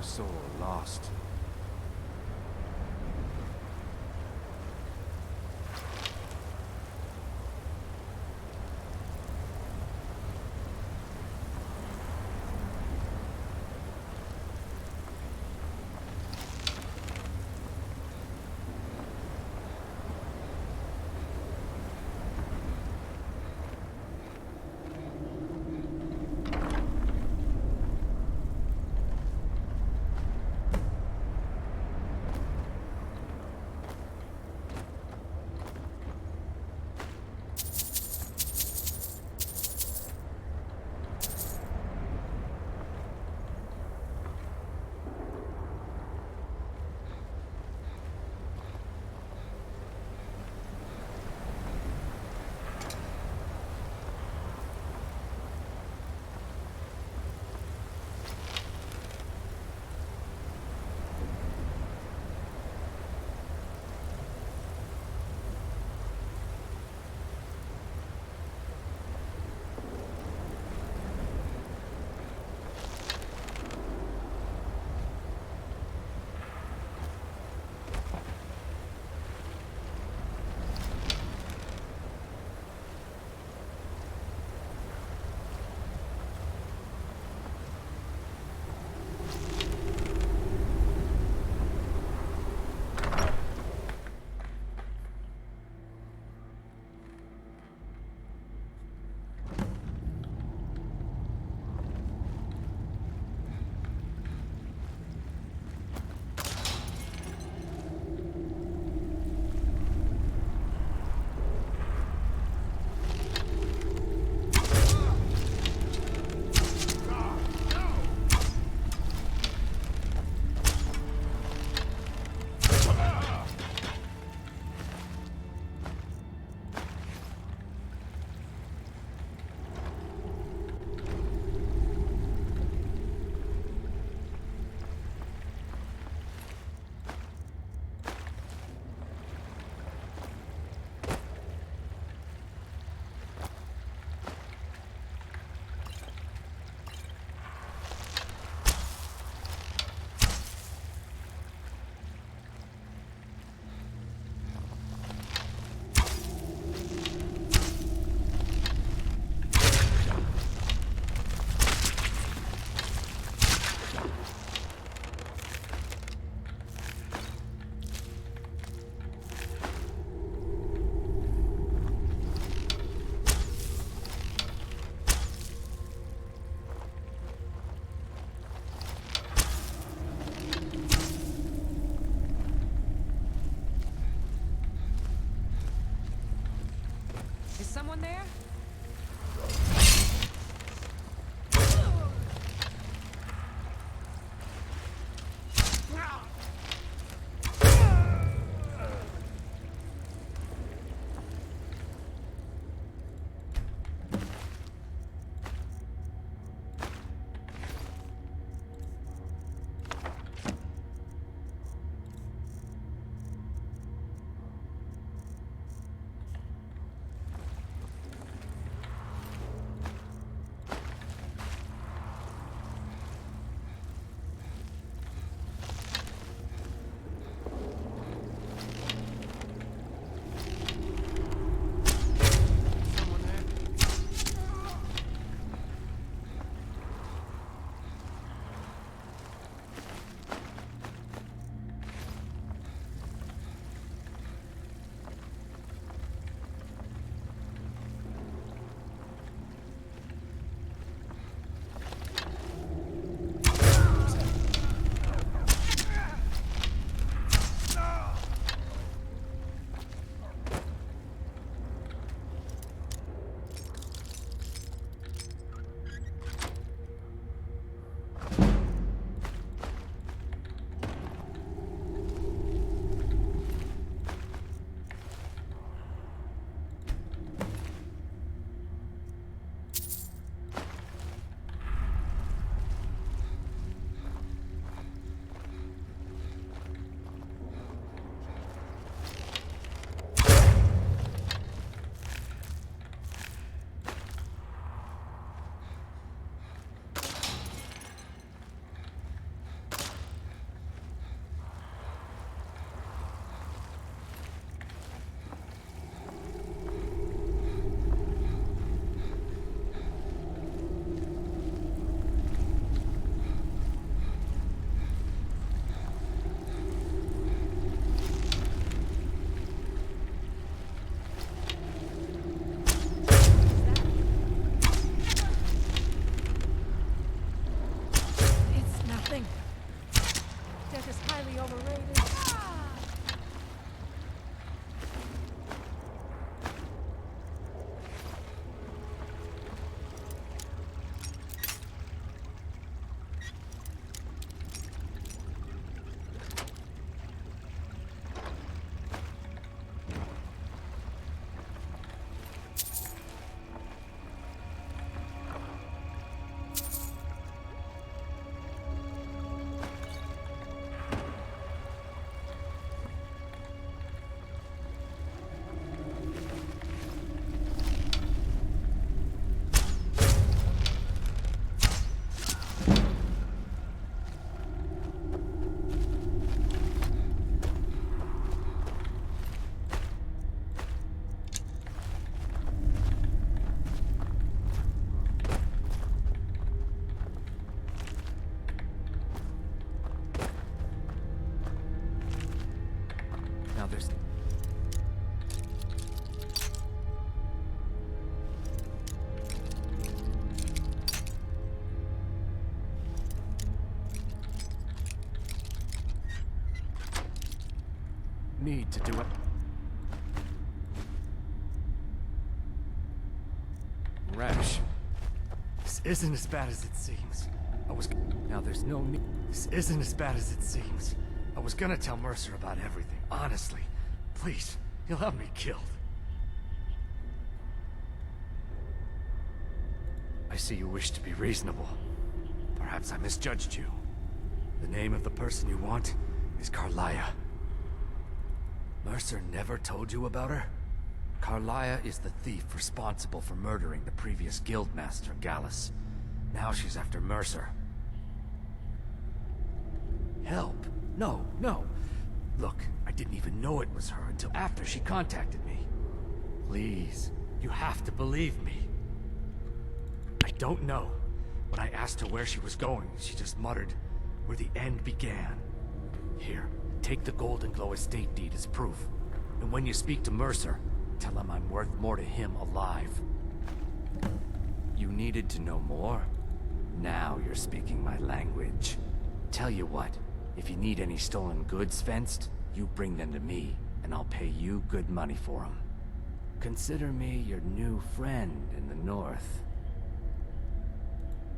Soul lost. someone there? Need to do it. Rash. This isn't as bad as it seems. Now there's no need. This isn't as bad as it seems. I was gonna tell Mercer about everything. Honestly. Please. He'll have me killed. I see you wish to be reasonable. Perhaps I misjudged you. The name of the person you want is Carlia. Mercer never told you about her? Carlia is the thief responsible for murdering the previous guildmaster, Gallus. Now she's after Mercer. Help? No, no. Look, I didn't even know it was her until after she contacted me. Please, you have to believe me. I don't know. When I asked her where she was going, she just muttered, where the end began. Here, take the Golden Glow estate deed as proof. And when you speak to Mercer, tell him I'm worth more to him alive. You needed to know more? Now you're speaking my language. Tell you what, if you need any stolen goods fenced, you bring them to me, and I'll pay you good money for them. Consider me your new friend in the north.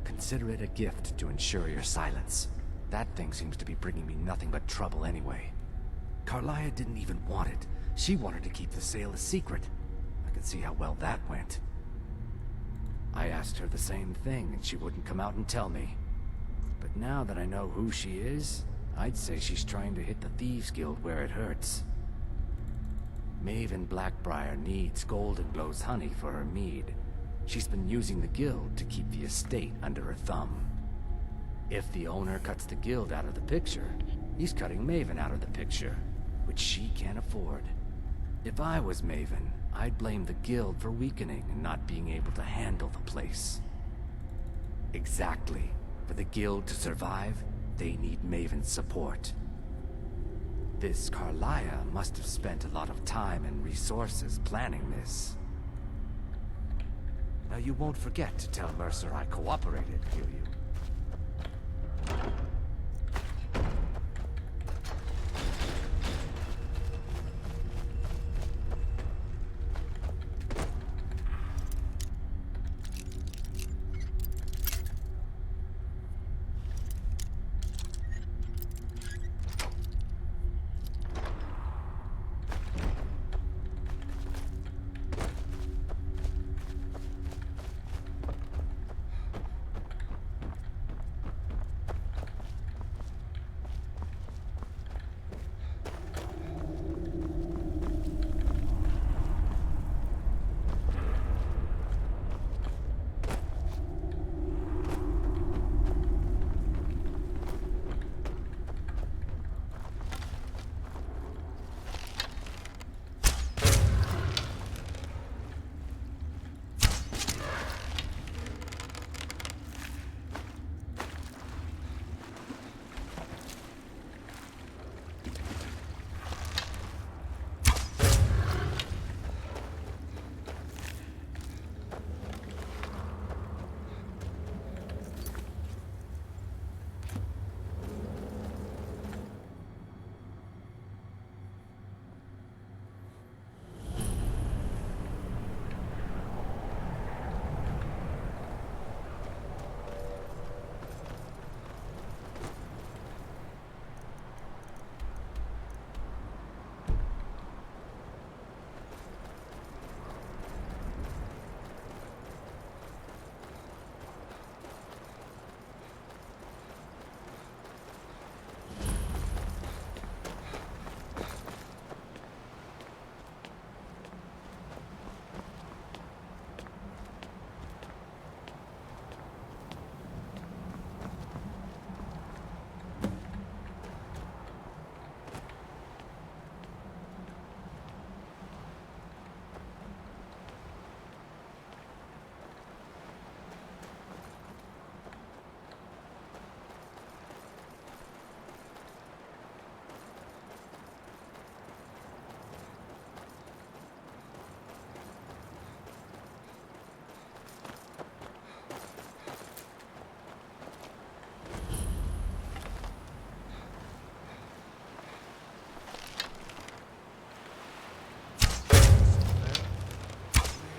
Consider it a gift to ensure your silence. That thing seems to be bringing me nothing but trouble anyway. Carlia didn't even want it. She wanted to keep the sale a secret. I could see how well that went. I asked her the same thing, and she wouldn't come out and tell me. But now that I know who she is, I'd say she's trying to hit the Thieves Guild where it hurts. Maven Blackbriar needs Goldenglow's honey for her mead. She's been using the guild to keep the estate under her thumb. If the owner cuts the guild out of the picture, he's cutting Maven out of the picture, which she can't afford. If I was Maven, I'd blame the guild for weakening and not being able to handle the place. Exactly. For the guild to survive, they need Maven's support. This Carlia must have spent a lot of time and resources planning this. Now you won't forget to tell Mercer I cooperated, will you?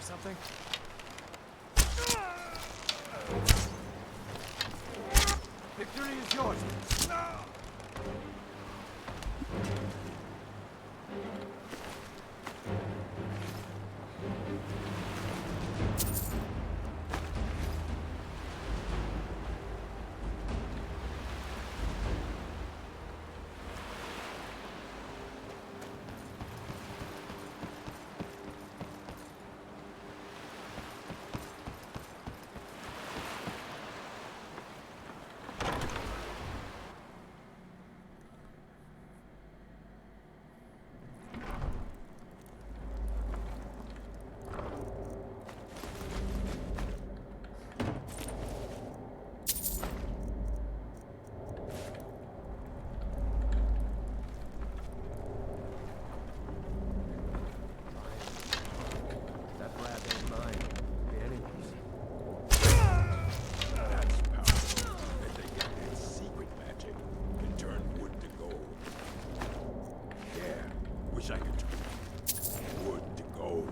Something? Victory is yours. Wish I could turn wood to gold.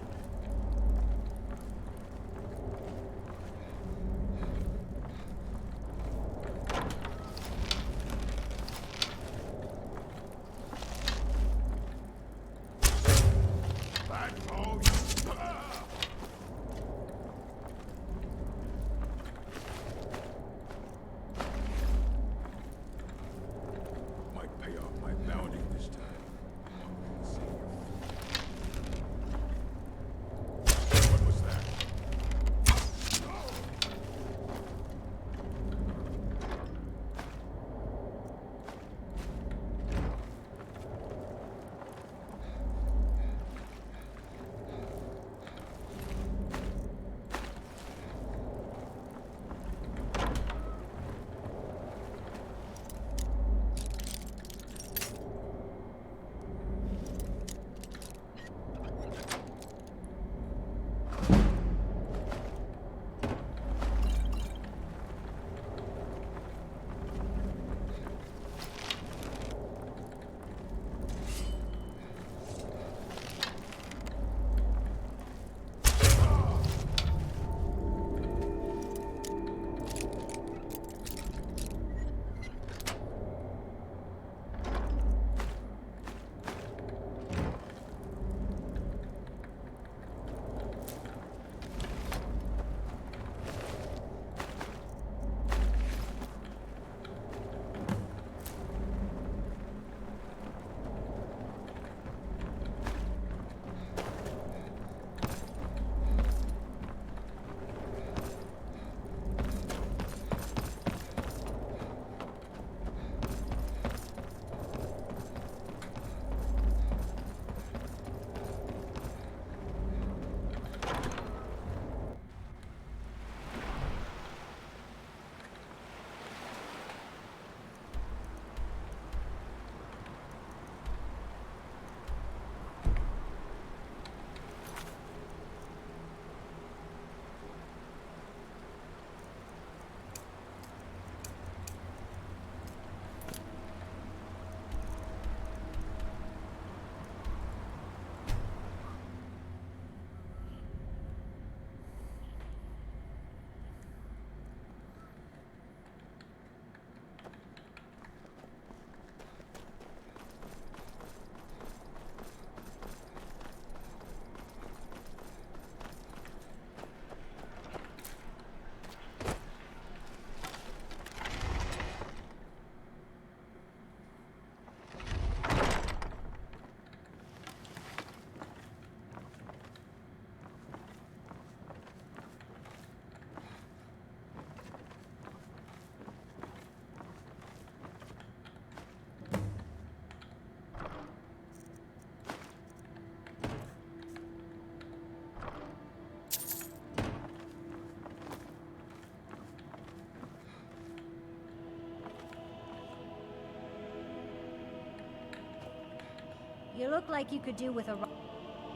You look like you could do with a...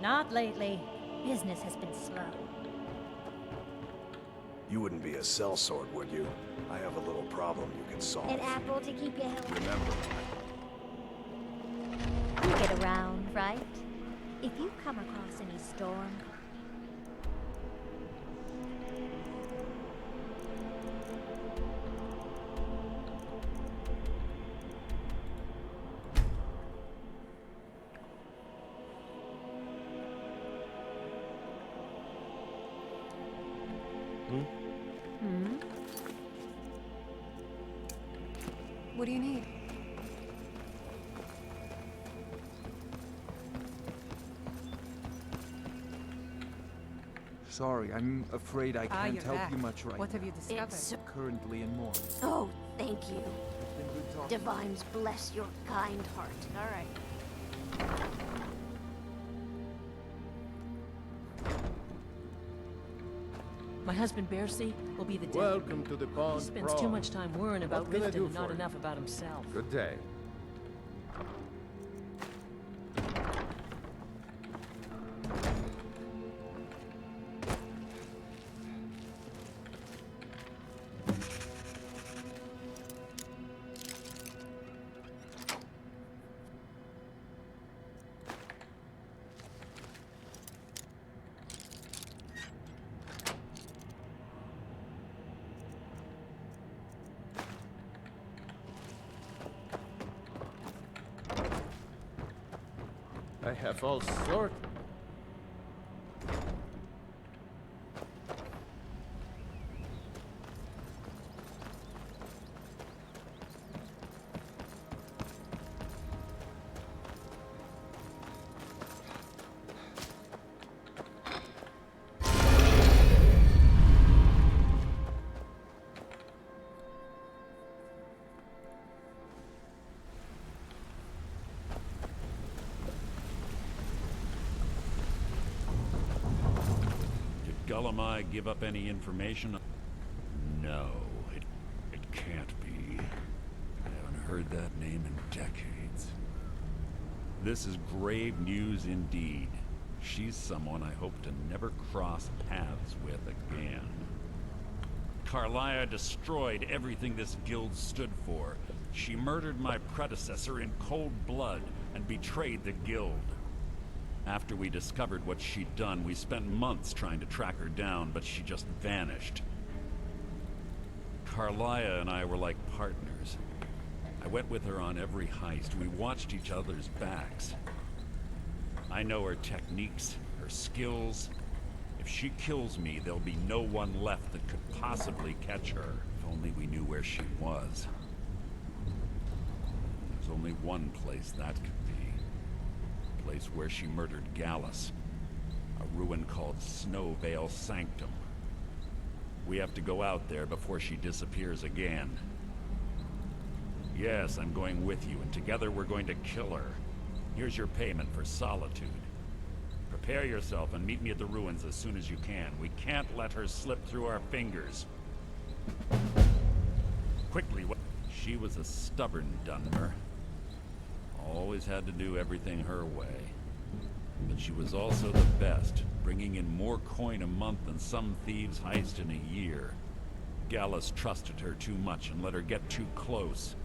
Not lately. Business has been slow. You wouldn't be a sellsword, would you? I have a little problem you can solve. An apple to keep you healthy. Remember, You get around, right? If you come across any storm... What do you need? Sorry, I'm afraid I can't you're help back. you much right What have now. you discovered? It's... Currently in mourning. Oh, thank you. Been good talking. Divines bless your kind heart. All right. My husband Bercy will be the dead. Welcome to the pond. He spends too much time worrying about What can I Riften do and not for you? enough about himself. Good day. I have all sorts. Gullumai give up any information? No, it can't be. I haven't heard that name in decades. This is grave news indeed. She's someone I hope to never cross paths with again. Carlia destroyed everything this guild stood for. She murdered my predecessor in cold blood and betrayed the guild. After we discovered what she'd done, we spent months trying to track her down, but she just vanished. Carlia and I were like partners. I went with her on every heist. We watched each other's backs. I know her techniques, her skills. If she kills me, there'll be no one left that could possibly catch her. If only we knew where she was. There's only one place that could be. Place where she murdered Gallus. A ruin called Snowvale Sanctum. We have to go out there before she disappears again. Yes, I'm going with you, and together we're going to kill her. Here's your payment for solitude. Prepare yourself and meet me at the ruins as soon as you can. We can't let her slip through our fingers. Quickly, she was a stubborn Dunmer. Always had to do everything her way. But she was also the best, bringing in more coin a month than some thieves heist in a year. Gallus trusted her too much and let her get too close.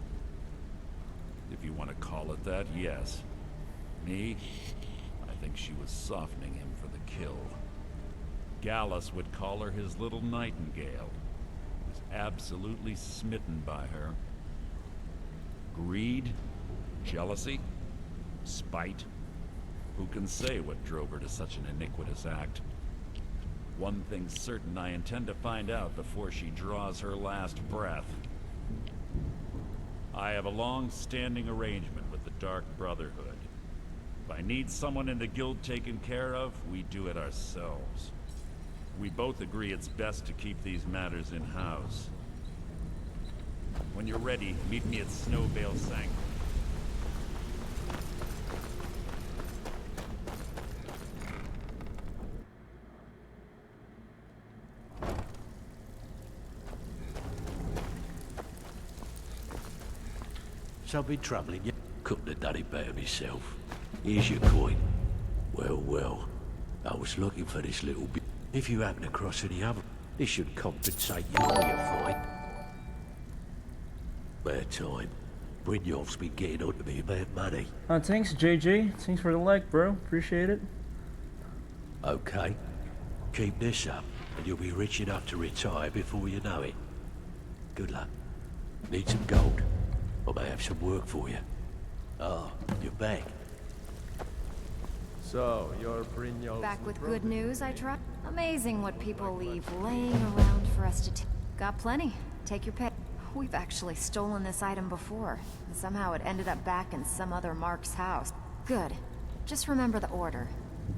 If you want to call it that, yes. Me? I think she was softening him for the kill. Gallus would call her his little nightingale. He was absolutely smitten by her. Greed? Jealousy? Spite? Who can say what drove her to such an iniquitous act? One thing's certain, I intend to find out before she draws her last breath. I have a long-standing arrangement with the Dark Brotherhood. If I need someone in the guild taken care of, we do it ourselves. We both agree it's best to keep these matters in-house. When you're ready, meet me at Snowvale Sanctum. So I've been troubling you. Couldn't have done it better myself. Here's your coin. Well, well. I was looking for this little bit. If you happen across any other, this should compensate you for your fight. Bad time. Brynjolf's been getting on to me about money. Thanks, JJ. Thanks for the like, bro. Appreciate it. Okay. Keep this up, and you'll be rich enough to retire before you know it. Good luck. Need some gold? I may have some work for you. Oh, you're back. So, you're Brynjolf's Back with brother. good news, I trust. Amazing what people leave laying around for us to Got plenty. Take your pick. We've actually stolen this item before, and somehow it ended up back in some other Mark's house. Good. Just remember the order.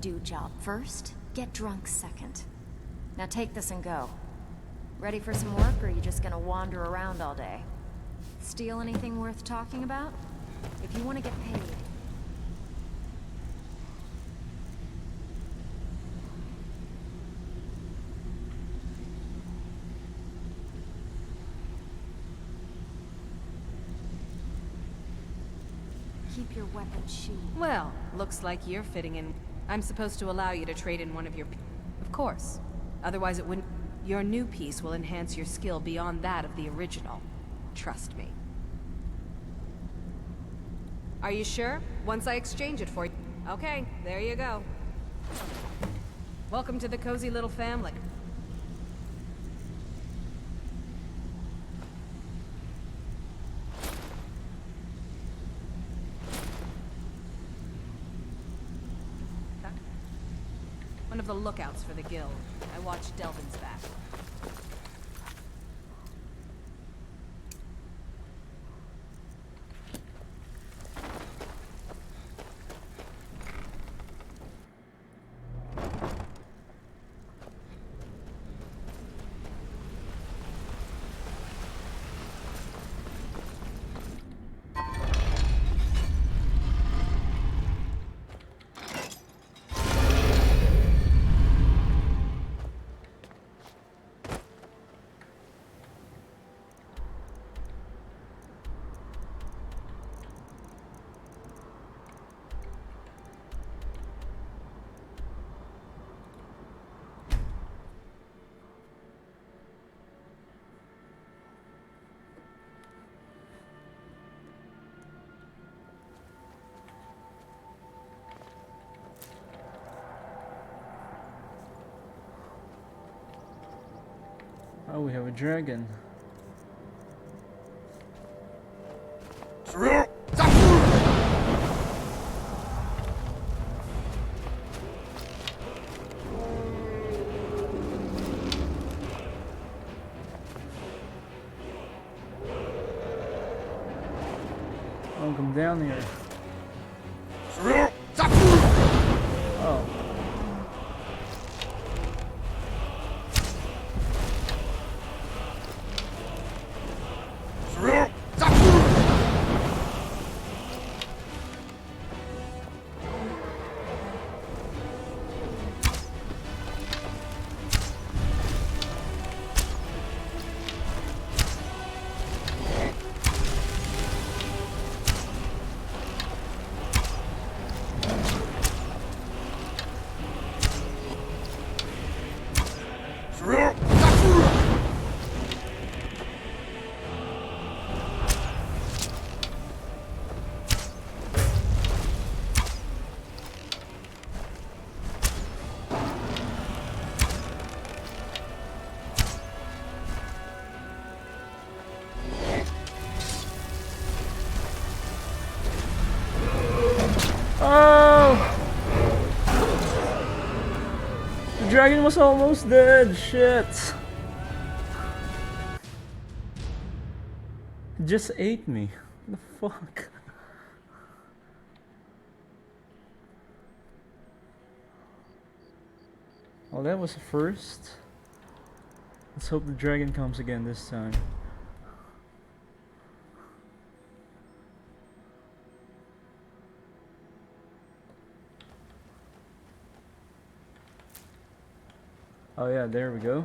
Do job first, get drunk second. Now take this and go. Ready for some work, or are you just gonna wander around all day? Steal anything worth talking about? If you want to get paid. Keep your weapon sheathed. Well, looks like you're fitting in. I'm supposed to allow you to trade in one of your... Of course. Otherwise it wouldn't... Your new piece will enhance your skill beyond that of the original. Trust me. Are you sure? Once I exchange it for you... Okay, there you go. Welcome to the cozy little family. One of the lookouts for the guild. I watched Delvin's back. Oh, we have a dragon. Oh, come down here. Oh. The dragon was almost dead, shit. It just ate me. What the fuck? Well, that was a first. Let's hope the dragon comes again this time. Oh yeah, there we go.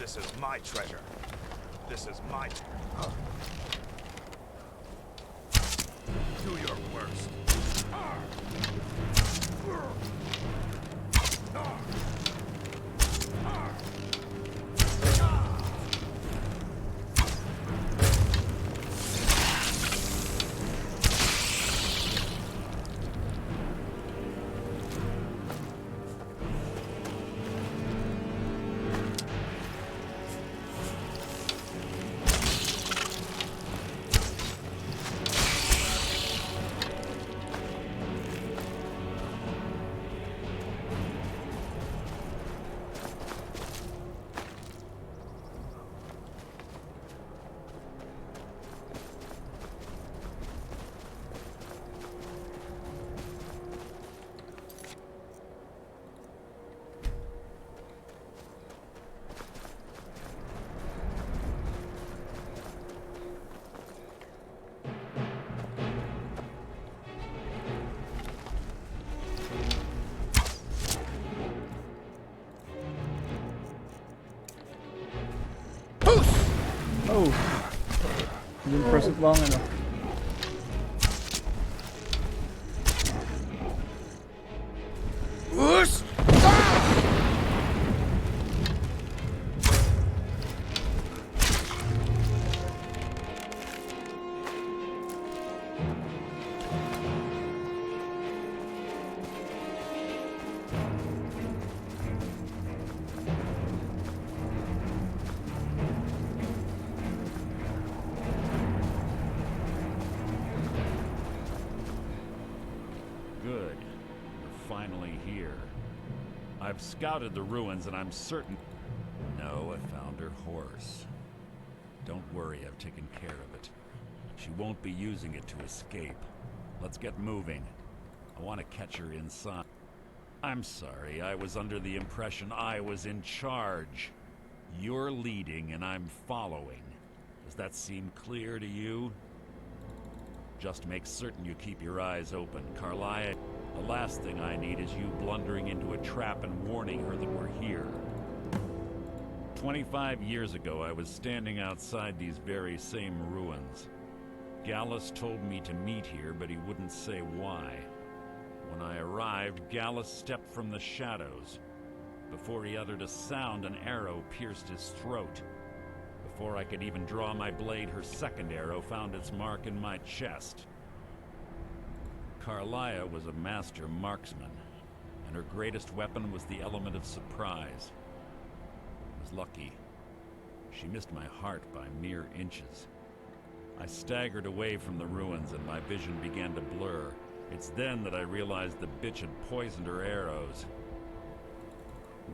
This is my treasure. This is my... Do your worst. Oh, didn't press it long enough. Good. We're finally here. I've scouted the ruins and I'm certain... No, I found her horse. Don't worry, I've taken care of it. She won't be using it to escape. Let's get moving. I want to catch her inside. I'm sorry, I was under the impression I was in charge. You're leading and I'm following. Does that seem clear to you? Just make certain you keep your eyes open. Carlia, the last thing I need is you blundering into a trap and warning her that we're here. 25 years ago, I was standing outside these very same ruins. Gallus told me to meet here, but he wouldn't say why. When I arrived, Gallus stepped from the shadows. Before he uttered a sound, an arrow pierced his throat. Before I could even draw my blade, her second arrow found its mark in my chest. Carlia was a master marksman, and her greatest weapon was the element of surprise. I was lucky. She missed my heart by mere inches. I staggered away from the ruins and my vision began to blur. It's then that I realized the bitch had poisoned her arrows.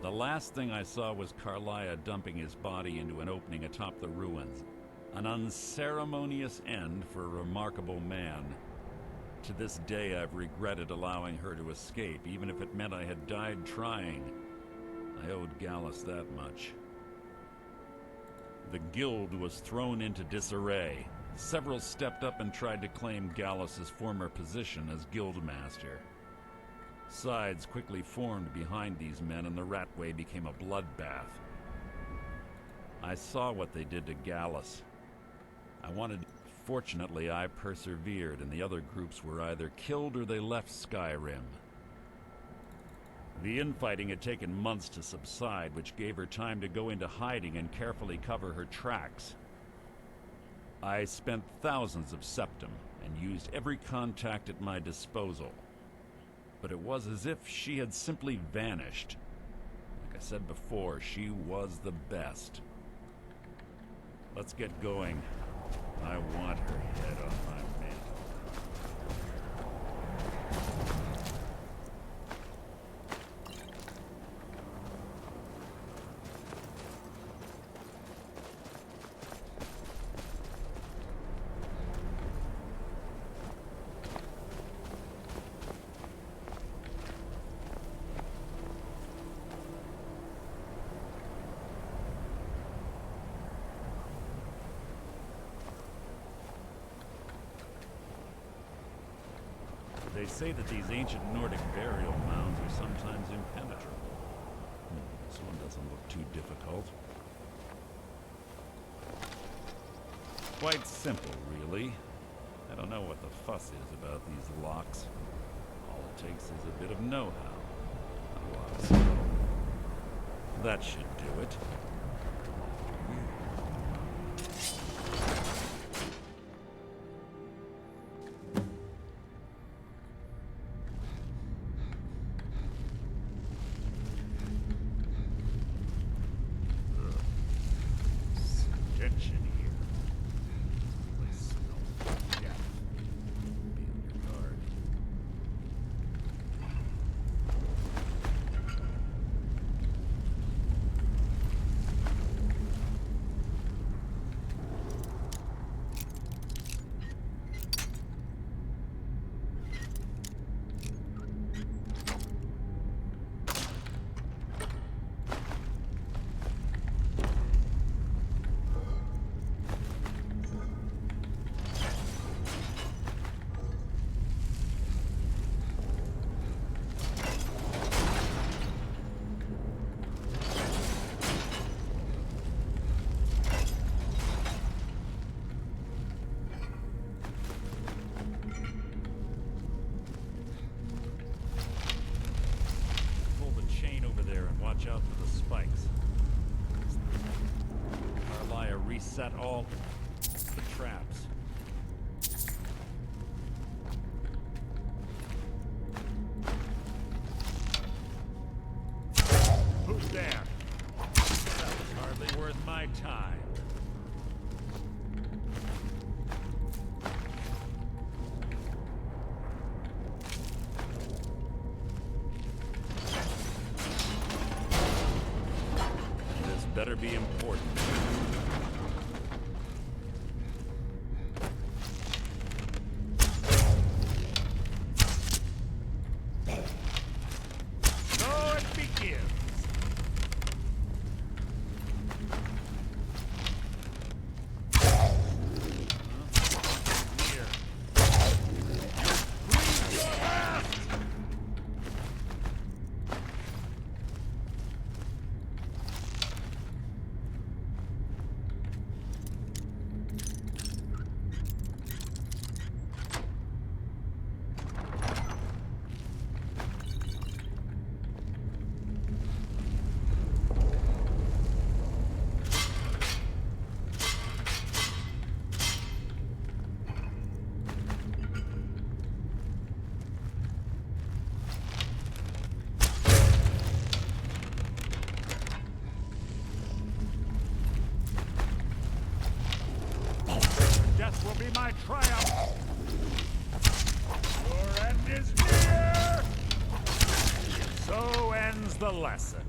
The last thing I saw was Carlia dumping his body into an opening atop the ruins. An unceremonious end for a remarkable man. To this day, I've regretted allowing her to escape, even if it meant I had died trying. I owed Gallus that much. The guild was thrown into disarray. Several stepped up and tried to claim Gallus's former position as guildmaster. Sides quickly formed behind these men, and the Ratway became a bloodbath. I saw what they did to Gallus. Fortunately, I persevered, and the other groups were either killed or they left Skyrim. The infighting had taken months to subside, which gave her time to go into hiding and carefully cover her tracks. I spent thousands of septum and used every contact at my disposal. But it was as if she had simply vanished. Like I said before, she was the best. Let's get going. I want her head on my mantle. They say that these ancient Nordic burial mounds are sometimes impenetrable. This one doesn't look too difficult. Quite simple, really. I don't know what the fuss is about these locks. All it takes is a bit of know-how. A lot of skill. That should do it. Watch out for the spikes. Carlia reset all the traps. Who's there? That was hardly worth my time. Better be important. So it begins. Here. Breathe your last! Will be my triumph. Your end is near. So ends the lesson.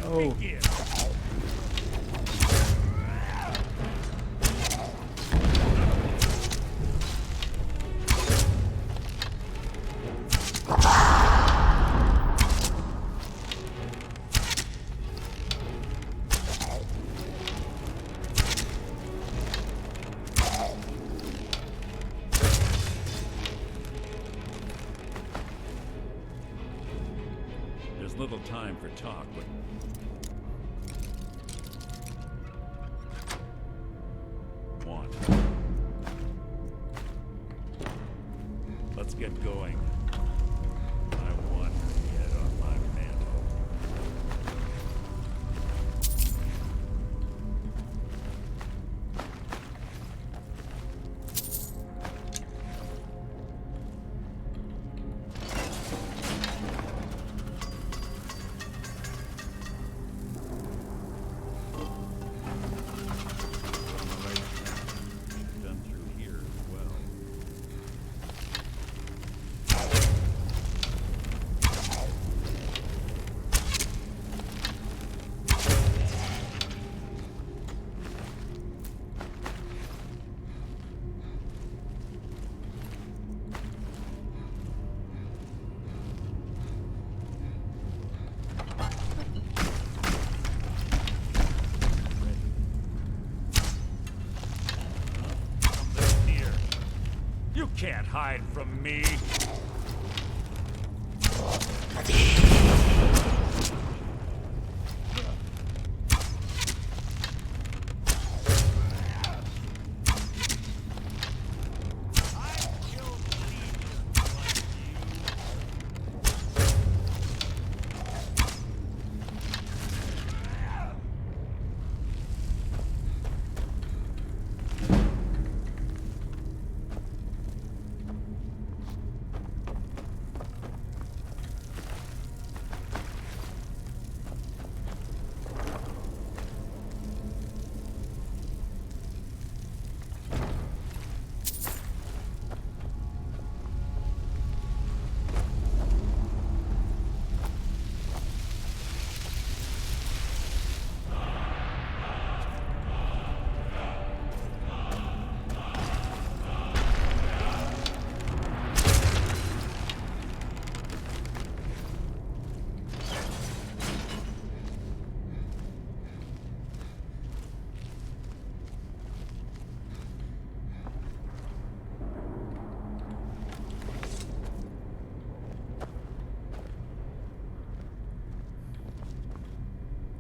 Oh. Begin. There's little time for talk, but want. Let's get going. I want her head on my mantle. Done through here as well. You can't hide from me.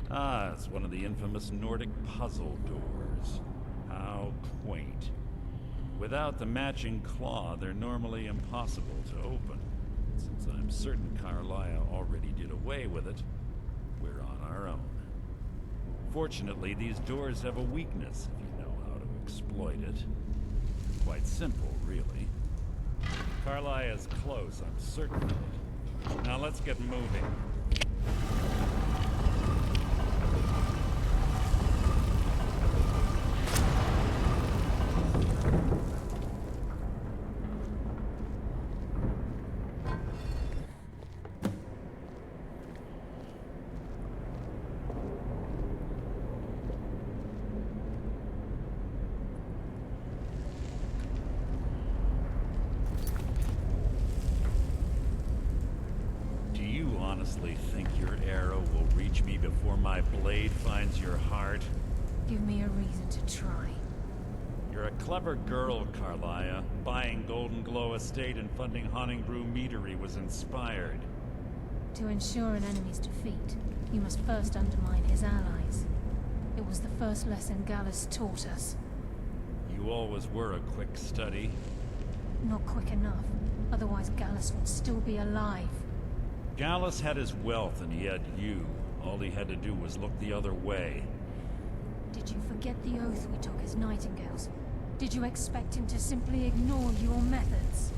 Ah, it's one of the infamous Nordic puzzle doors. How quaint. Without the matching claw, they're normally impossible to open. Since I'm certain Carlisle already did away with it, we're on our own. Fortunately, these doors have a weakness if you know how to exploit it. Quite simple, really. Carlisle is close, I'm certain of it. Now let's get moving. Honestly think your arrow will reach me before my blade finds your heart? Give me a reason to try. You're a clever girl, Carlisle. Buying Golden Glow Estate and funding Haunting Brew Meadery was inspired. To ensure an enemy's defeat, you must first undermine his allies. It was the first lesson Gallus taught us. You always were a quick study. Not quick enough, otherwise Gallus would still be alive. Gallus had his wealth and he had you. All he had to do was look the other way. Did you forget the oath we took as Nightingales? Did you expect him to simply ignore your methods?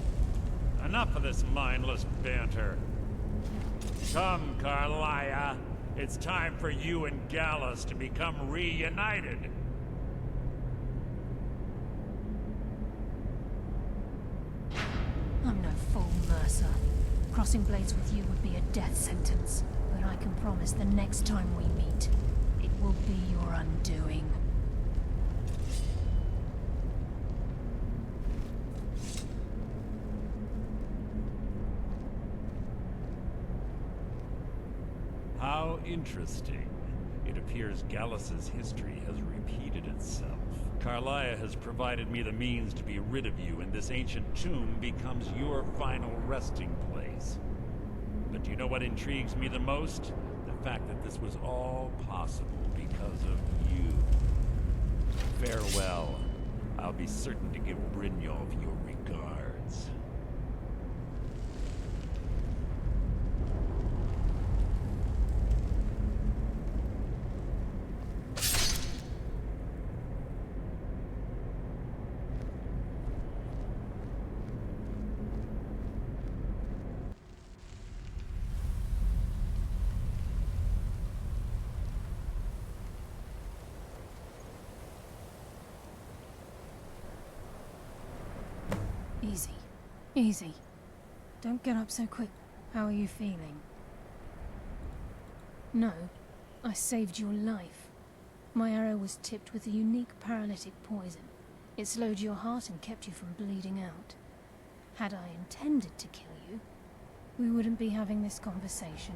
Enough of this mindless banter. Come, Carlisle. It's time for you and Gallus to become reunited. I'm no fool, Mercer. Crossing blades with you would be a death sentence, but I can promise the next time we meet, it will be your undoing. How interesting. It appears Gallus's history has repeated itself. Carlia has provided me the means to be rid of you, and this ancient tomb becomes your final resting place. But do you know what intrigues me the most? The fact that this was all possible because of you. Farewell. I'll be certain to give Brynjolf your regards. Easy. Easy. Don't get up so quick. How are you feeling? No, I saved your life. My arrow was tipped with a unique paralytic poison. It slowed your heart and kept you from bleeding out. Had I intended to kill you, we wouldn't be having this conversation.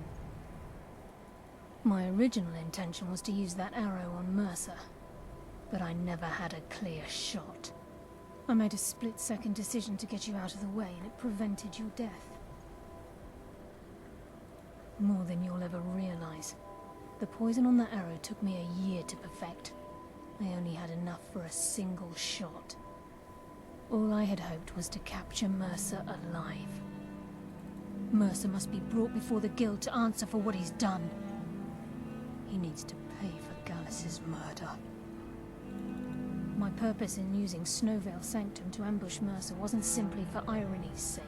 My original intention was to use that arrow on Mercer, but I never had a clear shot. I made a split-second decision to get you out of the way, and it prevented your death. More than you'll ever realize. The poison on that arrow took me a year to perfect. I only had enough for a single shot. All I had hoped was to capture Mercer alive. Mercer must be brought before the Guild to answer for what he's done. He needs to pay for Gallus's murder. My purpose in using Snowvale Sanctum to ambush Mercer wasn't simply for irony's sake.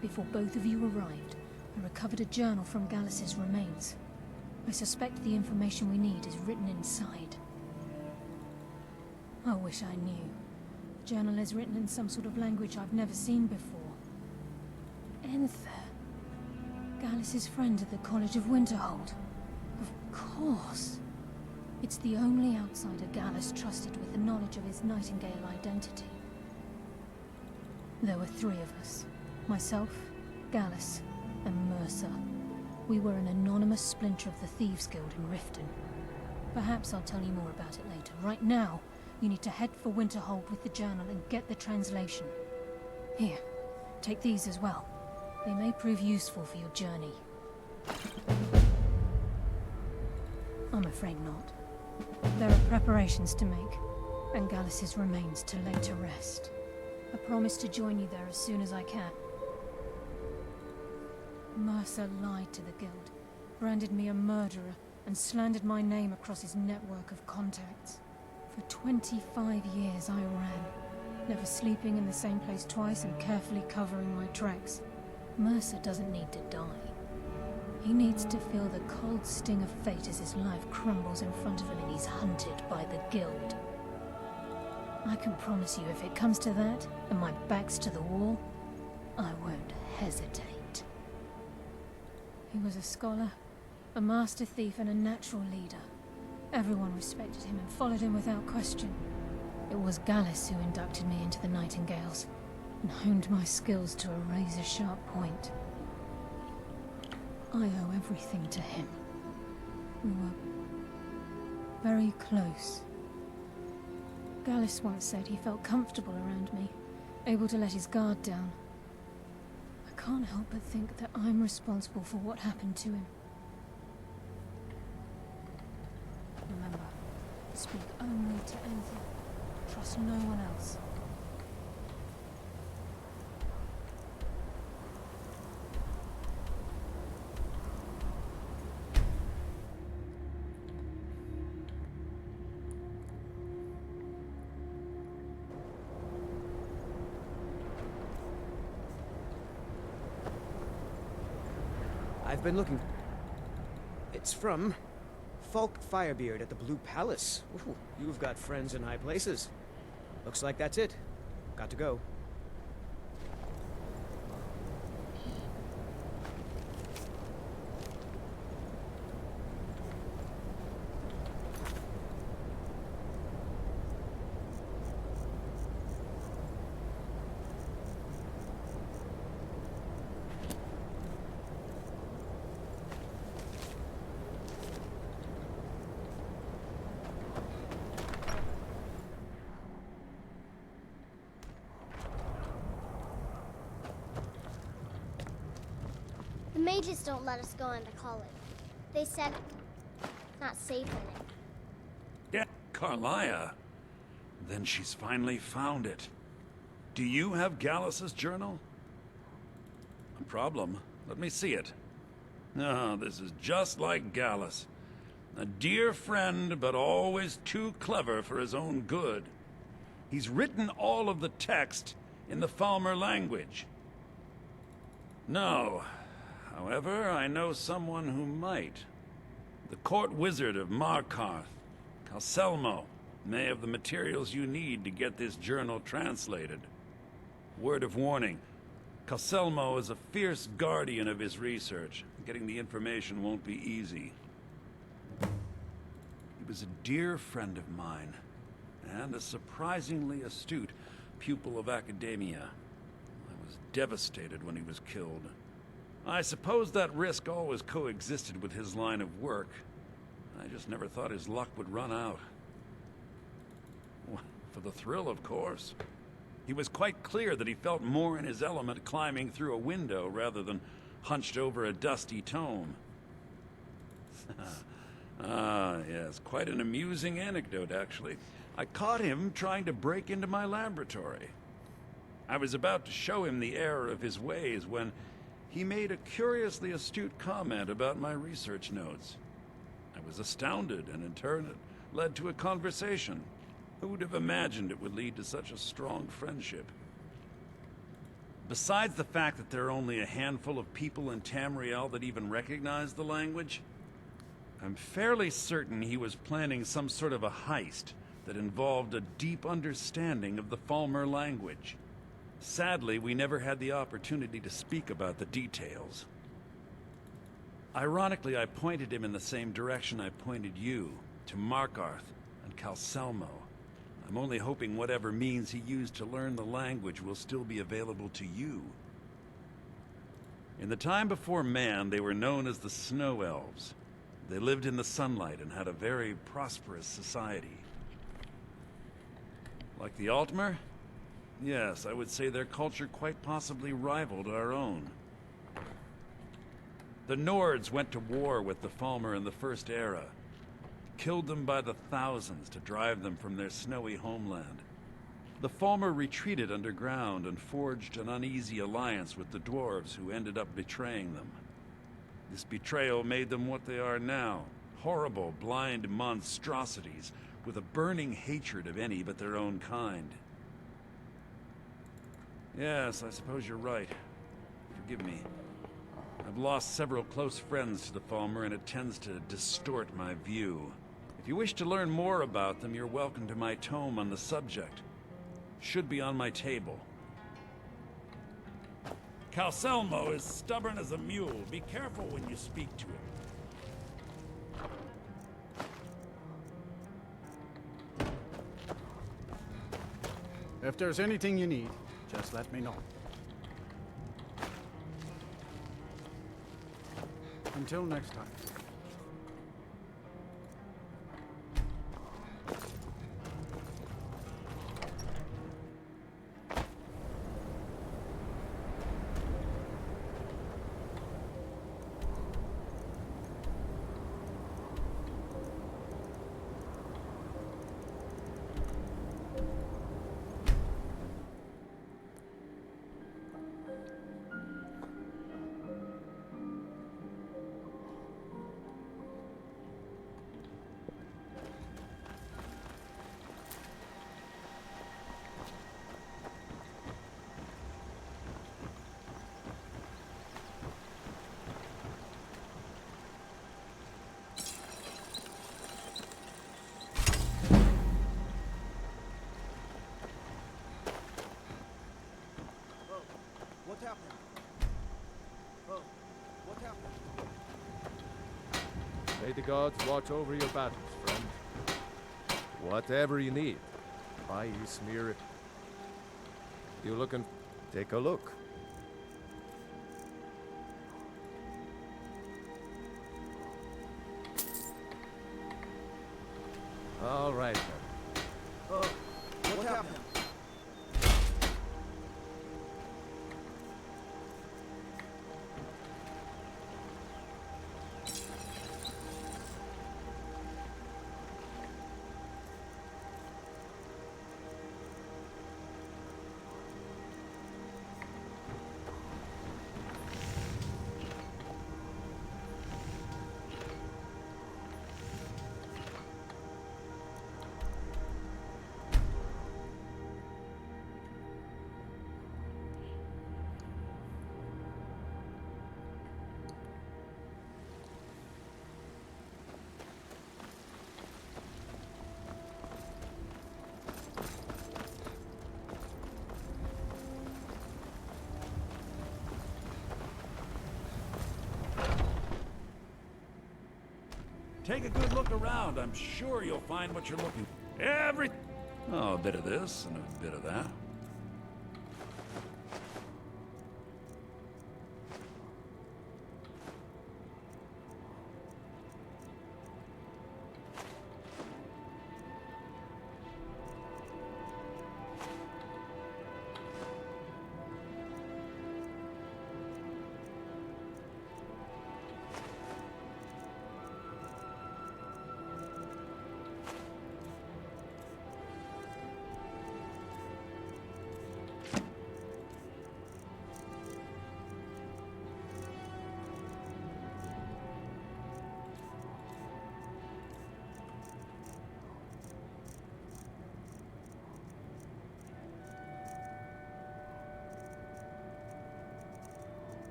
Before both of you arrived, I recovered a journal from Gallus's remains. I suspect the information we need is written inside. I wish I knew. The journal is written in some sort of language I've never seen before. Enther. Gallus's friend at the College of Winterhold. Of course. It's the only outsider Gallus trusted with the knowledge of his Nightingale identity. There were three of us. Myself, Gallus, and Mercer. We were an anonymous splinter of the Thieves Guild in Riften. Perhaps I'll tell you more about it later. Right now, you need to head for Winterhold with the journal and get the translation. Here, take these as well. They may prove useful for your journey. I'm afraid not. There are preparations to make, and Gallus's remains to lay to rest. I promise to join you there as soon as I can. Mercer lied to the Guild, branded me a murderer, and slandered my name across his network of contacts. For 25 years I ran, never sleeping in the same place twice and carefully covering my tracks. Mercer doesn't need to die. He needs to feel the cold sting of fate as his life crumbles in front of him and he's hunted by the Guild. I can promise you if it comes to that, and my back's to the wall, I won't hesitate. He was a scholar, a master thief and a natural leader. Everyone respected him and followed him without question. It was Gallus who inducted me into the Nightingales, and honed my skills to a razor-sharp point. I owe everything to him. We were very close. Gallus once said he felt comfortable around me, able to let his guard down. I can't help but think that I'm responsible for what happened to him. Remember, speak only to Enther. Trust no one else. I've been looking. It's from Falk Firebeard at the Blue Palace. Ooh, you've got friends in high places. Looks like that's it. Got to go. Mages don't let us go into college. They said it's not safe in it. Yeah, Carlia. Then she's finally found it. Do you have Gallus's journal? A problem? Let me see it. No, this is just like Gallus. A dear friend, but always too clever for his own good. He's written all of the text in the Falmer language. No. However, I know someone who might. The court wizard of Markarth, Calselmo, may have the materials you need to get this journal translated. Word of warning, Calselmo is a fierce guardian of his research. Getting the information won't be easy. He was a dear friend of mine, and a surprisingly astute pupil of academia. I was devastated when he was killed. I suppose that risk always coexisted with his line of work. I just never thought his luck would run out. Well, for the thrill, of course. He was quite clear that he felt more in his element climbing through a window rather than hunched over a dusty tome. Ah, yes, quite an amusing anecdote, actually. I caught him trying to break into my laboratory. I was about to show him the error of his ways when he made a curiously astute comment about my research notes. I was astounded, and in turn it led to a conversation. Who would have imagined it would lead to such a strong friendship? Besides the fact that there are only a handful of people in Tamriel that even recognize the language, I'm fairly certain he was planning some sort of a heist that involved a deep understanding of the Falmer language. Sadly, we never had the opportunity to speak about the details. Ironically, I pointed him in the same direction I pointed you, to Markarth and Calselmo. I'm only hoping whatever means he used to learn the language will still be available to you. In the time before man, they were known as the Snow Elves. They lived in the sunlight and had a very prosperous society. Like the Altmer? Yes, I would say their culture quite possibly rivaled our own. The Nords went to war with the Falmer in the First Era, killed them by the thousands to drive them from their snowy homeland. The Falmer retreated underground and forged an uneasy alliance with the dwarves who ended up betraying them. This betrayal made them what they are now, horrible, blind monstrosities with a burning hatred of any but their own kind. Yes, I suppose you're right. Forgive me. I've lost several close friends to the Falmer, and it tends to distort my view. If you wish to learn more about them, you're welcome to my tome on the subject. Should be on my table. Calselmo is stubborn as a mule. Be careful when you speak to him. If there's anything you need, just let me know. Until next time. What happened? Oh, what happened? May the gods watch over your battles, friend. Whatever you need, buy smear it. You looking? Take a look. All right, then. Oh, what happened? Take a good look around. I'm sure you'll find what you're looking for. Oh, a bit of this and a bit of that.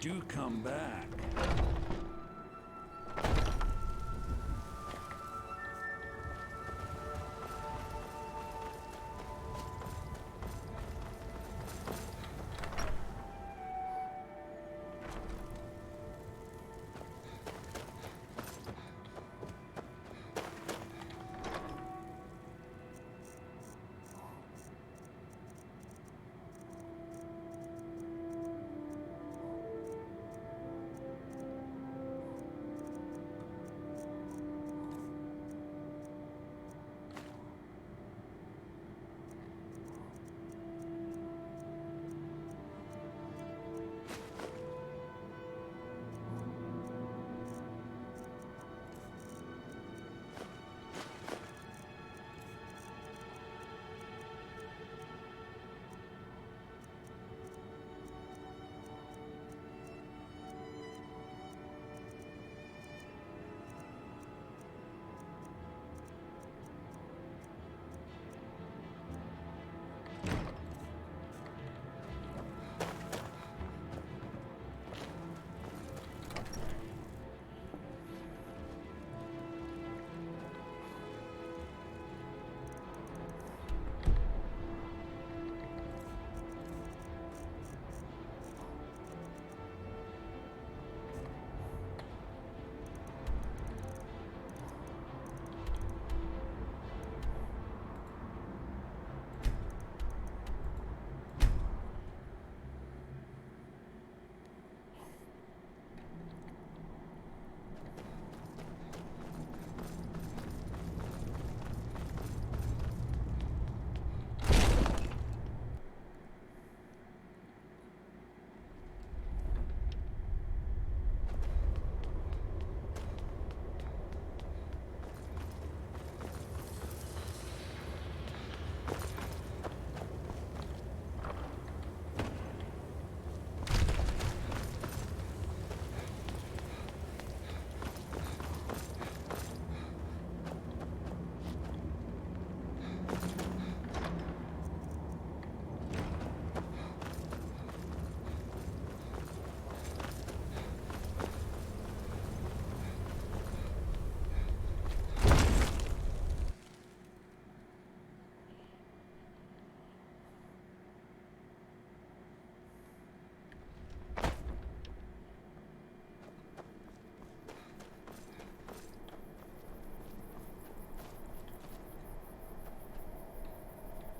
Do come back.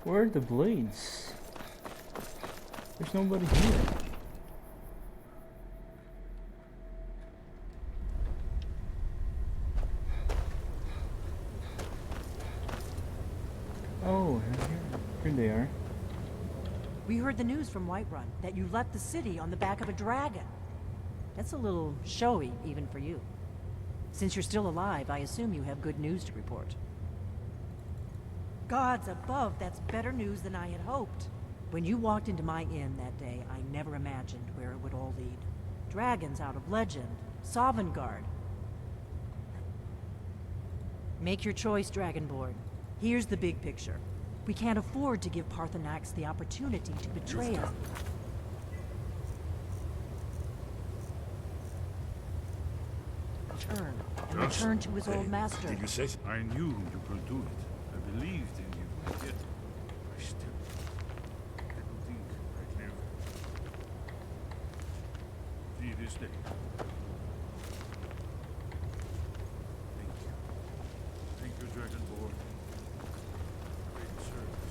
Where are the blades? There's nobody here. Oh, here they are. We heard the news from Whiterun that you left the city on the back of a dragon. That's a little showy, even for you. Since you're still alive, I assume you have good news to report. Gods above, that's better news than I had hoped. When you walked into my inn that day, I never imagined where it would all lead. Dragons out of legend, Sovngarde. Make your choice, Dragonborn. Here's the big picture. We can't afford to give Parthenax the opportunity to betray us. Return to his old master. Did you say so? I knew you could do it. I believed in you. Yet, I still... this day. Thank you, Dragonborn. Great service.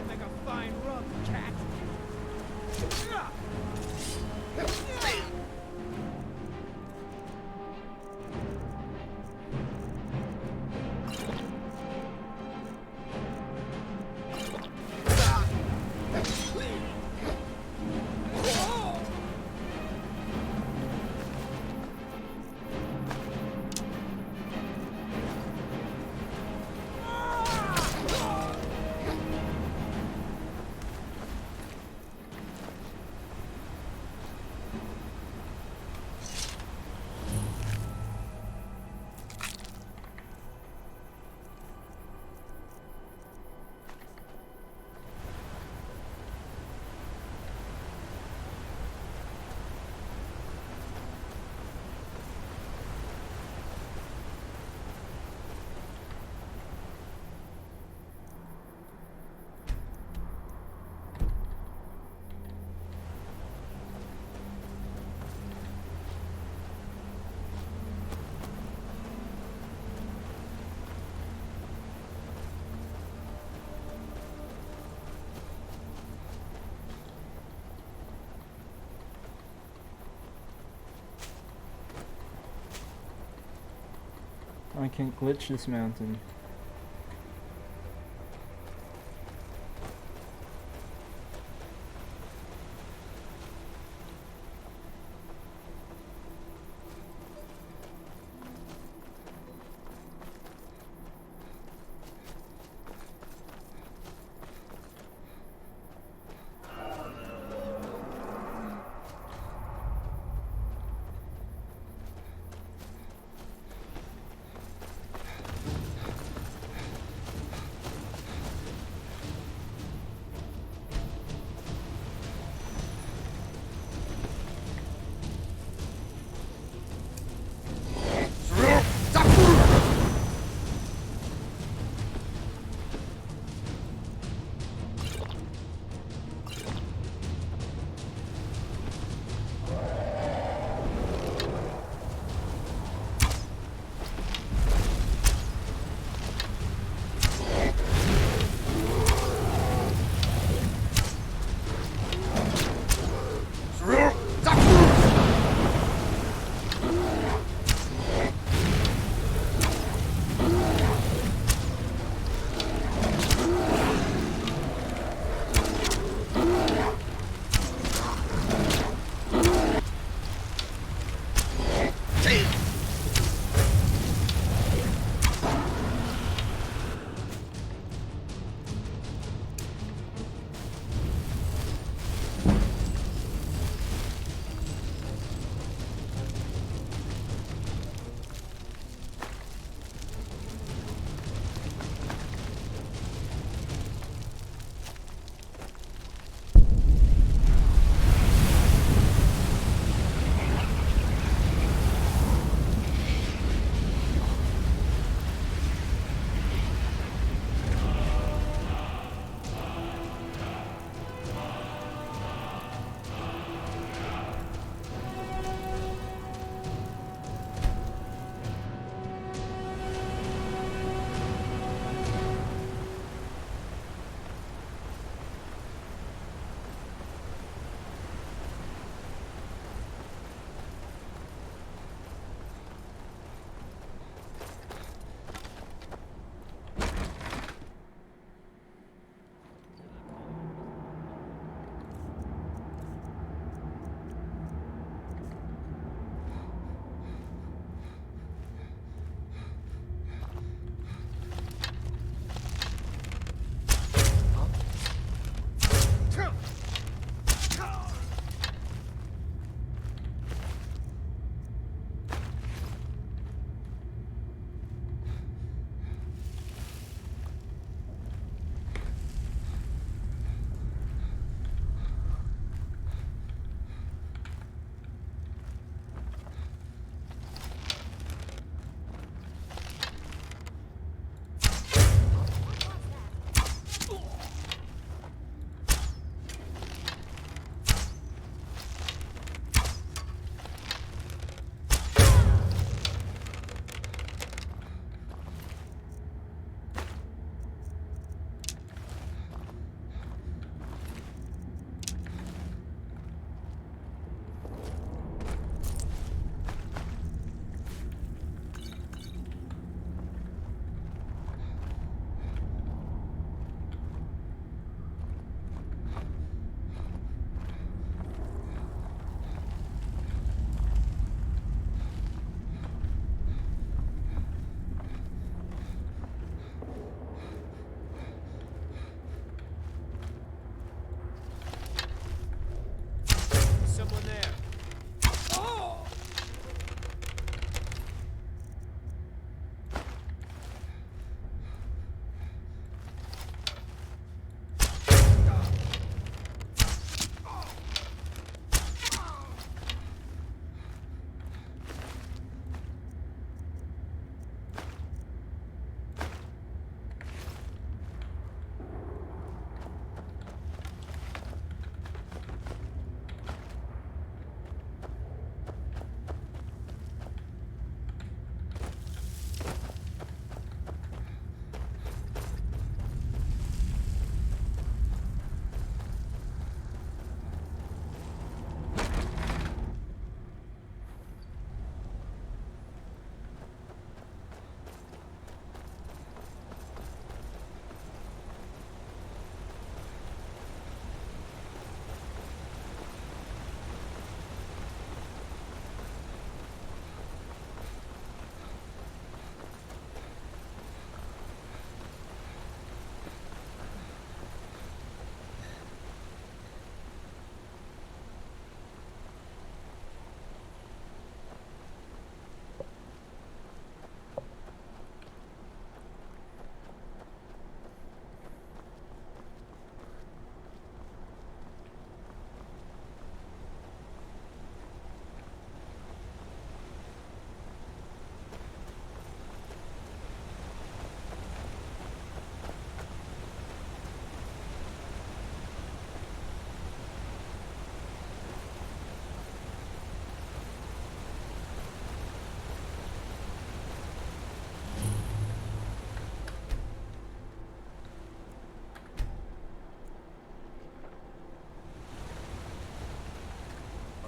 Make a fine rug, cat. I can't glitch this mountain.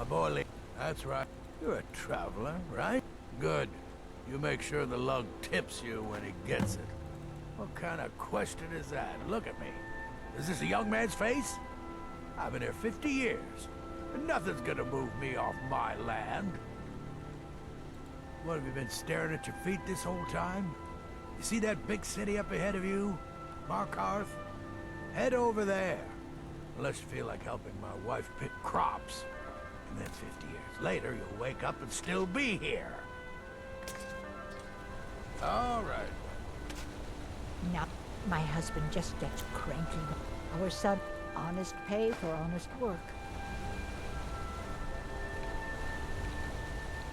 My boy Lee. That's right. You're a traveler, right? Good. You make sure the lug tips you when he gets it. What kind of question is that? Look at me. Is this a young man's face? I've been here 50 years, and nothing's gonna move me off my land. What, have you been staring at your feet this whole time? You see that big city up ahead of you? Markarth? Head over there. Unless you feel like helping my wife pick crops. And then 50 years later, you'll wake up and still be here. All right. Now, my husband just gets cranky. Our son, honest pay for honest work.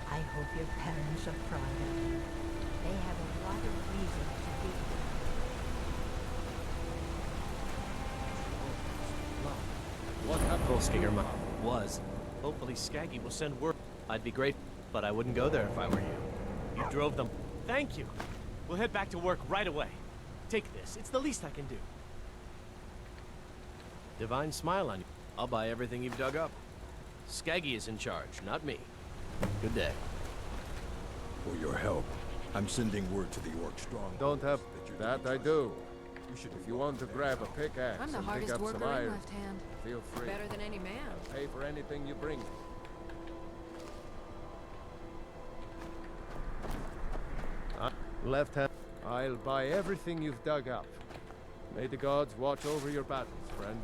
I hope your parents are proud of you. They have a lot of reasons to be. What happened? Scarima was. Hopefully Skaggy will send word. I'd be grateful, but I wouldn't go there if I were you. You drove them. Thank you. We'll head back to work right away. Take this. It's the least I can do. Divine smile on you. I'll buy everything you've dug up. Skaggy is in charge, not me. Good day. For your help, I'm sending word to the Orc Strong. Don't have that. I do. If you want to grab a pickaxe I'm the and pick hardest up some worker in iron, left hand. feel free. Better than any man. I'll pay for anything you bring me. Left hand. I'll buy everything you've dug up. May the gods watch over your battles, friend.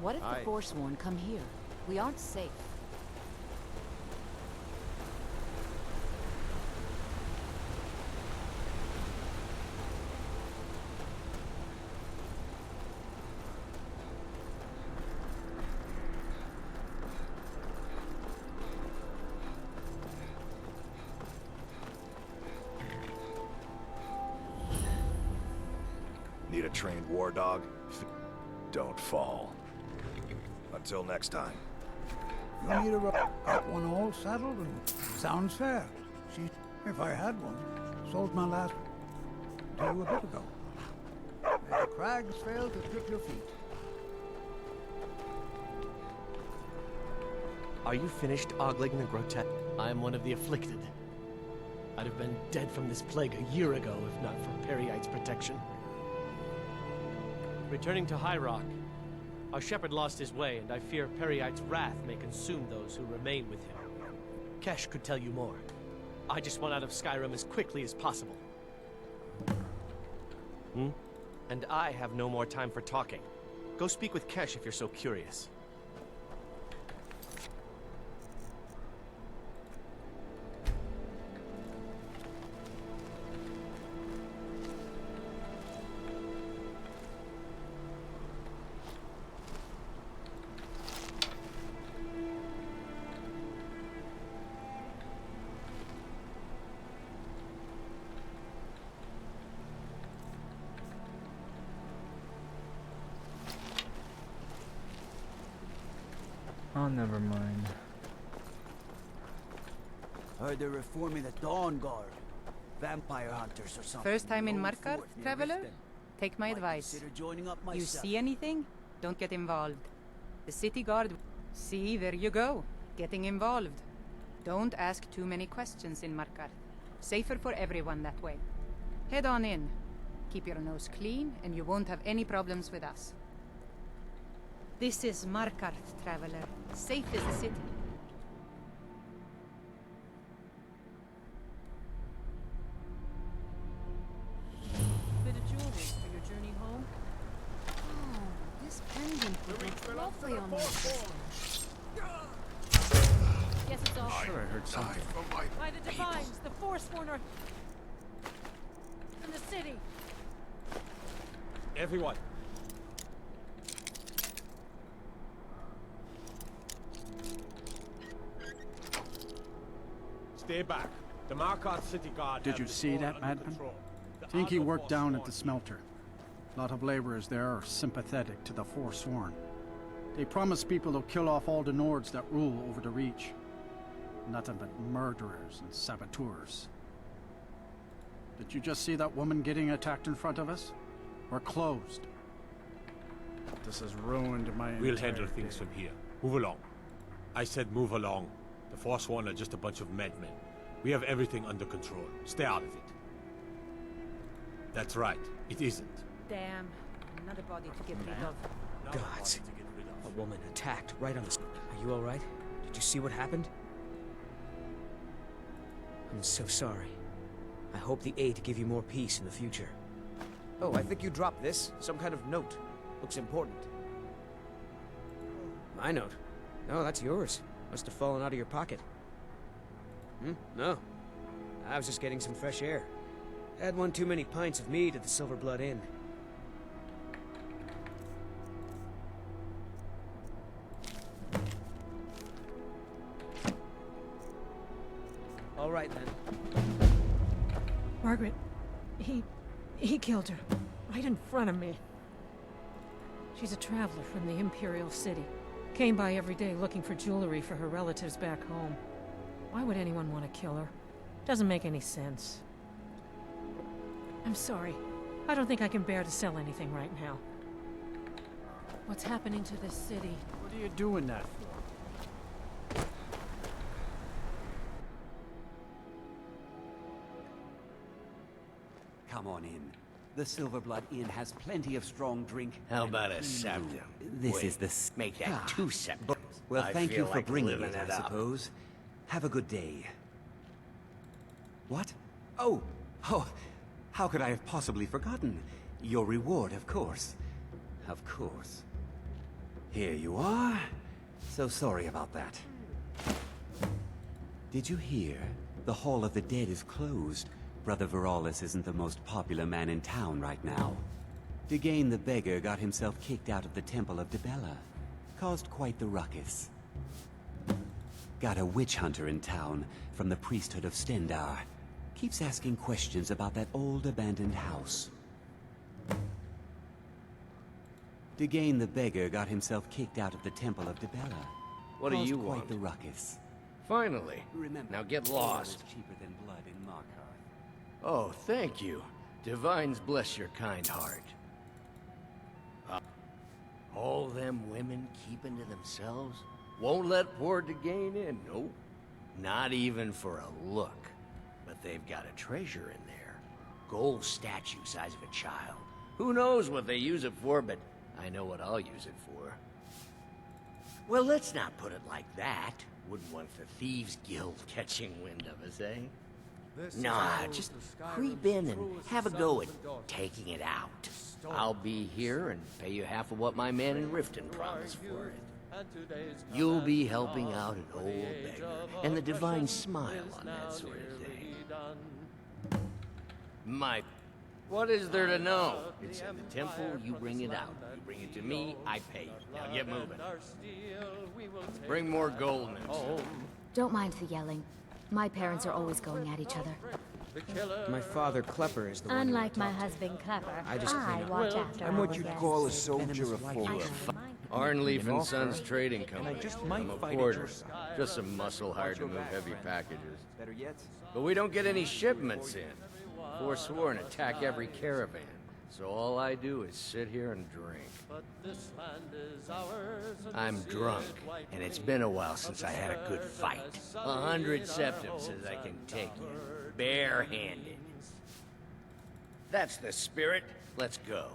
What if the Forsworn come here? We aren't safe. Need a trained war dog? Don't fall. Until next time. You need a got one all settled and sounds fair. She, if I had one, sold my last to you a bit ago. May the crags fail to trip your feet. Are you finished ogling the grotesque? I am one of the afflicted. I'd have been dead from this plague a year ago if not for Periite's protection. Returning to High Rock, our shepherd lost his way, and I fear Periite's wrath may consume those who remain with him. Kesh could tell you more. I just want out of Skyrim as quickly as possible. And I have no more time for talking. Go speak with Kesh if you're so curious. Oh, never mind. Heard they're reforming the Dawn Guard. Vampire hunters or something. First time in Roll Markarth, forth near traveler? Riften. Take my Might advice. consider joining up You myself. see anything? Don't get involved. The city guard... See, there you go. Getting involved. Don't ask too many questions in Markarth. Safer for everyone that way. Head on in. Keep your nose clean, and you won't have any problems with us. This is Markarth, traveler. Safe is the city. Bit of jewelry for your journey home. Oh, this pendant would look lovely on my sister. Yes, it's all Sure, I heard something. by the Divines, the Forsworn are in the city. Everyone. Stay back. The Markarth City Guard Did have you this see all that, under madman? control. The Think he other worked down at Forsworn the smelter. A lot of laborers there are sympathetic to the Forsworn. They promise people they'll kill off all the Nords that rule over the Reach. Nothing but murderers and saboteurs. Did you just see that woman getting attacked in front of us? We're closed. This has ruined my We'll entire handle things day. from here. Move along. I said move along. The Forsworn are just a bunch of madmen. We have everything under control. Stay out of it. That's right. It isn't. Damn. Another body to get rid of. Gods. A woman attacked right on the... Are you alright? Did you see what happened? I'm so sorry. I hope the aid give you more peace in the future. Oh, I think you dropped this. Some kind of note. Looks important. My note? No, that's yours. Must have fallen out of your pocket. No. I was just getting some fresh air. Had one too many pints of mead at the Silver Blood Inn. All right, then. Margaret, he killed her. Right in front of me. She's a traveler from the Imperial City. Came by every day looking for jewelry for her relatives back home. Why would anyone want to kill her? Doesn't make any sense. I'm sorry. I don't think I can bear to sell anything right now. What's happening to this city? What are you doing that for? Come on in. The Silver Blood Inn has plenty of strong drink. How about a septum? This is the... Make that 2 septums. Well, I thank feel you for like bringing living it, I up. suppose. Have a good day. What? How could I have possibly forgotten? Your reward, of course. Of course. Here you are. So sorry about that. Did you hear? The Hall of the Dead is closed. Brother Veralis isn't the most popular man in town right now. Degain the Beggar got himself kicked out of the Temple of Dibella. Caused quite the ruckus. Got a witch hunter in town from the priesthood of Stendar. Keeps asking questions about that old abandoned house. Degain the Beggar got himself kicked out of the Temple of Dibella. What do Caused you quite want? the ruckus. Finally. Remember, Now get lost. Cheaper than blood in Markarth. Oh, thank you. Divines bless your kind heart. All them women keeping to themselves? Won't let poor Degain in, nope. Not even for a look. But they've got a treasure in there. Gold statue size of a child. Who knows what they use it for, but I know what I'll use it for. Well, let's not put it like that. Wouldn't want the Thieves Guild catching wind of us, eh? Nah, just creep in and have a go at taking it out. I'll be here and pay you half of what my man in Riften promised for it. You'll be helping out an old beggar, and the divine smile on that sort of thing. What is there to know? It's in the temple, you bring it out. You bring it to me, I pay you. Now get moving. Bring more gold next. Don't mind the yelling. My parents are always going at each other. My father, Klepper, is the one. Unlike my husband, Klepper, I just clean up. watch after I'm all what the you'd guests. call a soldier of fortune. Arnleaf and Sons Trading Company. just might I'm a fight at porter. your side. Just some muscle hired to move heavy packages. Better yet, But we don't get any shipments in. Forsworn attack every caravan. So all I do is sit here and drink. I'm drunk, and it's been a while since I had a good fight. 100 septums says I can take you, barehanded. That's the spirit. Let's go.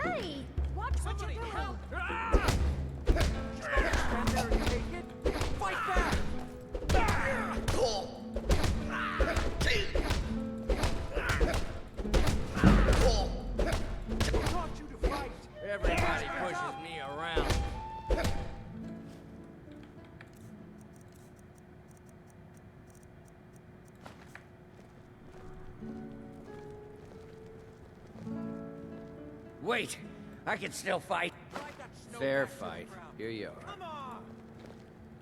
Hey! Watch what you're doing! Fight back! Everybody pushes me around. Wait, I can still fight. Fair fight. Here you are.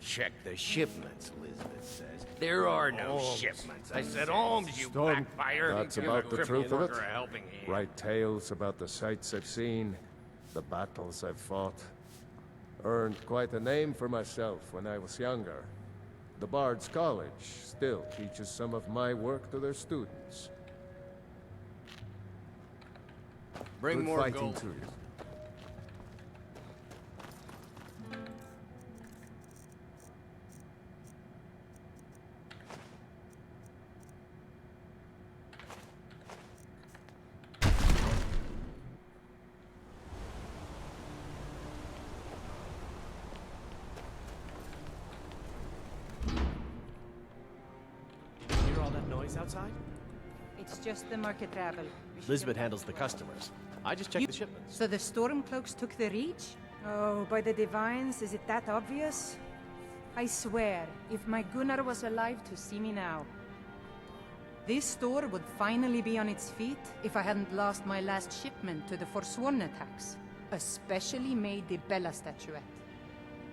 Check the shipments, Elizabeth says. There are no shipments. I said, Holmes, you Storm, backfire. that's Give about a the crippled truth of it. worker a helping hand. Write tales about the sights I've seen, the battles I've fought. Earned quite a name for myself when I was younger. The Bard's College still teaches some of my work to their students. Bring Good more fighting gold. to you. He's outside? It's just the market travel. Lisbeth handles the customers. I just checked the shipments. So the Stormcloaks took the Reach? Oh, by the Divines, is it that obvious? I swear, if my Gunnar was alive to see me now. This store would finally be on its feet if I hadn't lost my last shipment to the Forsworn attacks. A specially made Dibella statuette.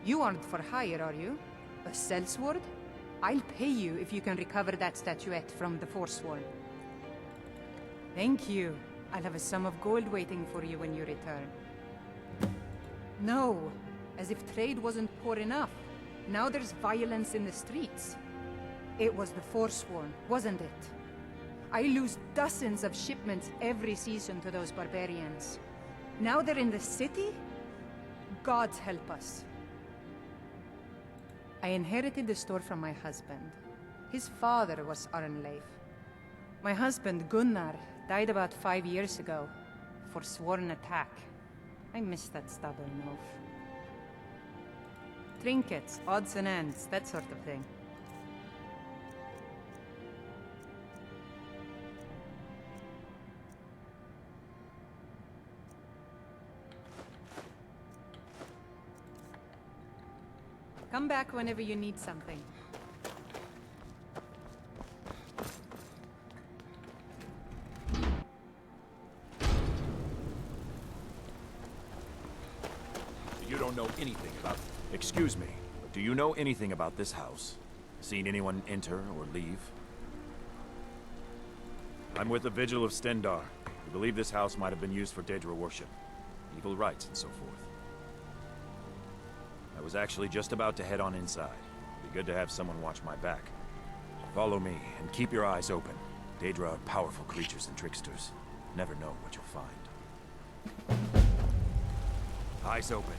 You aren't for hire, are you? A sellsword? I'll pay you if you can recover that statuette from the Forsworn. Thank you. I'll have a sum of gold waiting for you when you return. No, as if trade wasn't poor enough. Now there's violence in the streets. It was the Forsworn, wasn't it? I lose dozens of shipments every season to those barbarians. Now they're in the city? God help us. I inherited the store from my husband. His father was Arnleif. My husband, Gunnar, died about 5 years ago. Forsworn attack. I miss that stubborn oaf. Trinkets, odds and ends, that sort of thing. Come back whenever you need something. You don't know anything about... Excuse me, but do you know anything about this house? Seen anyone enter or leave? I'm with the Vigil of Stendar. We believe this house might have been used for Daedra worship, evil rites and so forth. I was actually just about to head on inside. Be good to have someone watch my back. Follow me, and keep your eyes open. Daedra are powerful creatures and tricksters. Never know what you'll find. Eyes open.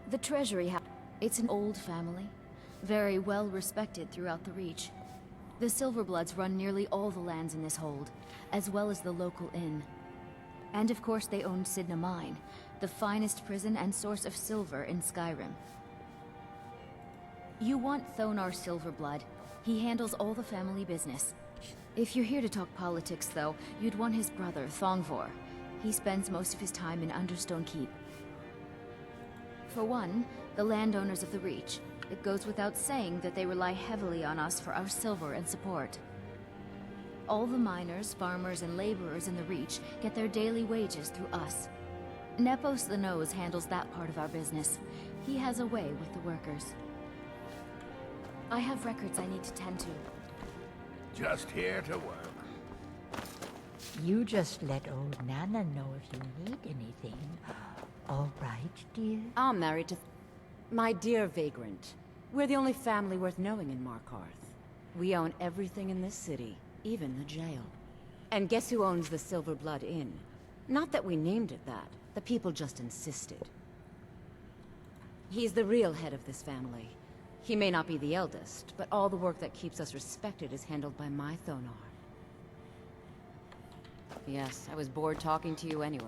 The Treasury House. It's an old family, very well respected throughout the Reach. The Silverbloods run nearly all the lands in this hold, as well as the local inn. And of course they own Sidna Mine, the finest prison and source of silver in Skyrim. You want Thonar Silverblood. He handles all the family business. If you're here to talk politics, though, you'd want his brother, Thongvor. He spends most of his time in Understone Keep. For one, the landowners of the Reach. It goes without saying that they rely heavily on us for our silver and support. All the miners, farmers, and laborers in the Reach get their daily wages through us. Nepos the Nose handles that part of our business. He has a way with the workers. I have records I need to tend to. Just here to work. You just let old Nana know if you need anything. All right, dear? I'm married to... My dear Vagrant, we're the only family worth knowing in Markarth. We own everything in this city, even the jail. And guess who owns the Silverblood Inn? Not that we named it that. The people just insisted. He's the real head of this family. He may not be the eldest, but all the work that keeps us respected is handled by my Thonar. Yes, I was bored talking to you anyway.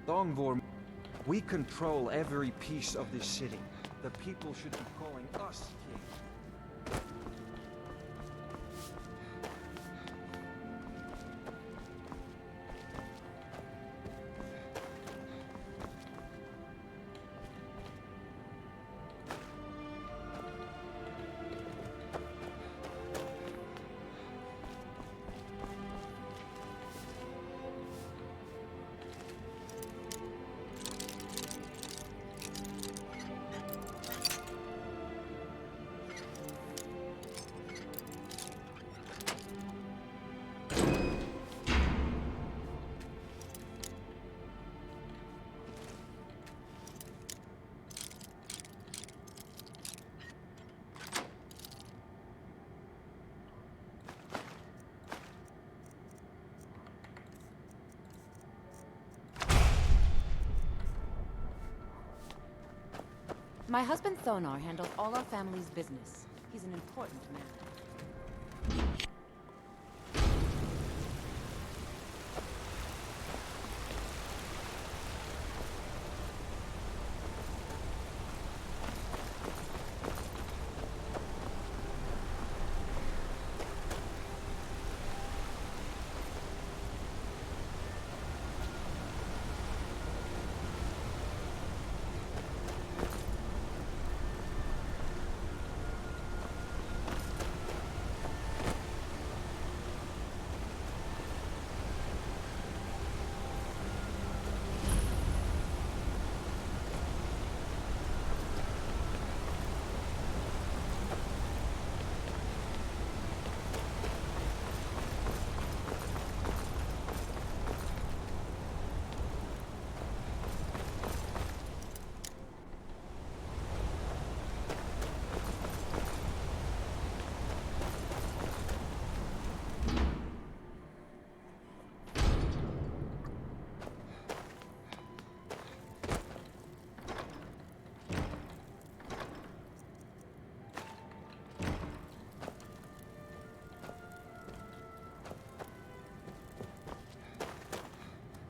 Thongvor, we control every piece of this city. The people should be calling us king. My husband Thonar handles all our family's business. He's an important man.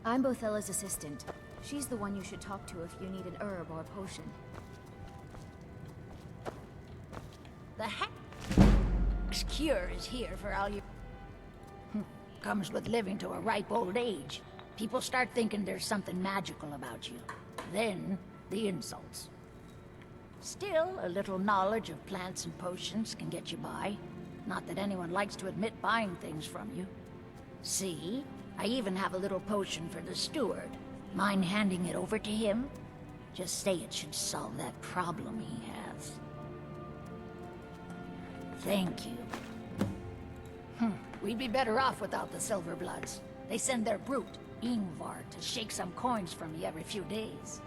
I'm Bothella's assistant. She's the one you should talk to if you need an herb or a potion. The cure is here for all you... Comes with living to a ripe old age. People start thinking there's something magical about you. Then, the insults. Still, a little knowledge of plants and potions can get you by. Not that anyone likes to admit buying things from you. See? I even have a little potion for the steward. Mind handing it over to him? Just say it should solve that problem he has. Thank you. We'd be better off without the Silverbloods. They send their brute, Ingvar, to shake some coins from me every few days.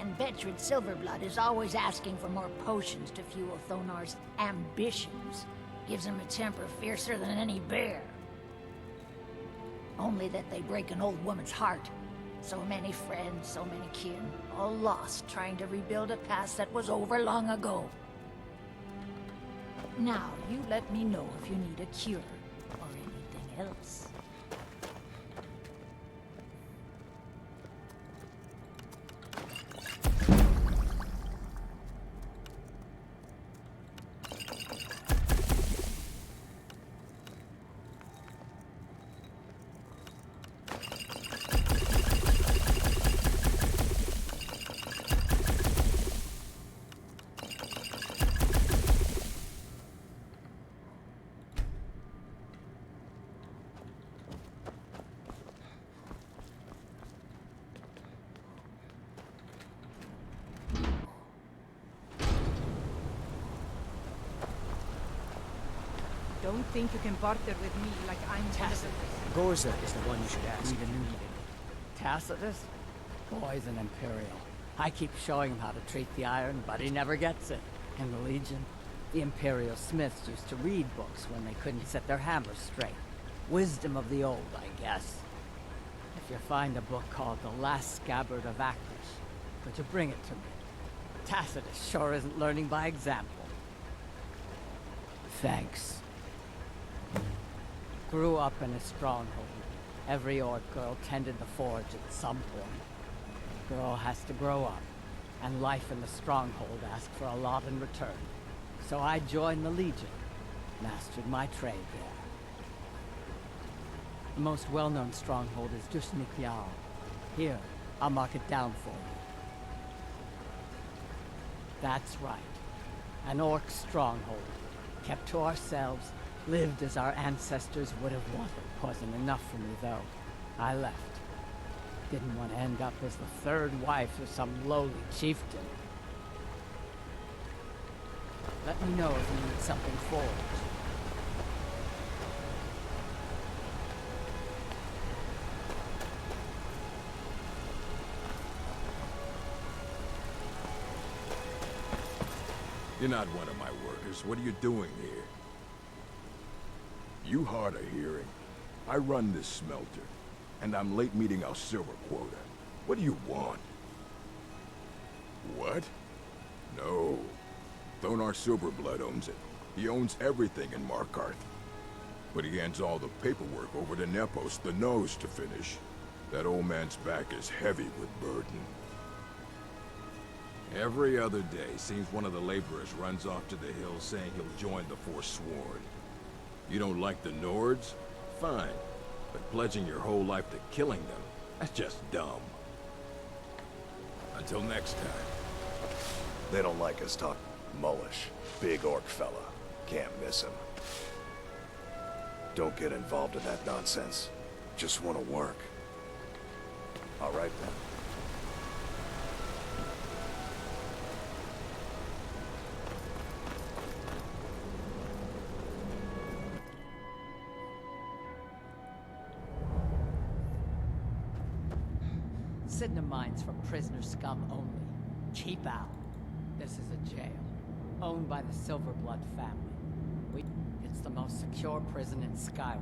And Betrid Silverblood is always asking for more potions to fuel Thonar's ambitions. Gives him a temper fiercer than any bear. Only that they break an old woman's heart. So many friends, so many kin, all lost trying to rebuild a past that was over long ago. Now, you let me know if you need a cure, or anything else. Don't think you can barter with me like I'm Tacitus. Gorza is the one you should ask. Need a new leader. Tacitus? Boy's an Imperial. I keep showing him how to treat the iron, but he never gets it. In the Legion, the Imperial smiths used to read books when they couldn't set their hammers straight. Wisdom of the old, I guess. If you find a book called The Last Scabbard of Actors, could you bring it to me? Tacitus sure isn't learning by example. Thanks. Grew up in a stronghold. Every Orc girl tended the forge at some point. Girl has to grow up, and life in the stronghold asked for a lot in return. So I joined the Legion, mastered my trade there. The most well-known stronghold is Dusnik Jarl. Here, I'll mark it down for you. That's right. An Orc stronghold. Kept to ourselves, lived as our ancestors would have wanted. Wasn't enough for me, though. I left. Didn't want to end up as the third wife of some lowly chieftain. Let me know if you need something forged. You're not one of my workers. What are you doing here? You hard of hearing? I run this smelter, and I'm late meeting our silver quota. What do you want? What? No. Thonar Silverblood owns it. He owns everything in Markarth. But he hands all the paperwork over to Nepos, the Nose, to finish. That old man's back is heavy with burden. Every other day, seems one of the laborers runs off to the hills saying he'll join the Forsworn. You don't like the Nords? Fine. But pledging your whole life to killing them, that's just dumb. Until next time. They don't like us talk. Mullish. Big orc fella. Can't miss him. Don't get involved in that nonsense. Just want to work. All right then. Sidna mines for prisoner scum only. Keep out. This is a jail, owned by the Silverblood family. It's the most secure prison in Skyrim.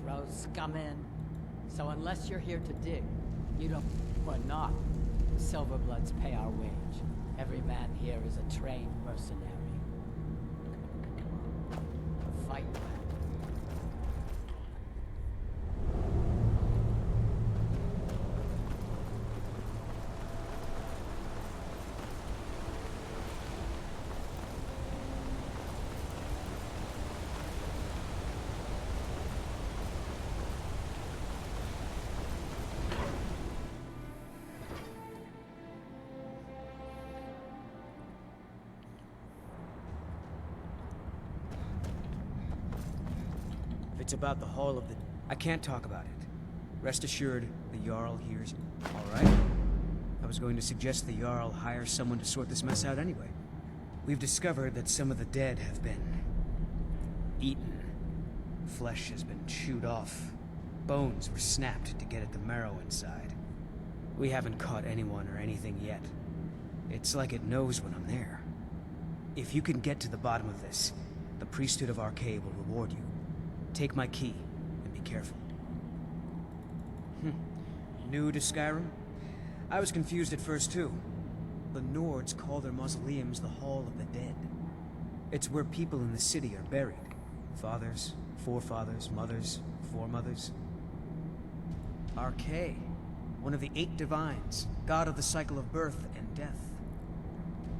Throws scum in. So unless you're here to dig, you don't... We're not. Silverbloods pay our wage. Every man here is a trained mercenary. Fight back. It's about the Hall of the... I can't talk about it. Rest assured, the Jarl hears... Alright. I was going to suggest the Jarl hire someone to sort this mess out anyway. We've discovered that some of the dead have been... eaten. Flesh has been chewed off. Bones were snapped to get at the marrow inside. We haven't caught anyone or anything yet. It's like it knows when I'm there. If you can get to the bottom of this, the priesthood of Arcade will reward you. Take my key, and be careful. New to Skyrim? I was confused at first, too. The Nords call their mausoleums the Hall of the Dead. It's where people in the city are buried. Fathers, forefathers, mothers, foremothers. Arcade, one of the 8 divines, god of the cycle of birth and death.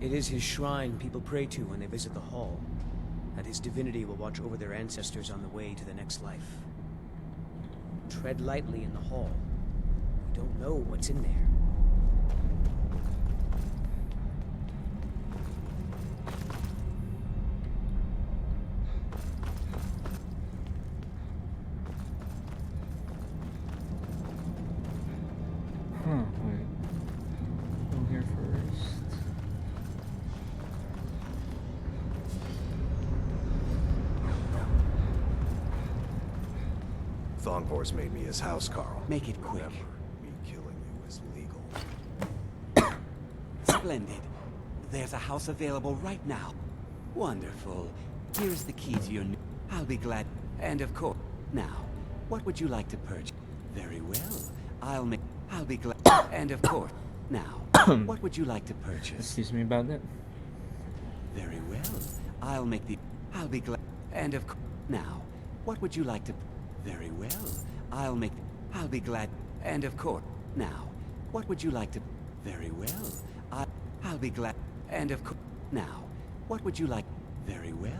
It is his shrine people pray to when they visit the hall. And his divinity will watch over their ancestors on the way to the next life. Tread lightly in the hall. We don't know what's in there. Wait. Go here first. Thongvor's made me his house, Carl. Make it quick. Remember, me killing you is legal. Splendid. There's a house available right now. Wonderful. Here's the key to your new... I'll be glad... And of course... Now, what would you like to purchase? Very well. I'll be glad... And of course... Now, what would you like to purchase? Excuse me about that. Very well. I'll be glad... And of course... Now, what would you like to... Very well. I'll be glad... And of course... Now, what would you like to... Very well. I'll be glad... And of course... Now, what would you like... Very well.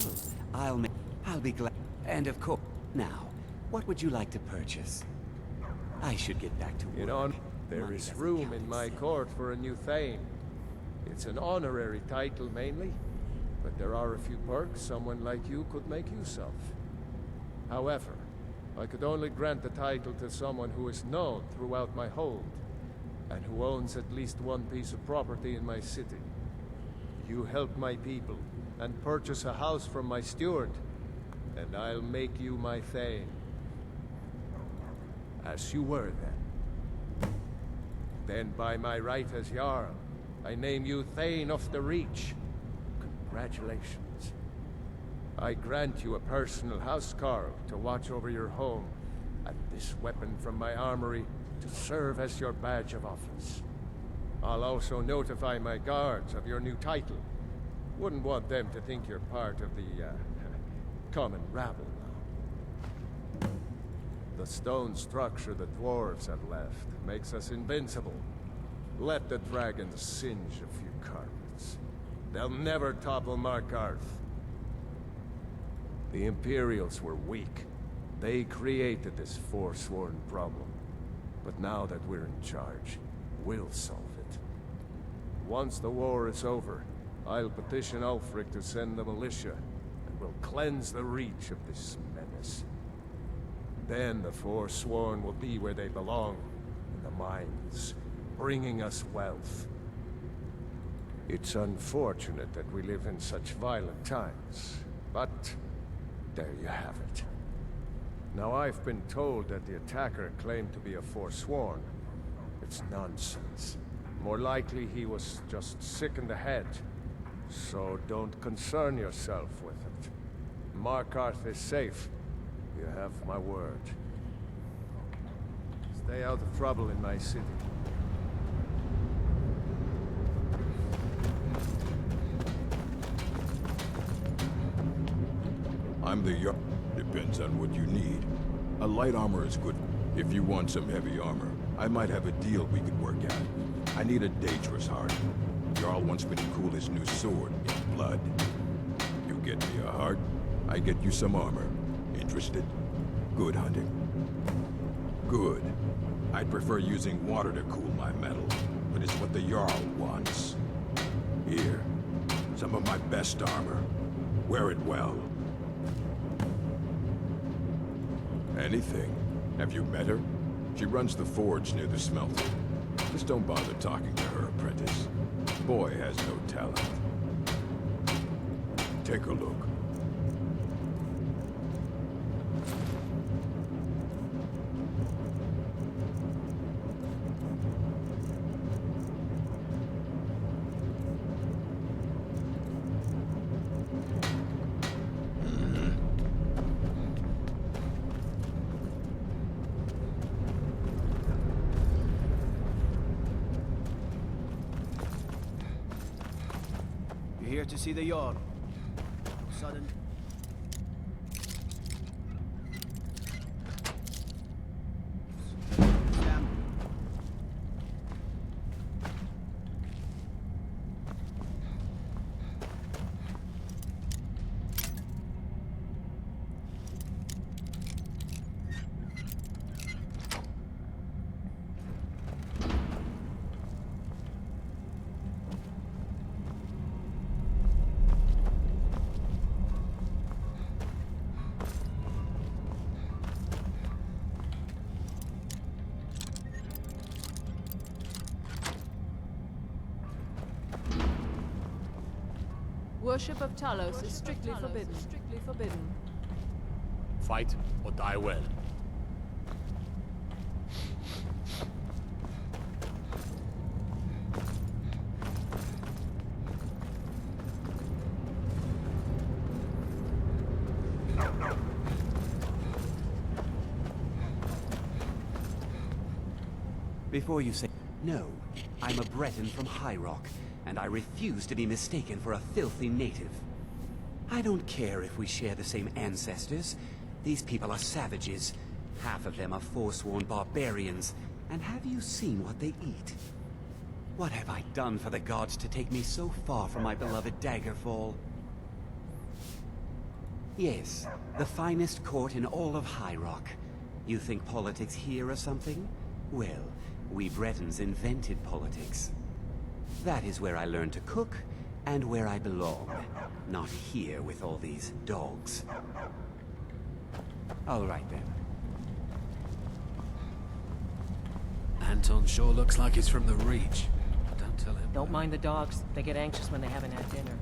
I'll be glad... And of course... Now, what would you like to purchase? I should get back to work. There is room in my court for a new Thane. It's an honorary title mainly, but there are a few perks someone like you could make use of. However, I could only grant the title to someone who is known throughout my hold, and who owns at least one piece of property in my city. You help my people, and purchase a house from my steward, and I'll make you my Thane. As you were then. Then by my right as Jarl, I name you Thane of the Reach. Congratulations. I grant you a personal housecarl to watch over your home, and this weapon from my armory to serve as your badge of office. I'll also notify my guards of your new title. Wouldn't want them to think you're part of the, common rabble now. The stone structure the dwarves have left makes us invincible. Let the dragons singe a few carpets. They'll never topple Markarth. The Imperials were weak. They created this forsworn problem. But now that we're in charge, we'll solve it. Once the war is over, I'll petition Ulfric to send the militia, and we'll cleanse the Reach of this menace. Then the Forsworn will be where they belong, in the mines, bringing us wealth. It's unfortunate that we live in such violent times, but there you have it. Now I've been told that the attacker claimed to be a Forsworn. It's nonsense. More likely he was just sick in the head. So don't concern yourself with it. Markarth is safe. You have my word. Stay out of trouble in my city. I'm the Jarl. Depends on what you need. A light armor is good. If you want some heavy armor, I might have a deal we could work out. I need a dangerous heart. Jarl wants me to cool his new sword in blood. You get me a heart, I get you some armor. Interested? Good hunting. Good. I'd prefer using water to cool my metal, but it's what the Jarl wants. Here, some of my best armor. Wear it well. Anything. Have you met her? She runs the forge near the smelter. Just don't bother talking to her, apprentice. Boy has no talent. Take a look. Here to see the Jarl. No sudden. Worship of Talos is strictly forbidden. Fight or die well. Before you say no, I'm a Breton from High Rock, and I refuse to be mistaken for a filthy native. I don't care if we share the same ancestors. These people are savages. Half of them are forsworn barbarians. And have you seen what they eat? What have I done for the gods to take me so far from my beloved Daggerfall? Yes, the finest court in all of High Rock. You think politics here or something? Well, we Bretons invented politics. That is where I learned to cook, and where I belong. Not here with all these dogs. All right then. Anton sure looks like he's from the Reach. Don't tell him. Don't mind the dogs. They get anxious when they haven't had dinner.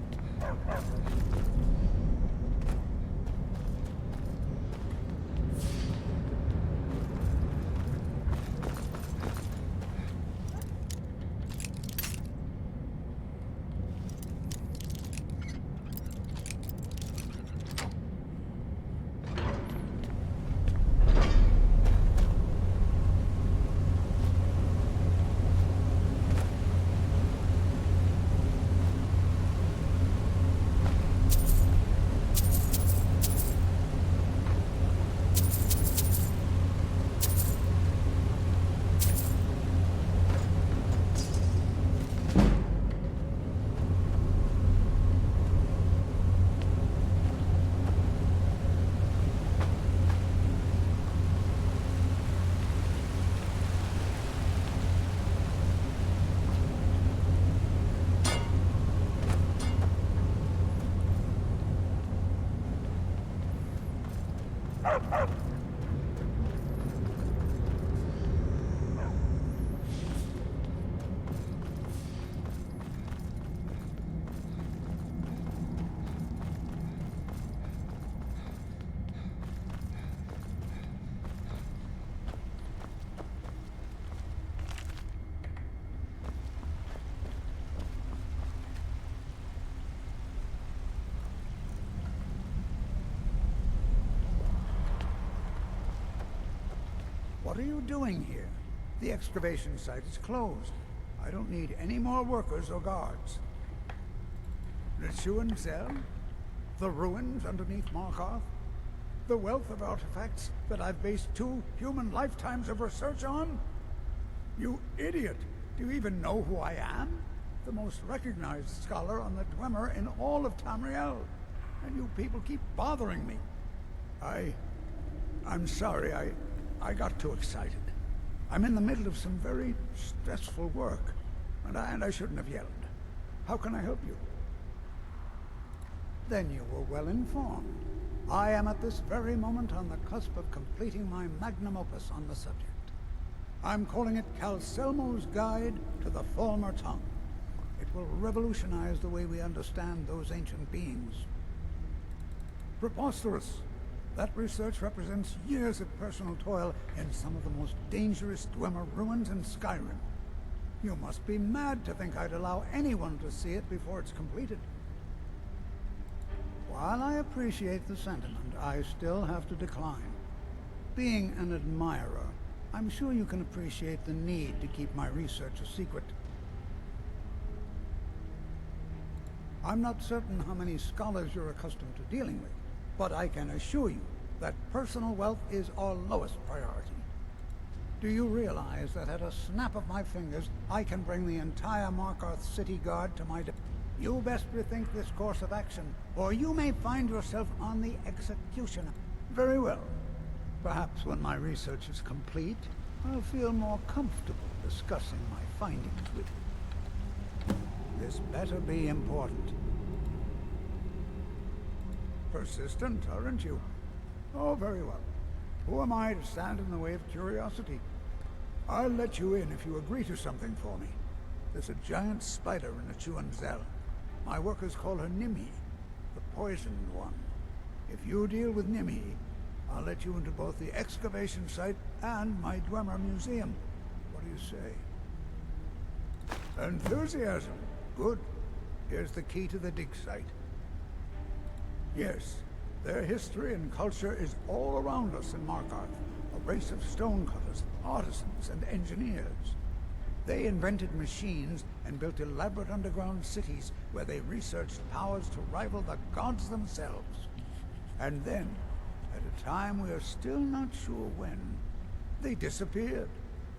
What are you doing here? The excavation site is closed. I don't need any more workers or guards. Nichuan Zell? The ruins underneath Markarth? The wealth of artifacts that I've based 2 human lifetimes of research on? You idiot! Do you even know who I am? The most recognized scholar on the Dwemer in all of Tamriel. And you people keep bothering me. I'm sorry, I got too excited. I'm in the middle of some very stressful work, and I shouldn't have yelled. How can I help you? Then you were well informed. I am at this very moment on the cusp of completing my magnum opus on the subject. I'm calling it Calselmo's Guide to the Falmer Tongue. It will revolutionize the way we understand those ancient beings. Preposterous! That research represents years of personal toil in some of the most dangerous Dwemer ruins in Skyrim. You must be mad to think I'd allow anyone to see it before it's completed. While I appreciate the sentiment, I still have to decline. Being an admirer, I'm sure you can appreciate the need to keep my research a secret. I'm not certain how many scholars you're accustomed to dealing with, but I can assure you that personal wealth is our lowest priority. Do you realize that at a snap of my fingers, I can bring the entire Markarth City Guard to my You best rethink this course of action, or you may find yourself on the executioner. Very well. Perhaps when my research is complete, I'll feel more comfortable discussing my findings with you. This better be important. Persistent, aren't you? Oh, very well. Who am I to stand in the way of curiosity? I'll let you in if you agree to something for me. There's a giant spider in the Nichuan Zell. My workers call her Nimi, the poisoned one. If you deal with Nimi, I'll let you into both the excavation site and my Dwemer museum. What do you say? Enthusiasm. Good. Here's the key to the dig site. Yes, their history and culture is all around us in Markarth. A race of stonecutters, artisans, and engineers. They invented machines and built elaborate underground cities where they researched powers to rival the gods themselves. And then, at a time we are still not sure when, they disappeared.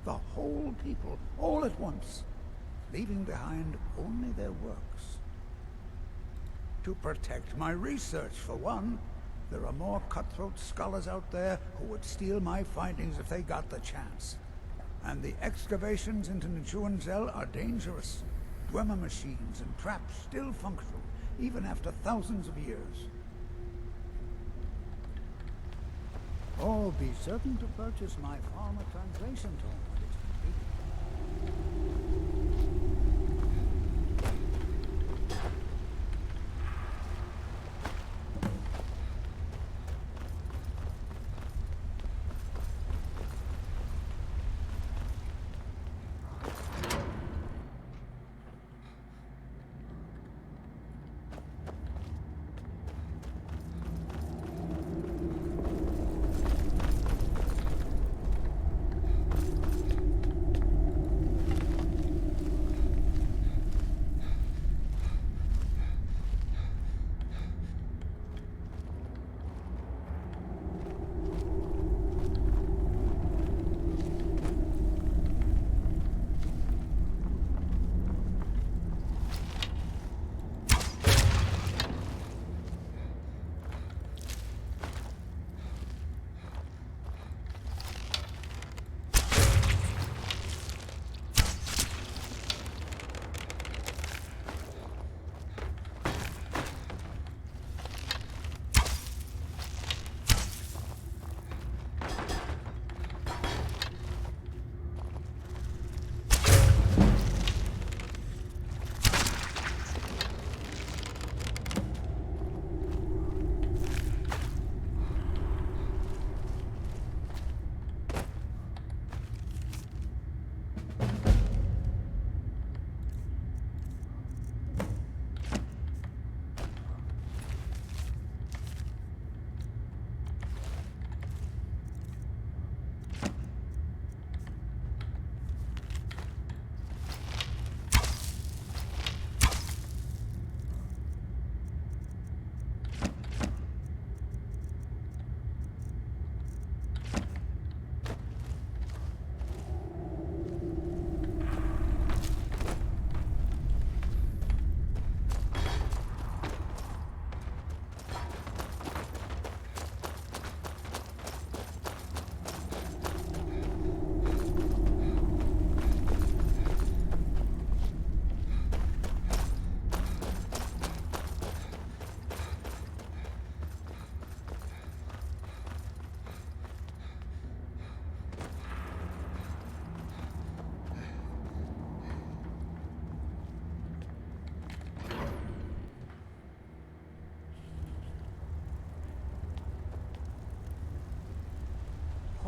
The whole people, all at once, leaving behind only their works. To protect my research, for one. There are more cutthroat scholars out there who would steal my findings if they got the chance. And the excavations into Nichuan Zell are dangerous. Dwemer machines and traps still functional, even after thousands of years. Oh, be certain to purchase my Falmer translation tome when it's completed.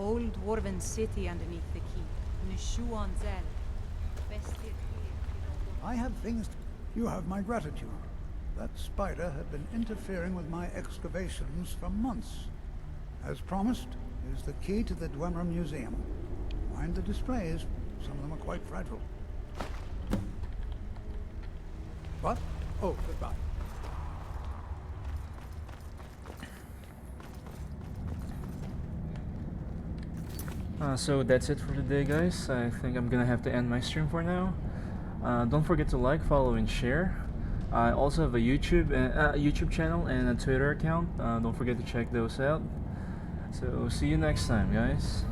old dwarven city underneath the keep. Nishuanzel. I have things. You have my gratitude. That spider had been interfering with my excavations for months. As promised, here's the key to the Dwemer Museum. Mind the displays. Some of them are quite fragile. What? Oh, goodbye. So that's it for today, guys. I think I'm gonna have to end my stream for now. Don't forget to like, follow, and share. I also have a YouTube channel and a Twitter account. Don't forget to check those out. So see you next time, guys.